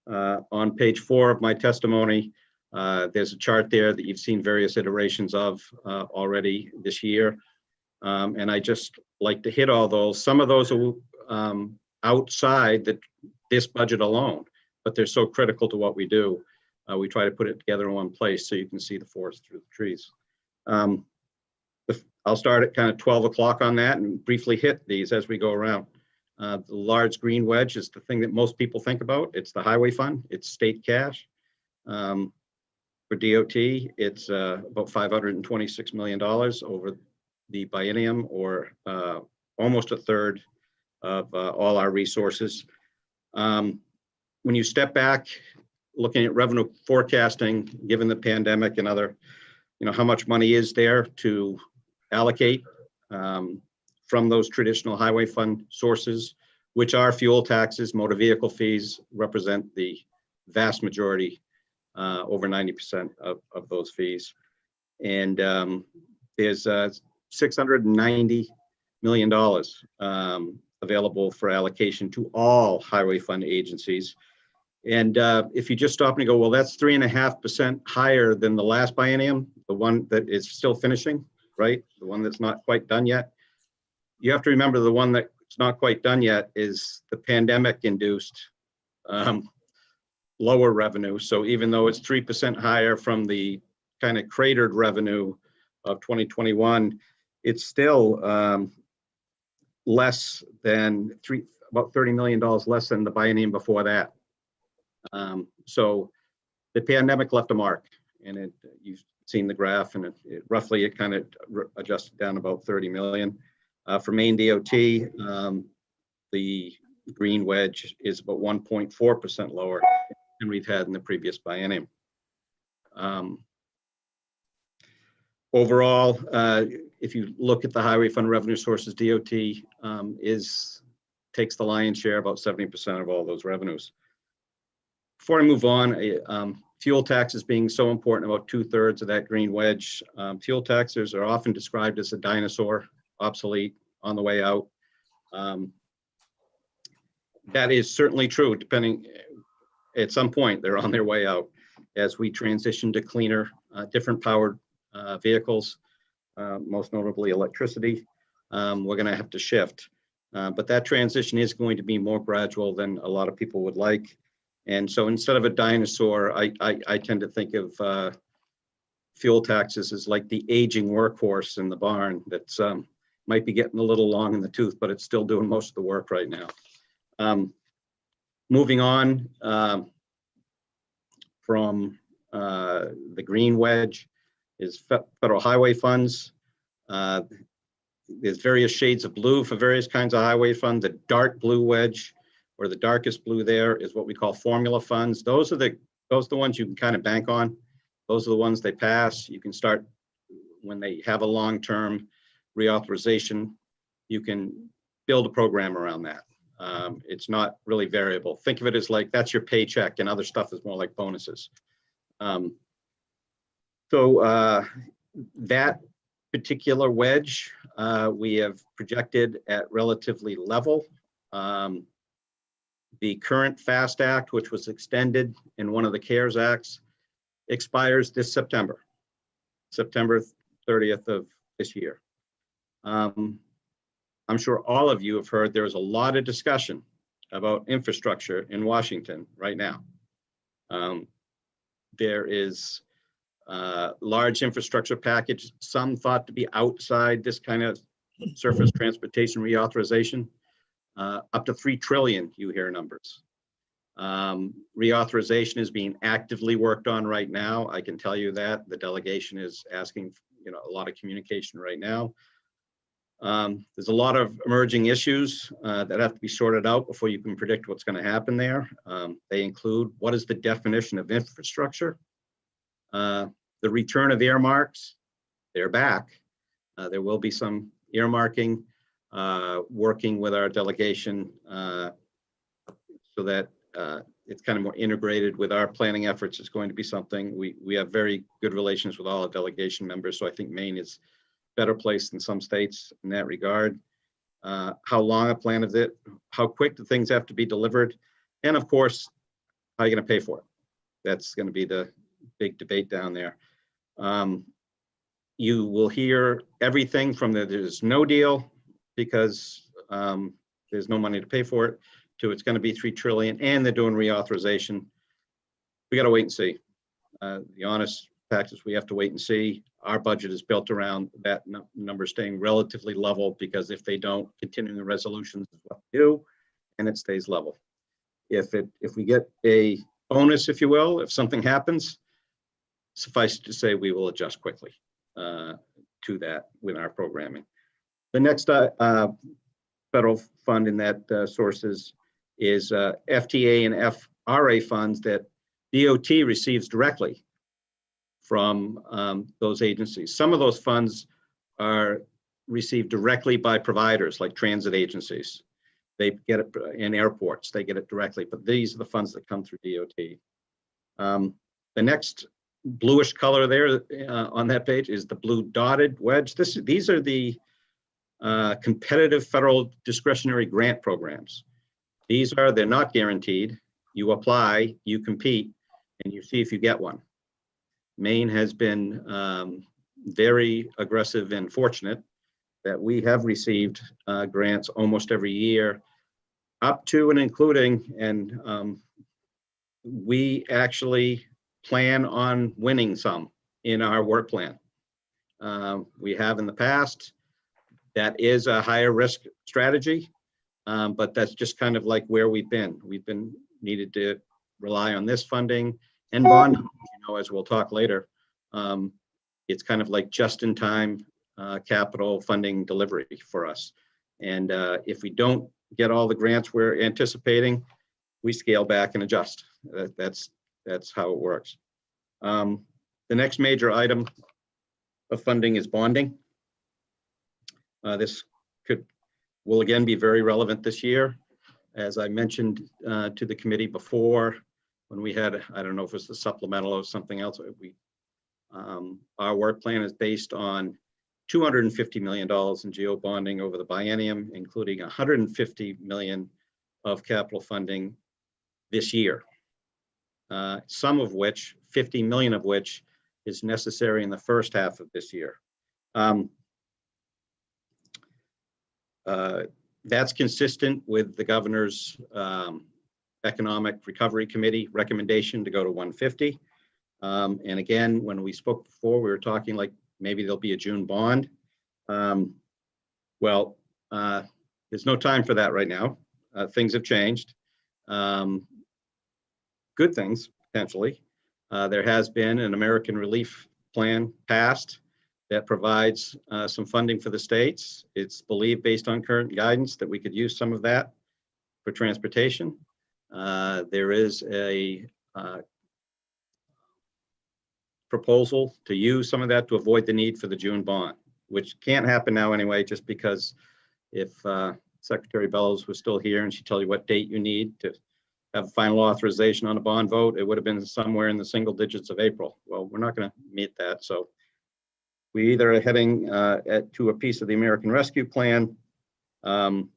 S18: On page 4 of my testimony, there's a chart there that you've seen various iterations of already this year. And I just like to hit all those. Some of those are outside this budget alone, but they're so critical to what we do. We try to put it together in one place so you can see the forest through the trees. I'll start at kind of 12 o'clock on that and briefly hit these as we go around. The large green wedge is the thing that most people think about. It's the highway fund. It's state cash. For DOT, it's about $526 million over the biennium, or almost a third of all our resources. When you step back, looking at revenue forecasting, given the pandemic and other, how much money is there to allocate from those traditional highway fund sources, which are fuel taxes, motor vehicle fees represent the vast majority, over 90% of those fees. And there's $690 million available for allocation to all highway fund agencies. And if you just stop and you go, well, that's 3.5% higher than the last biennium, the one that is still finishing, right? The one that's not quite done yet. You have to remember the one that's not quite done yet is the pandemic induced lower revenue. So even though it's 3% higher from the kind of cratered revenue of 2021, it's still less than about $30 million less than the biennium before that. So the pandemic left a mark, and you've seen the graph, and roughly it kind of adjusted down about 30 million. For Maine DOT, the green wedge is about 1.4% lower than we've had in the previous biennium. Overall, if you look at the highway fund revenue sources, DOT takes the lion's share, about 70% of all those revenues. Before I move on, fuel taxes being so important, about 2/3 of that green wedge. Fuel taxes are often described as a dinosaur, obsolete, on the way out. That is certainly true, depending, at some point they're on their way out as we transition to cleaner, different powered vehicles, most notably electricity. We're going to have to shift, but that transition is going to be more gradual than a lot of people would like. And so instead of a dinosaur, I tend to think of fuel taxes as like the aging workhorse in the barn that's might be getting a little long in the tooth, but it's still doing most of the work right now. Moving on from the green wedge is federal highway funds. There's various shades of blue for various kinds of highway fund. The dark blue wedge, or the darkest blue there is what we call formula funds. Those are the ones you can kind of bank on. Those are the ones they pass. You can start when they have a long-term reauthorization. You can build a program around that. It's not really variable. Think of it as like that's your paycheck, and other stuff is more like bonuses. That particular wedge we have projected at relatively level. The current FAST Act, which was extended in one of the CARES Acts, expires this September 30th of this year. I'm sure all of you have heard there's a lot of discussion about infrastructure in Washington right now. There is a large infrastructure package, some thought to be outside this kind of surface transportation reauthorization, up to 3 trillion, you hear numbers. Reauthorization is being actively worked on right now. I can tell you that the delegation is asking, a lot of communication right now. There's a lot of emerging issues that have to be sorted out before you can predict what's going to happen there. They include, what is the definition of infrastructure? The return of earmarks, they're back. There will be some earmarking, working with our delegation so that it's kind of more integrated with our planning efforts. Is going to be something. We have very good relations with all our delegation members, so I think Maine is better placed than some states in that regard. How long a plan is it? How quick do things have to be delivered? And of course, how are you going to pay for it? That's going to be the big debate down there. You will hear everything from there's no deal because there's no money to pay for it, to it's going to be 3 trillion and they're doing reauthorization. We got to wait and see. The honest fact is we have to wait and see. Our budget is built around that number staying relatively level, because if they don't, continuing the resolutions is what we do, and it stays level. If we get a bonus, if you will, if something happens, suffice to say we will adjust quickly to that with our programming. The next federal fund in that sources is FTA and FRA funds that DOT receives directly from those agencies. Some of those funds are received directly by providers like transit agencies. They get it in airports, they get it directly, but these are the funds that come through DOT. The next bluish color there on that page is the blue dotted wedge. These are the competitive federal discretionary grant programs. They're not guaranteed. You apply, you compete, and you see if you get one. Maine has been very aggressive and fortunate that we have received grants almost every year, up to and including, and we actually plan on winning some in our work plan. We have in the past. That is a higher risk strategy, but that's just kind of like where we've been. We've been needed to rely on this funding and bonding, as we'll talk later. It's kind of like just-in-time capital funding delivery for us. And if we don't get all the grants we're anticipating, we scale back and adjust. That's how it works. The next major item of funding is bonding. This will again be very relevant this year. As I mentioned to the committee before, when we had, I don't know if it was the supplemental or something else, our work plan is based on $250 million in geo bonding over the biennium, including $150 million of capital funding this year. Some of which, 50 million of which, is necessary in the first half of this year. That's consistent with the governor's Economic Recovery Committee recommendation to go to 150. And again, when we spoke before, we were talking like maybe there'll be a June bond. Well, there's no time for that right now. Things have changed. Good things, potentially. There has been an American Relief Plan passed that provides some funding for the states. It's believed, based on current guidance, that we could use some of that for transportation. There is a proposal to use some of that to avoid the need for the June bond, which can't happen now anyway, just because if Secretary Bellows was still here and she tell you what date you need to have final authorization on a bond vote, it would have been somewhere in the single digits of April. Well, we're not going to meet that. So we either are heading to a piece of the American Rescue Plan. But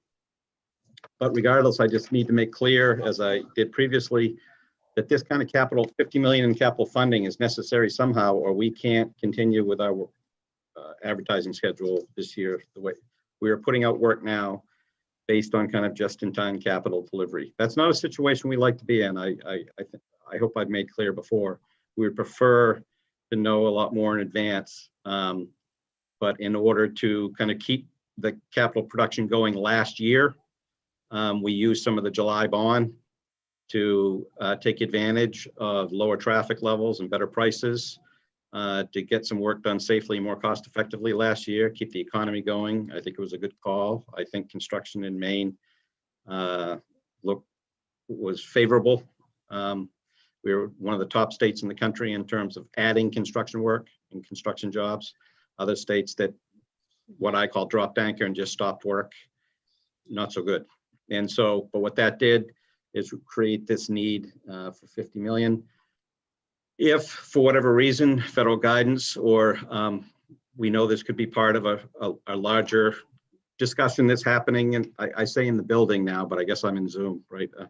S18: regardless, I just need to make clear, as I did previously, that this kind of capital, 50 million in capital funding is necessary somehow, or we can't continue with our advertising schedule this year the way we are putting out work now based on kind of just-in-time capital delivery. That's not a situation we like to be in. I hope I've made clear before. We would prefer to know a lot more in advance. But in order to kind of keep the capital production going last year, we used some of the July bond to take advantage of lower traffic levels and better prices to get some work done safely and more cost effectively last year, keep the economy going. I think it was a good call. I think construction in Maine was favorable. We were one of the top states in the country in terms of adding construction work and construction jobs. Other states that what I call dropped anchor and just stopped work, not so good. And so, but what that did is create this need for 50 million. If for whatever reason, federal guidance or we know this could be part of a larger discussion that's happening, and I say in the building now, but I guess I'm in Zoom, right? You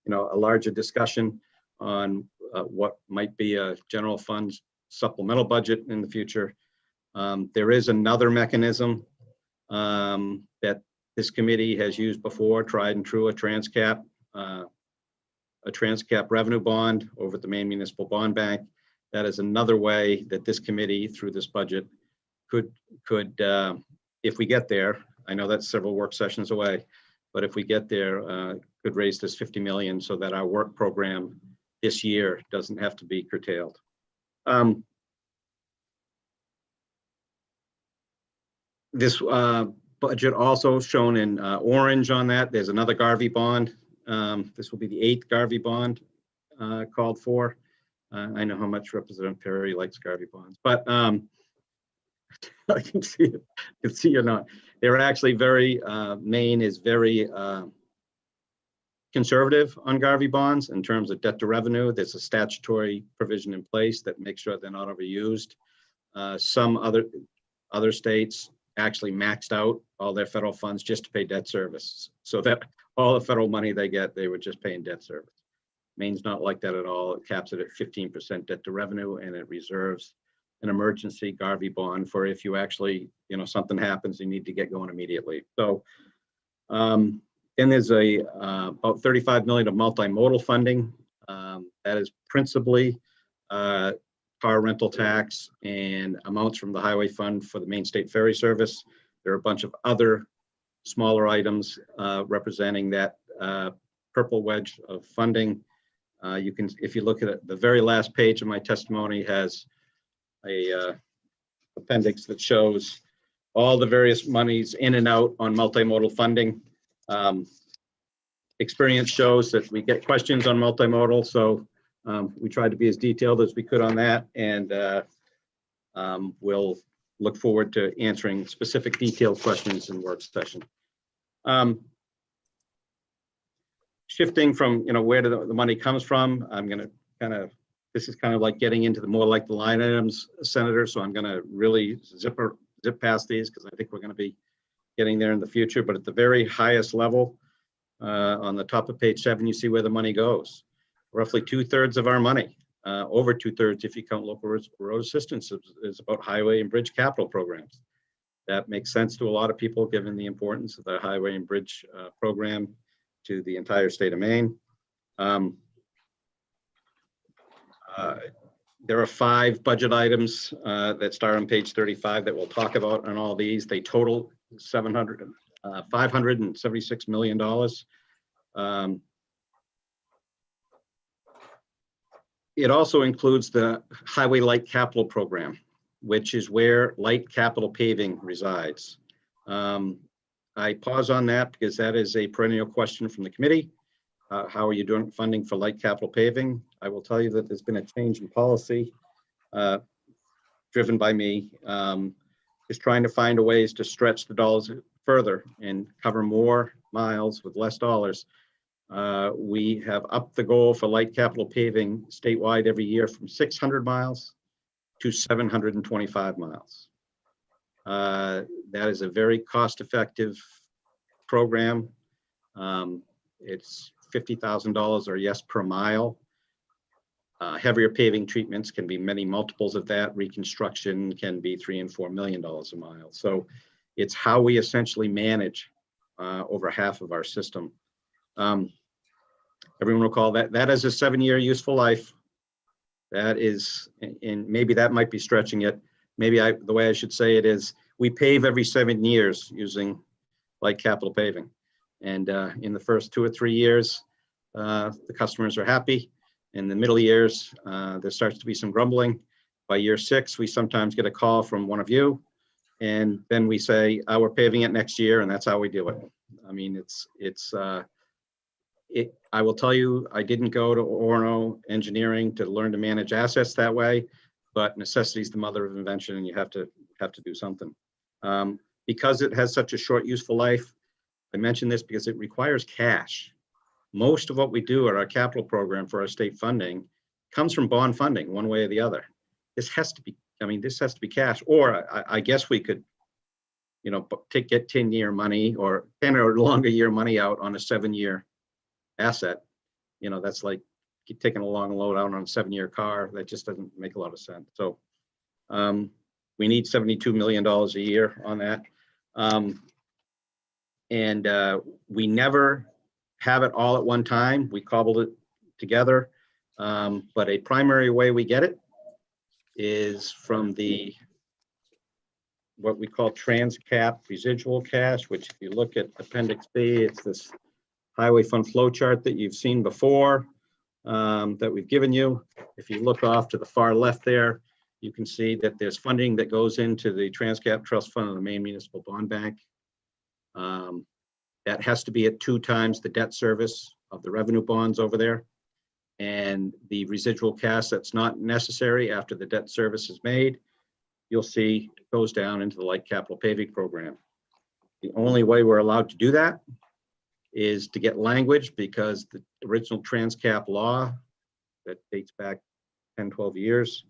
S18: know, a larger discussion on what might be a general funds supplemental budget in the future. There is another mechanism that this committee has used before, tried and true, a TransCap revenue bond over at the Maine Municipal Bond Bank. That is another way that this committee, through this budget, could if we get there, I know that's several work sessions away, but if we get there, could raise this 50 million so that our work program this year doesn't have to be curtailed. This budget also shown in orange on that. There's another Garvey bond. This will be the 8th Garvey bond called for. I know how much Representative Perry likes Garvey bonds, but I can see or not. They're actually very, Maine is very conservative on Garvey bonds in terms of debt to revenue. There's a statutory provision in place that makes sure they're not overused. Some other states actually maxed out all their federal funds just to pay debt service, so that all the federal money they get, they were just paying debt service. Maine's not like that at all. It caps it at 15% debt to revenue, and it reserves an emergency Garvey bond for if you actually, you know, something happens, you need to get going immediately. So then there's about 35 million of multimodal funding. That is principally car rental tax and amounts from the highway fund for the Maine State Ferry Service. There are a bunch of other smaller items representing that purple wedge of funding. You can, if you look at it, the very last page of my testimony has a appendix that shows all the various monies in and out on multimodal funding. Experience shows that we get questions on multimodal, so we tried to be as detailed as we could on that, and we'll look forward to answering specific detailed questions in work session. Shifting from, you know, where the money comes from, I'm going to kind of, this is kind of like getting into the more like the line items, Senator, so I'm going to really zip past these because I think we're going to be getting there in the future. But at the very highest level, on the top of page 7, you see where the money goes. Roughly 2/3 of our money, over 2/3 if you count local road assistance, is about highway and bridge capital programs. That makes sense to a lot of people given the importance of the highway and bridge program to the entire state of Maine. There are 5 budget items that start on page 35 that we'll talk about on all these. They total $576 million. It also includes the Highway Light Capital Program, which is where light capital paving resides. I pause on that because that is a perennial question from the committee. How are you doing funding for light capital paving? I will tell you that there's been a change in policy driven by me, is trying to find ways to stretch the dollars further and cover more miles with less dollars. We have upped the goal for light capital paving statewide every year from 600 miles to 725 miles. That is a very cost-effective program. It's $50,000 or yes per mile. Heavier paving treatments can be many multiples of that. Reconstruction can be $3 and $4 million a mile. So it's how we essentially manage over half of our system. Everyone will call that is a 7-year useful life. That is, and maybe that might be stretching it. Maybe the way I should say it is, we pave every 7 years using light capital paving. And in the first 2 or 3 years, the customers are happy. In the middle years, there starts to be some grumbling. By year 6, we sometimes get a call from one of you, and then we say, we're paving it next year, and that's how we do it. I mean, I will tell you, I didn't go to Orono Engineering to learn to manage assets that way, but necessity is the mother of invention, and you have to do something. Because it has such a short useful life, I mention this because it requires cash. Most of what we do at our capital program for our state funding comes from bond funding, one way or the other. This has to be, this has to be cash, or I guess we could, get 10-year money or 10 or longer year money out on a 7-year asset. That's like taking a long load out on a 7-year car. That just doesn't make a lot of sense. So we need $72 million a year on that. We never have it all at one time. We cobbled it together. But a primary way we get it is from what we call TransCap residual cash, which if you look at Appendix B, it's this highway fund flow chart that you've seen before that we've given you. If you look off to the far left there, you can see that there's funding that goes into the TransCap Trust Fund of the Maine Municipal Bond Bank. That has to be at 2 times the debt service of the revenue bonds over there. And the residual cash that's not necessary after the debt service is made, you'll see goes down into the light capital paving program. The only way we're allowed to do that is to get language, because the original TransCap law that dates back 10, 12 years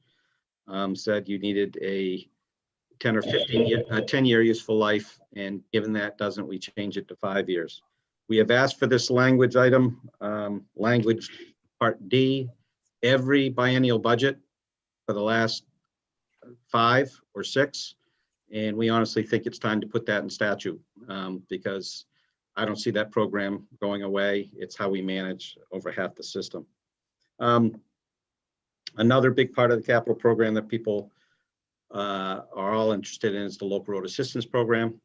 S18: said you needed a 10 or 10-year useful life, and given that doesn't, we change it to 5 years. We have asked for this language item, language Part D, every biennial budget for the last 5 or 6, and we honestly think it's time to put that in statute, because I don't see that program going away. It's how we manage over half the system. Another big part of the capital program that people are all interested in is the local road assistance program.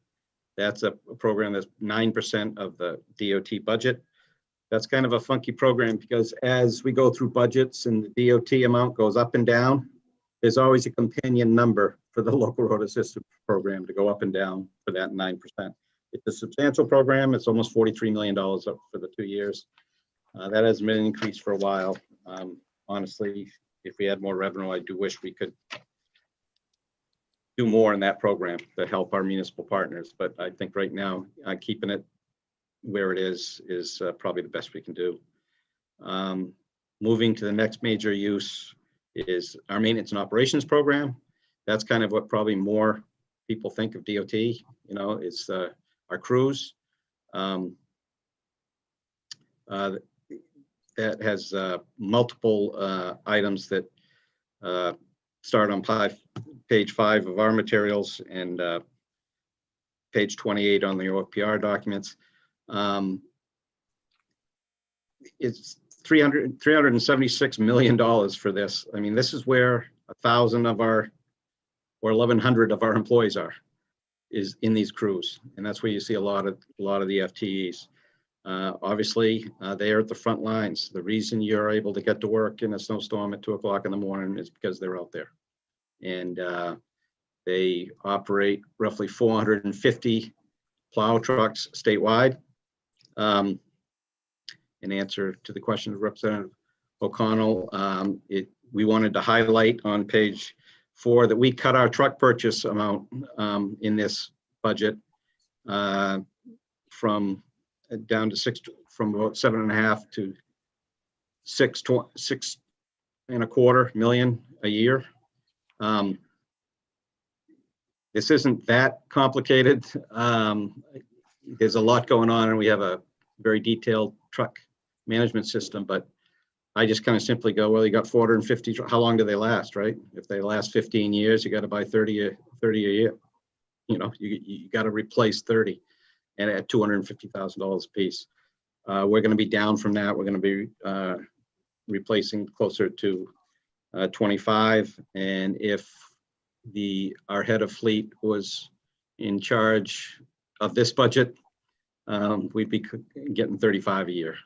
S18: That's a program that's 9% of the DOT budget. That's kind of a funky program, because as we go through budgets and the DOT amount goes up and down, there's always a companion number for the local road assistance program to go up and down for that 9%. It's a substantial program. It's almost $43 million up for the 2 years. That hasn't been increased for a while. Honestly, if we had more revenue, I do wish we could do more in that program to help our municipal partners. But I think right now, keeping it where it is probably the best we can do. Moving to the next major use is our maintenance and operations program. That's kind of what probably more people think of DOT, it's our crews. That has multiple items that start on page 5 of our materials and page 28 on the OPR documents. It's $376 million for this. I mean, this is where 1,000 of our, or 1,100 of our employees is in these crews, and that's where you see a lot of the FTEs. Obviously, they are at the front lines. The reason you're able to get to work in a snowstorm at 2 o'clock in the morning is because they're out there, and they operate roughly 450 plow trucks statewide. In answer to the question of Representative O'Connell, we wanted to highlight on page 4 that we cut our truck purchase amount in this budget from down to from about 7.5 to 6.25 million a year. This isn't that complicated. There's a lot going on, and we have a very detailed truck management system, but I just kind of simply go, well, you got 450, how long do they last, right? If they last 15 years, you got to buy 30 a year. You know, you got to replace 30 and at $250,000 a piece. We're going to be down from that. We're going to be replacing closer to 25. And if our head of fleet was in charge of this budget, we'd be getting 35 a year.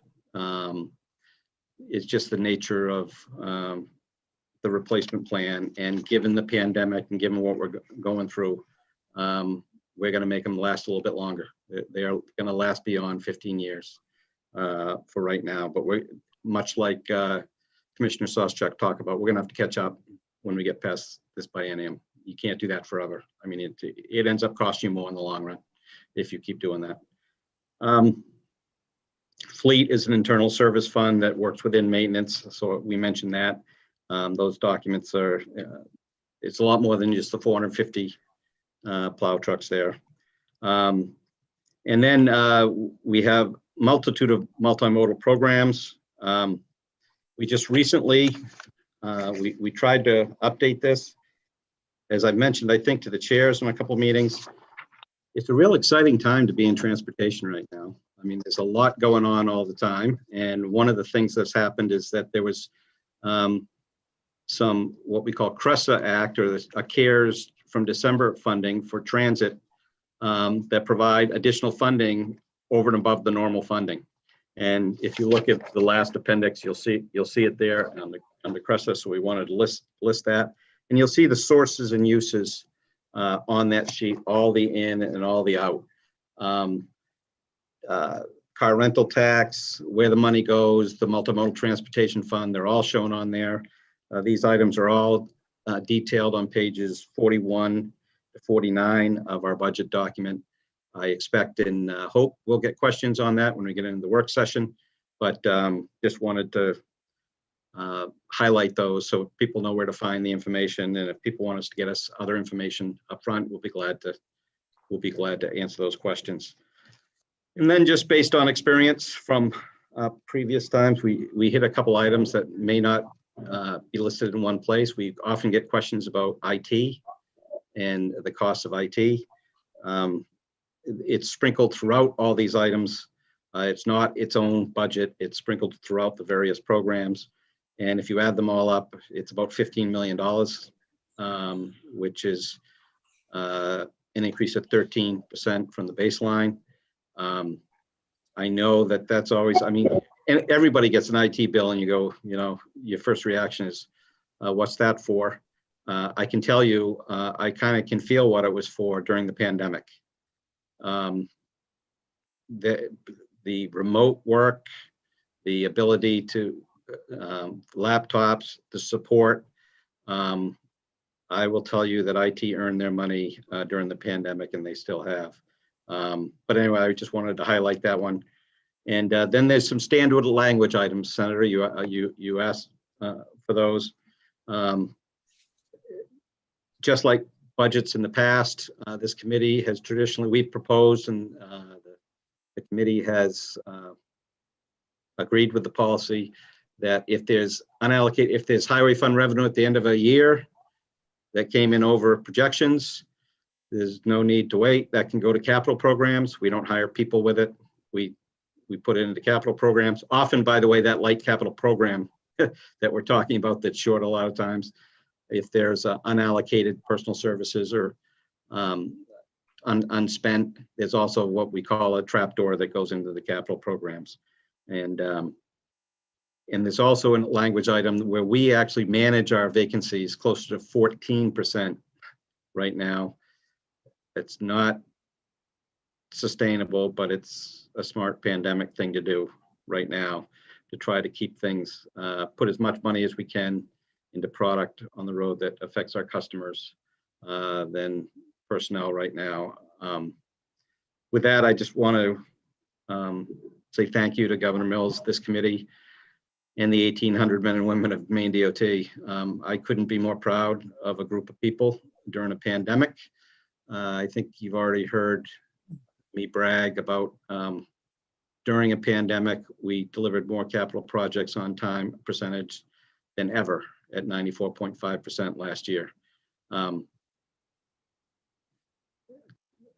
S18: It's just the nature of the replacement plan, and given the pandemic and given what we're going through, we're going to make them last a little bit longer. They are going to last beyond 15 years for right now, but we're much like Commissioner Sawchuk talked about, we're going to have to catch up when we get past this biennium. You can't do that forever. I mean, it ends up costing you more in the long run if you keep doing that. Fleet is an internal service fund that works within maintenance. So we mentioned that. Those documents are, it's a lot more than just the 450 plow trucks there. And then we have multitude of multimodal programs. We just recently, we tried to update this. As I've mentioned, I think to the chairs in a couple of meetings, it's a real exciting time to be in transportation right now. I mean, there's a lot going on all the time. And one of the things that's happened is that there was some what we call CRESA Act, or a CARES from December funding for transit that provide additional funding over and above the normal funding. And if you look at the last appendix, you'll see it there on the CRESA. So we wanted to list that. And you'll see the sources and uses on that sheet, all the in and all the out. Car rental tax, where the money goes, the multimodal transportation fund, they're all shown on there. These items are all detailed on pages 41 to 49 of our budget document. I expect and hope we'll get questions on that when we get into the work session, but just wanted to highlight those so people know where to find the information. And if people want us to get us other information up front, we'll be glad to answer those questions. And then just based on experience from previous times, we hit a couple items that may not be listed in one place. We often get questions about IT and the cost of IT. It's sprinkled throughout all these items. It's not its own budget. It's sprinkled throughout the various programs. And if you add them all up, it's about $15 million, which is an increase of 13% from the baseline. I know that that's always, I mean, and everybody gets an IT bill and you go, you know, your first reaction is, what's that for? I can tell you, I kind of can feel what it was for during the pandemic. The remote work, the ability to laptops, the support. I will tell you that IT earned their money during the pandemic, and they still have. But anyway, I just wanted to highlight that one. And then there's some standard language items, Senator. You asked for those. Just like budgets in the past, this committee has traditionally, we've proposed, and the committee has agreed with the policy that if there's unallocated, if there's highway fund revenue at the end of a year that came in over projections, there's no need to wait. That can go to capital programs. We don't hire people with it. We put it into capital programs. Often, by the way, that light capital program that we're talking about that's short a lot of times, if there's unallocated personal services or unspent, there's also what we call a trapdoor that goes into the capital programs. And there's also a language item where we actually manage our vacancies closer to 14% right now. It's not sustainable, but it's a smart pandemic thing to do right now to try to keep things, put as much money as we can into product on the road that affects our customers than personnel right now. With that, I just want to say thank you to Governor Mills, this committee, and the 1,800 men and women of Maine DOT. I couldn't be more proud of a group of people during a pandemic. I think you've already heard me brag about during a pandemic, we delivered more capital projects on time percentage than ever at 94.5% last year.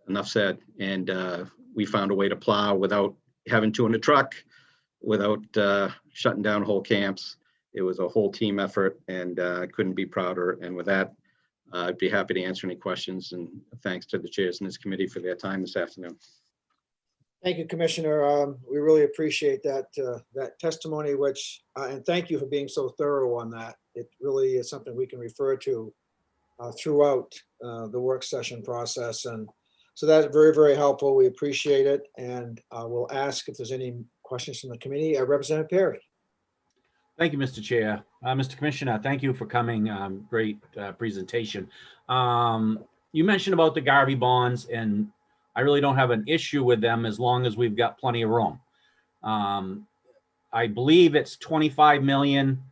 S18: Enough said. And we found a way to plow without having two in a truck, without shutting down whole camps. It was a whole team effort, and I couldn't be prouder. And with that, I'd be happy to answer any questions, and thanks to the chairs in this committee for their time this afternoon.
S13: Thank you, Commissioner. We really appreciate that that testimony, which, and thank you for being so thorough on that. It really is something we can refer to throughout the work session process. And so that's very, very helpful. We appreciate it. And we'll ask if there's any questions from the committee. Representative Perry.
S14: Thank you, Mr. Chair. Mr. Commissioner, thank you for coming. Great presentation. You mentioned about the Garvey bonds, and I really don't have an issue with them as long as we've got plenty of room. I believe it's 25 million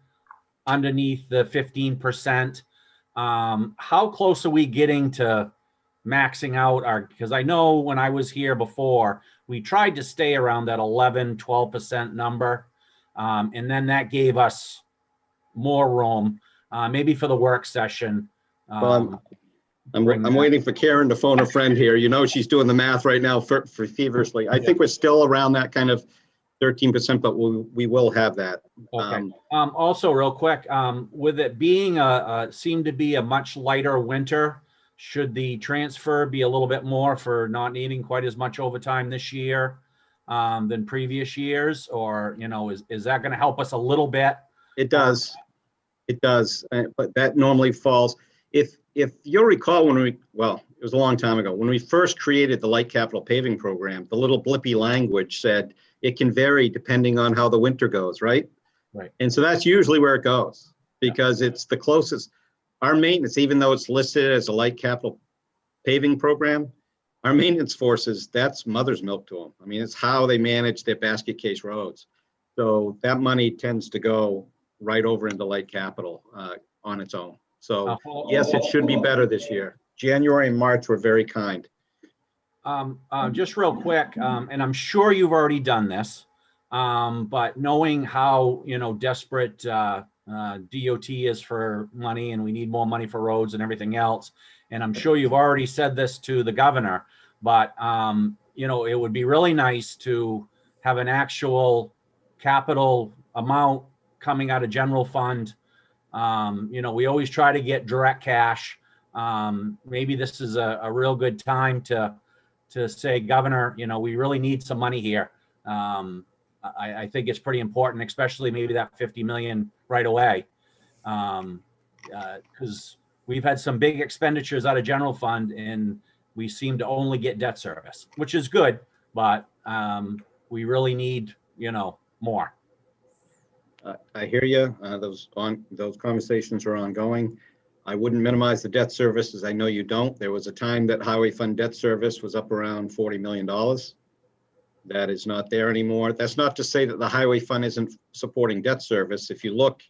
S14: underneath the 15%. How close are we getting to maxing out our, because I know when I was here before, we tried to stay around that 11, 12% number. And then that gave us more room, maybe for the work session.
S18: Well, I'm waiting for Karen to phone a friend here. You know, she's doing the math right now for feverishly. I think we're still around that kind of 13%, but we will have that.
S14: Okay. Also, real quick, with it being seemed to be a much lighter winter, should the transfer be a little bit more for not needing quite as much overtime this year than previous years? Or, you know, is that going to help us a little bit?
S18: It does. It does. But that normally falls. If you'll recall when it was a long time ago, when we first created the light capital paving program, the little blippy language said it can vary depending on how the winter goes, right?
S14: Right.
S18: And so that's usually where it goes, because it's the closest. Our maintenance, even though it's listed as a light capital paving program, our maintenance forces, that's mother's milk to them. I mean, it's how they manage their basket case roads. So that money tends to go right over into light capital on its own. So yes, it should be better this year. January and March were very kind.
S14: Just real quick, and I'm sure you've already done this, but knowing how, you know, desperate DOT is for money, and we need more money for roads and everything else, and I'm sure you've already said this to the governor, but you know, it would be really nice to have an actual capital amount coming out of general fund. You know, we always try to get direct cash. Maybe this is a real good time to say, Governor, you know, we really need some money here. I think it's pretty important, especially maybe that 50 million right away. Because we've had some big expenditures out of general fund, and we seem to only get debt service, which is good, but we really need, you know, more.
S18: I hear you. Those conversations are ongoing. I wouldn't minimize the debt service, as I know you don't. There was a time that highway fund debt service was up around $40 million. That is not there anymore. That's not to say that the highway fund isn't supporting debt service. If you look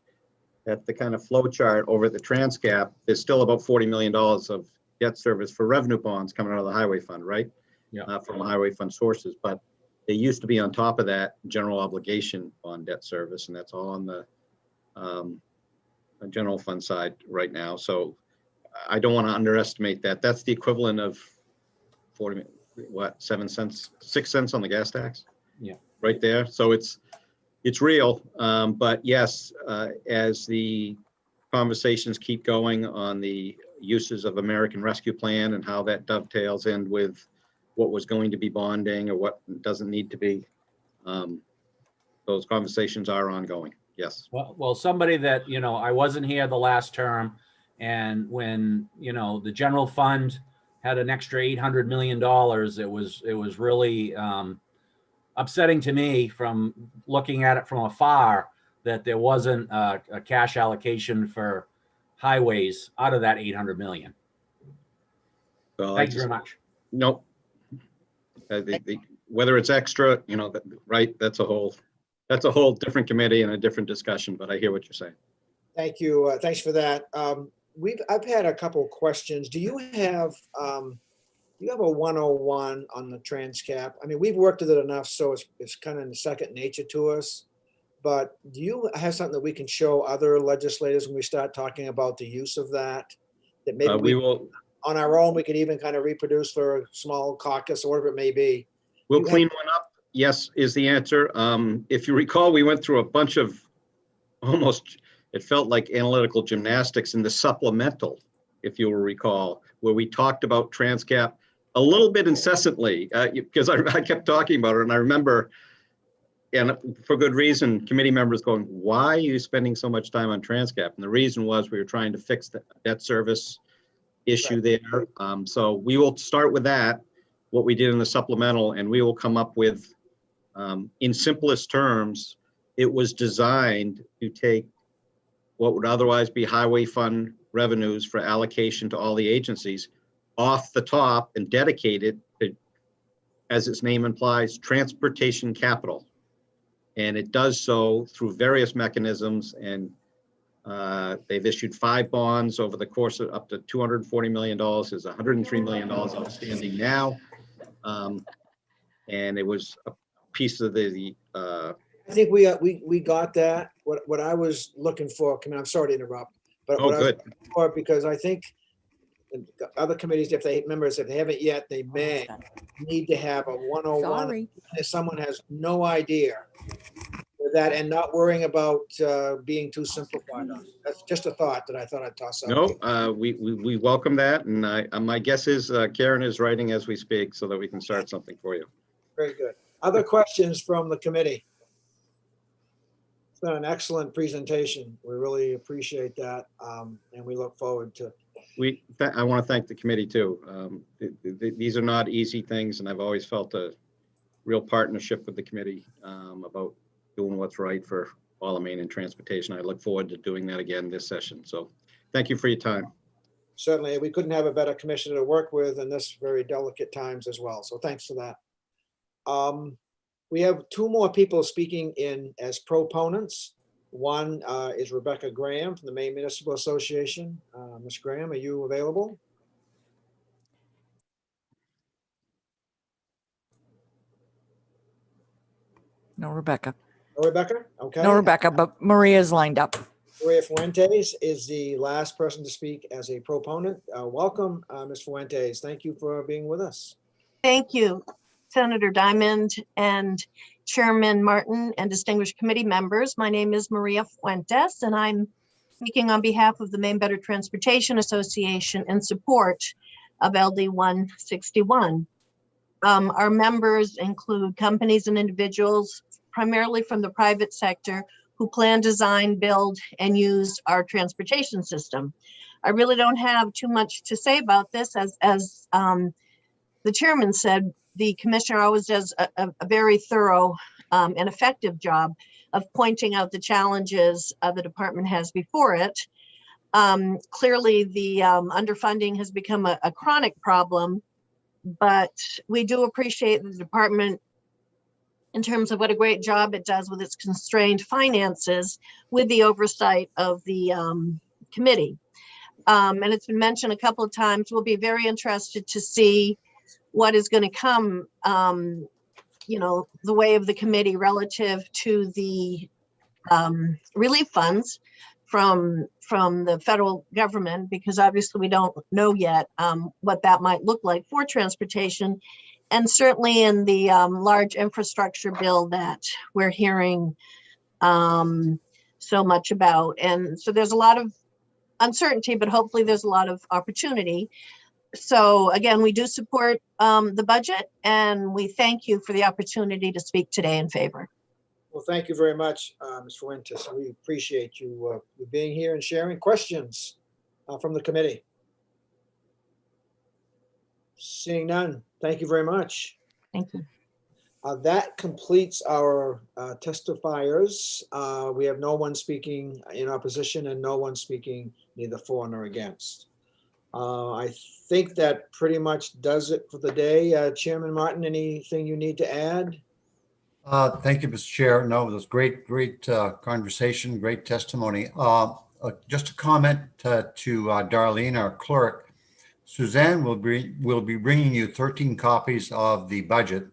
S18: at the kind of flow chart over at the Transcap, there's still about $40 million of debt service for revenue bonds coming out of the highway fund, right?
S14: Yeah.
S18: From highway fund sources, but they used to be on top of that general obligation on debt service, and that's all on the general fund side right now. So I don't want to underestimate that. That's the equivalent of 7 cents, 6 cents on the gas tax.
S14: Yeah.
S18: Right there. So it's real. But yes, as the conversations keep going on the uses of American Rescue Plan and how that dovetails in with what was going to be bonding or what doesn't need to be, those conversations are ongoing. Yes.
S14: Well, somebody that, you know, I wasn't here the last term, and when, you know, the general fund had an extra $800 million. It was really upsetting to me from looking at it from afar that there wasn't a cash allocation for highways out of that 800 million.
S18: Well,
S14: Thank you very much.
S18: Nope. Whether it's extra, right, that's a whole different committee and a different discussion, but I hear what you're saying.
S13: Thank you. Thanks for that. I've had a couple questions. Do you have a 101 on the Transcap? I mean, we've worked with it enough, so it's kind of second nature to us. But do you have something that we can show other legislators when we start talking about the use of that? That maybe
S18: We will.
S13: on our own, we could even kind of reproduce for a small caucus or whatever it may be.
S18: We'll clean one up. Yes, is the answer. If you recall, we went through a bunch of almost, it felt like analytical gymnastics in the supplemental, if you will recall, where we talked about Transcap a little bit incessantly, because I kept talking about it. And I remember, and for good reason, committee members going, why are you spending so much time on Transcap? And the reason was we were trying to fix the debt service issue there. So we will start with that, what we did in the supplemental, and we will come up with, in simplest terms, it was designed to take what would otherwise be highway fund revenues for allocation to all the agencies off the top and dedicate it to, as its name implies, transportation capital. And it does so through various mechanisms, and they've issued 5 bonds over the course of up to $240 million. There's $103 million outstanding now. And it was a piece of the
S13: I think we got that. What I was looking for, I'm sorry to interrupt, but
S18: Oh,
S13: what I was
S18: good.
S13: looking for, because I think the other committees, if they haven't yet, they may need to have a 101.
S1: Sorry.
S13: If someone has no idea with that and not worrying about being too simplified on it. That's just a thought that I thought I'd toss out.
S18: No, we welcome that, and my guess is Karen is writing as we speak so that we can start something for you.
S13: Very good. Other questions from the committee? It's been an excellent presentation. We really appreciate that, and we look forward to.
S18: I want to thank the committee too. These are not easy things, and I've always felt a real partnership with the committee about doing what's right for all of Maine and transportation. I look forward to doing that again this session. So thank you for your time.
S13: Certainly, we couldn't have a better commissioner to work with in this very delicate times as well. So thanks for that. We have 2 more people speaking in as proponents. One is Rebecca Graham from the Maine Municipal Association. Ms. Graham, are you available?
S1: No, Rebecca.
S13: No, Rebecca? Okay.
S1: No, Rebecca, but Maria's lined up.
S13: Maria Fuentes is the last person to speak as a proponent. Welcome, Ms. Fuentes. Thank you for being with us.
S19: Thank you, Senator Diamond and Chairman Martin and distinguished committee members. My name is Maria Fuentes, and I'm speaking on behalf of the Maine Better Transportation Association in support of LD 161. Our members include companies and individuals, primarily from the private sector, who plan, design, build, and use our transportation system. I really don't have too much to say about this. As the chairman said, the commissioner always does a very thorough and effective job of pointing out the challenges the department has before it. Clearly, the underfunding has become a chronic problem, but we do appreciate the department in terms of what a great job it does with its constrained finances with the oversight of the committee. And it's been mentioned a couple of times, we'll be very interested to see what is going to come, the way of the committee relative to the relief funds from the federal government, because obviously we don't know yet what that might look like for transportation. And certainly in the large infrastructure bill that we're hearing so much about. And so there's a lot of uncertainty, but hopefully there's a lot of opportunity. So again, we do support the budget, and we thank you for the opportunity to speak today in favor.
S13: Well, thank you very much, Ms. Fuentes. We appreciate you being here and sharing questions from the committee. Seeing none, thank you very much.
S19: Thank you.
S13: That completes our testifiers. We have no one speaking in opposition and no one speaking neither for nor against. I think that pretty much does it for the day. Chairman Martin, anything you need to add?
S9: Thank you, Mr. Chair. No, it was great conversation, great testimony. Just a comment to Darlene, our clerk. Suzanne will be bringing you 13 copies of the budget.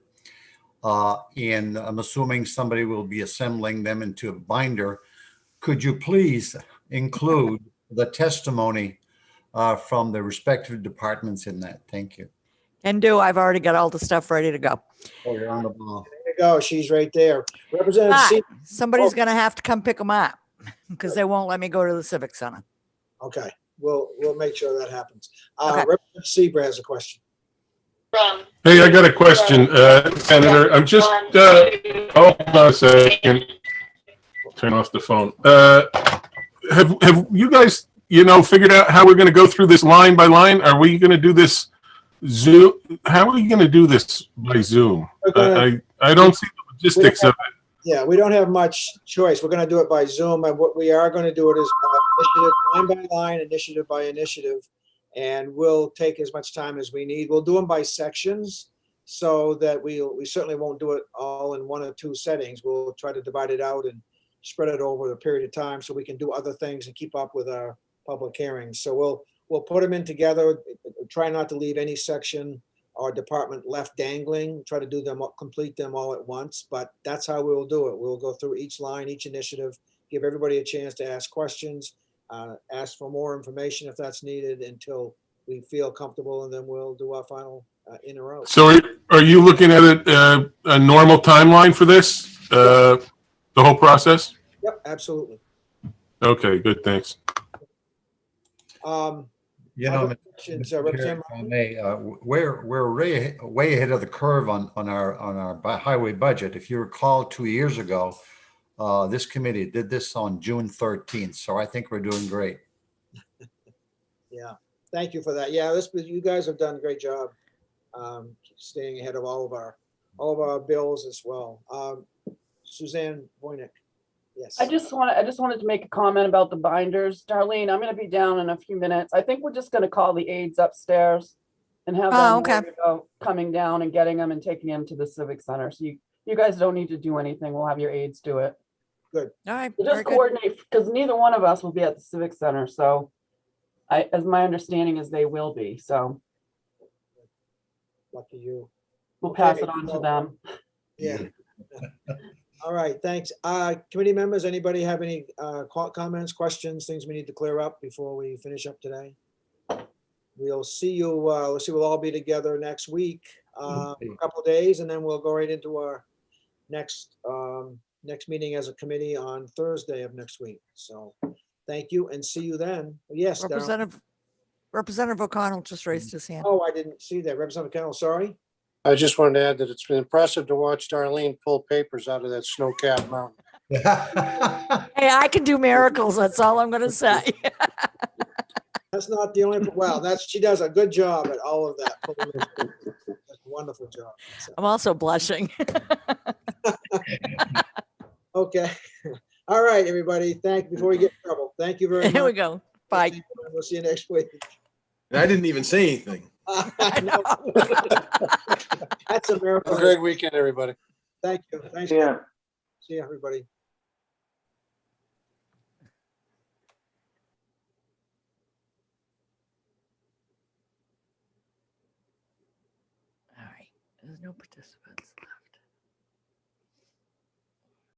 S9: And I'm assuming somebody will be assembling them into a binder. Could you please include the testimony from the respective departments in that? Thank you.
S1: Can do. I've already got all the stuff ready to go.
S9: Oh, you're on the ball.
S13: There you go. She's right there. Representative
S1: But
S13: Seaver.
S1: somebody's going to have to come pick them up because they won't let me go to the Civic Center.
S13: Okay, we'll make sure that happens.
S1: Okay.
S13: Representative Seaver has a question.
S7: Hey, I got a question, Senator. I'm just, hold on a second. Turn off the phone. Have you guys, figured out how we're going to go through this line by line? Are we going to do this Zoom? How are we going to do this by Zoom? I don't see the logistics of it.
S13: Yeah, we don't have much choice. We're going to do it by Zoom, and what we are going to do it is initiative line by line, initiative by initiative, and we'll take as much time as we need. We'll do them by sections so that we certainly won't do it all in one or two settings. We'll try to divide it out and spread it over a period of time so we can do other things and keep up with our public hearings. So we'll put them in together, try not to leave any section or department left dangling, try to do them, complete them all at once, but that's how we'll do it. We'll go through each line, each initiative, give everybody a chance to ask questions, ask for more information if that's needed until we feel comfortable, and then we'll do our final in or out.
S7: So are you looking at a normal timeline for this, the whole process?
S13: Yep, absolutely.
S7: Okay, good, thanks.
S13: Other questions,
S9: Mr. Chair,
S13: Representative
S9: if I may, we're way ahead of the curve on our highway budget. If you recall, 2 years ago, this committee did this on June 13th. So I think we're doing great.
S13: Yeah, thank you for that. Yeah, you guys have done a great job staying ahead of all of our bills as well. Suzanne Voynick. Yes.
S12: I just wanted to make a comment about the binders. Darlene, I'm going to be down in a few minutes. I think we're just going to call the aides upstairs and have them ready to go, coming down and getting them and taking them to the Civic Center. So you guys don't need to do anything. We'll have your aides do it.
S13: Good.
S1: All right.
S12: We'll just coordinate because neither one of us will be at the Civic Center. So as my understanding is they will be. So
S13: lucky you.
S12: We'll pass it on to them.
S13: Yeah. All right, thanks. Committee members, anybody have any comments, questions, things we need to clear up before we finish up today? We'll see you, we'll all be together next week, a couple of days, and then we'll go right into our next meeting as a committee on Thursday of next week. So thank you and see you then. Yes,
S1: Representative O'Connell just raised his hand.
S13: Oh, I didn't see that. Representative O'Connell, sorry.
S2: I just wanted to add that it's been impressive to watch Darlene pull papers out of that snow-capped mountain.
S1: Hey, I can do miracles. That's all I'm going to say.
S13: That's not the only, well, she does a good job at all of that. That's a wonderful job. So,
S1: I'm also blushing.
S13: okay. All right, everybody. Before we get in trouble, thank you very much.
S1: Here we go. Bye.
S13: We'll see you next week.
S4: And I didn't even say anything.
S13: That's a miracle.
S2: Have a great weekend, everybody.
S13: Thank you. Thanks.
S6: Yeah.
S13: See you, everybody.
S1: All right. There's no participants left.